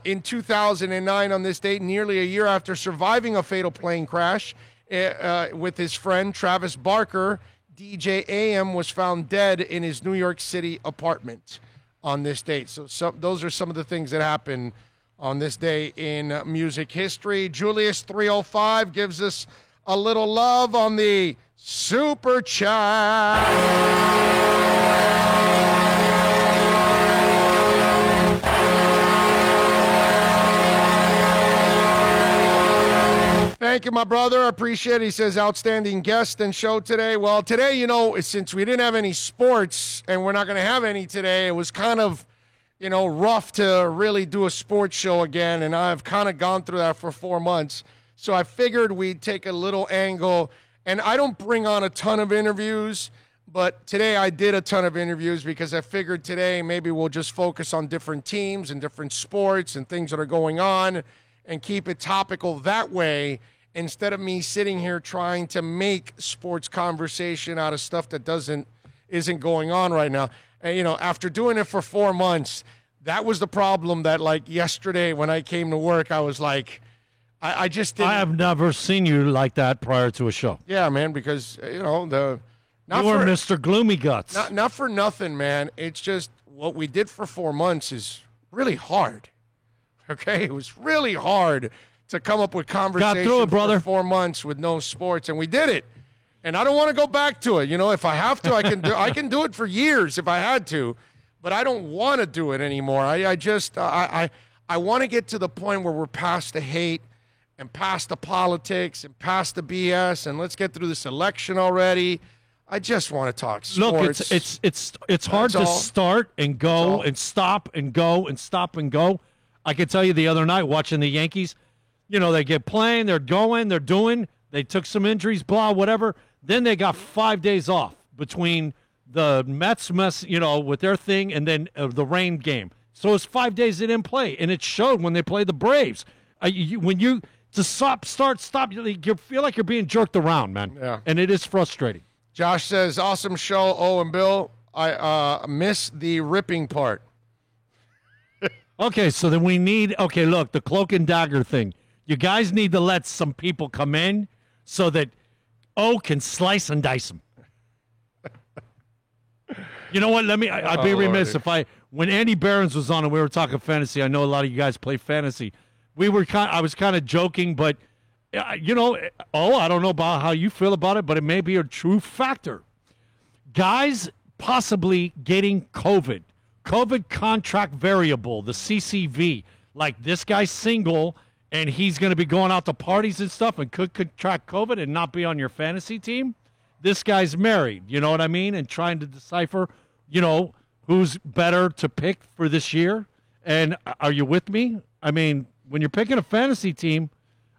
In 2009, on this date, nearly a year after surviving a fatal plane crash with his friend Travis Barker, DJ AM was found dead in his New York City apartment on this date. So those are some of the things that happened on this day in music history. Julius 305 gives us a little love on the Super Chat. Thank you, my brother. I appreciate it. He says, outstanding guest and show today. Well, today, since we didn't have any sports and we're not going to have any today, it was kind of, rough to really do a sports show again. And I've kind of gone through that for 4 months. So I figured we'd take a little angle. And I don't bring on a ton of interviews, but today I did a ton of interviews because I figured today maybe we'll just focus on different teams and different sports and things that are going on and keep it topical that way, instead of me sitting here trying to make sports conversation out of stuff that isn't going on right now. And, after doing it for 4 months, that was the problem that, yesterday when I came to work, I was like, I just didn't. I have never seen you like that prior to a show. Yeah, man, because, you were Mr. Gloomy Guts. Not for nothing, man. It's just what we did for 4 months is really hard. Okay? It was really hard to come up with conversation Got through it, brother. for 4 months with no sports, and we did it. And I don't want to go back to it. If I have to, I can do it for years if I had to, but I don't want to do it anymore. I want to get to the point where we're past the hate and past the politics and past the BS, and let's get through this election already. I just want to talk sports. Look, it's hard to start and go and stop and go and stop and go. I can tell you the other night watching the Yankees, they get playing, they're going, they're doing, they took some injuries, blah, whatever. Then they got 5 days off between the Mets with their thing and then the rain game. So it's 5 days they didn't play, and it showed when they played the Braves. You feel like you're being jerked around, man. Yeah. And it is frustrating. Josh says, awesome show. Oh, and Bill, I miss the ripping part. Okay, so then look, the cloak and dagger thing. You guys need to let some people come in so that O can slice and dice them. You know what? I'd be remiss when Andy Behrens was on and we were talking fantasy. I know a lot of you guys play fantasy. I was kind of joking, but I don't know about how you feel about it, but it may be a true factor. Guys possibly getting COVID contract variable, the CCV, like this guy's single and he's going to be going out to parties and stuff and could contract COVID and not be on your fantasy team. This guy's married, you know what I mean? And trying to decipher, who's better to pick for this year. And are you with me? I mean, when you're picking a fantasy team,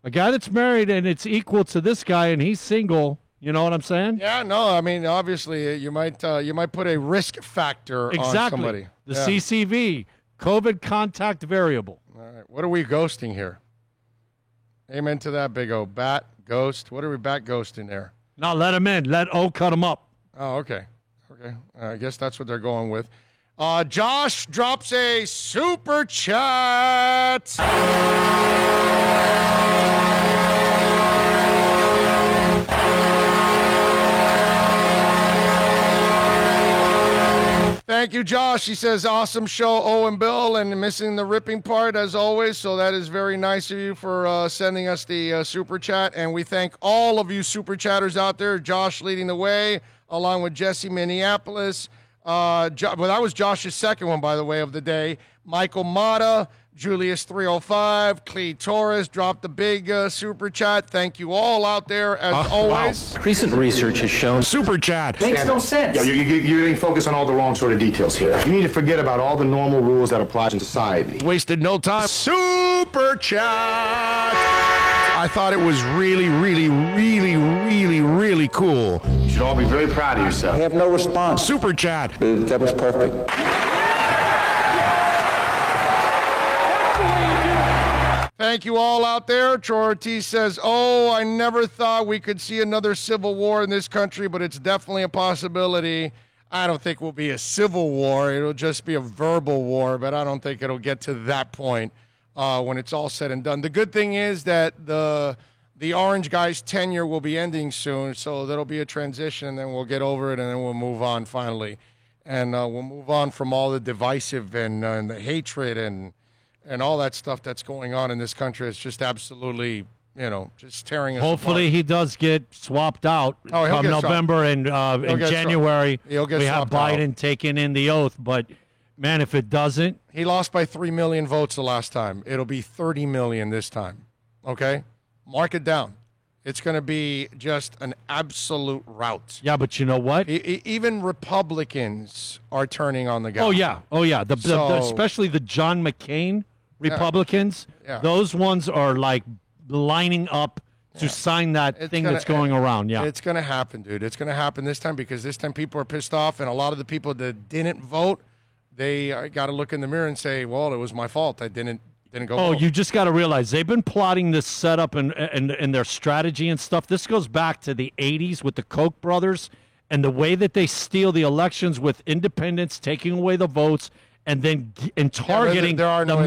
a guy that's married and it's equal to this guy and he's single, you know what I'm saying? Yeah, no, I mean, obviously you might put a risk factor on somebody. The CCV, COVID contact variable. All right, what are we ghosting here? Amen to that, Big O. Bat, ghost. What are we bat ghosting there? No, let him in. Let O cut him up. Oh, okay. Okay. I guess that's what they're going with. Josh drops a super chat. Thank you, Josh. He says, awesome show, Owen Bill, and missing the ripping part as always. So that is very nice of you for sending us the super chat. And we thank all of you super chatters out there. Josh leading the way, along with Jesse Minneapolis. Well, that was Josh's second one, by the way, of the day. Michael Mata, Julius 305, Clee Torres dropped the big super chat. Thank you all out there, as always. Wow. Recent research has shown super chat makes no sense. Yeah, you're getting focused on all the wrong sort of details here. You need to forget about all the normal rules that apply in society. Wasted no time. Super chat. I thought it was really, really, really, really, really cool. You should all be very proud of yourself. I have no response. Super chat. That was perfect. Thank you all out there. Troy Ortiz says, I never thought we could see another civil war in this country, but it's definitely a possibility. I don't think it will be a civil war. It'll just be a verbal war, but I don't think it'll get to that point when it's all said and done. The good thing is that the orange guy's tenure will be ending soon, so there'll be a transition, and then we'll get over it, and then we'll move on finally. And we'll move on from all the divisive and the hatred and all that stuff that's going on in this country. It's just absolutely, just tearing us Hopefully apart. he does get swapped out he'll come get November and in January. He'll get we have swapped Biden out. taking in the oath, but man, if it doesn't, He lost by 3 million votes the last time. It'll be 30 million this time. Okay? Mark it down. It's going to be just an absolute rout. yeah. But you know what? Even Republicans are turning on the guy. Oh yeah. Especially the John McCain Republicans. Yeah. Those ones are like lining up to sign that thing that's going around. Yeah. It's going to happen, dude. It's going to happen this time because this time people are pissed off, and a lot of the people that didn't vote, they got to look in the mirror and say, well, it was my fault. I didn't go vote. You just got to realize they've been plotting this setup and their strategy and stuff. This goes back to the 80s with the Koch brothers and the way that they steal the elections with independents, taking away the votes, and then targeting There are no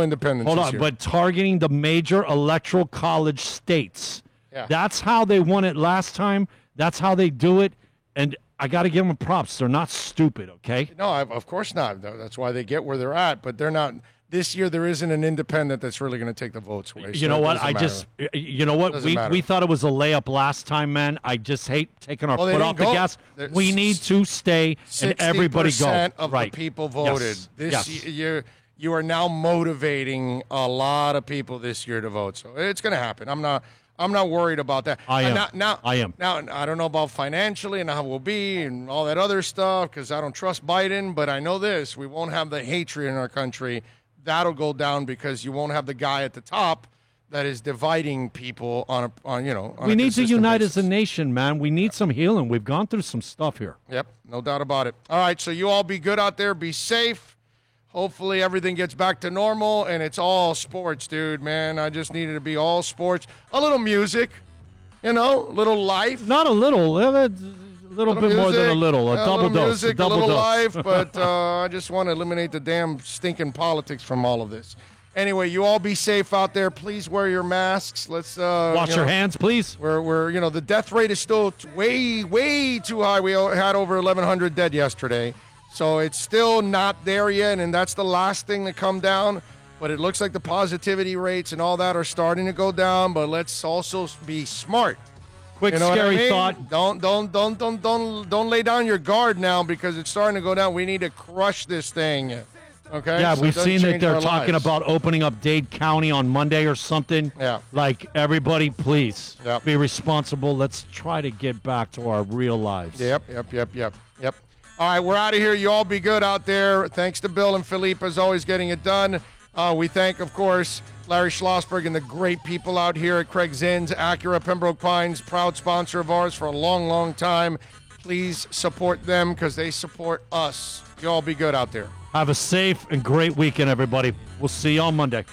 independents. Hold this on, year. but targeting the major electoral college states. Yeah. That's how they won it last time. That's how they do it. And I got to give them props. They're not stupid, okay? No, of course not. That's why they get where they're at, but they're not. This year, there isn't an independent that's really going to take the votes away. You know what? We thought it was a layup last time, man. I just hate taking our foot off the gas. We need to stay and everybody go. 60% of right. the people voted. Yes. This year, you are now motivating a lot of people this year to vote. So it's going to happen. I'm not worried about that. I am. I am. Now, I don't know about financially and how it will be and all that other stuff because I don't trust Biden, but I know this. We won't have the hatred in our country. That'll go down because you won't have the guy at the top that is dividing people We need to unite as a nation, man. We need some healing. We've gone through some stuff here. Yep, no doubt about it. All right, so you all be good out there. Be safe. Hopefully everything gets back to normal, and it's all sports, dude, man. I just needed to be all sports. A little music, a little life. Not a little. A little bit more than a little. A double dose. Music, a double little dose. life, but I just want to eliminate the damn stinking politics from all of this. Anyway, you all be safe out there. Please wear your masks. Let's wash your hands, please. We're the death rate is still way, way too high. We had over 1,100 dead yesterday. So it's still not there yet, and that's the last thing to come down. But it looks like the positivity rates and all that are starting to go down. But let's also be smart. Quick, scary thought. Don't lay down your guard now because it's starting to go down. We need to crush this thing. Okay. Yeah, So we've it doesn't seen that change they're our talking lives. about opening up Dade County on Monday or something. Yeah. Like, everybody, please Yep. be responsible. Let's try to get back to our real lives. Yep. All right, we're out of here. You all be good out there. Thanks to Bill and Philippe, as always, getting it done. We thank, of course, Larry Schlossberg and the great people out here at Craig Zinn's, Acura, Pembroke Pines, proud sponsor of ours for a long, long time. Please support them because they support us. You all be good out there. Have a safe and great weekend, everybody. We'll see you on Monday.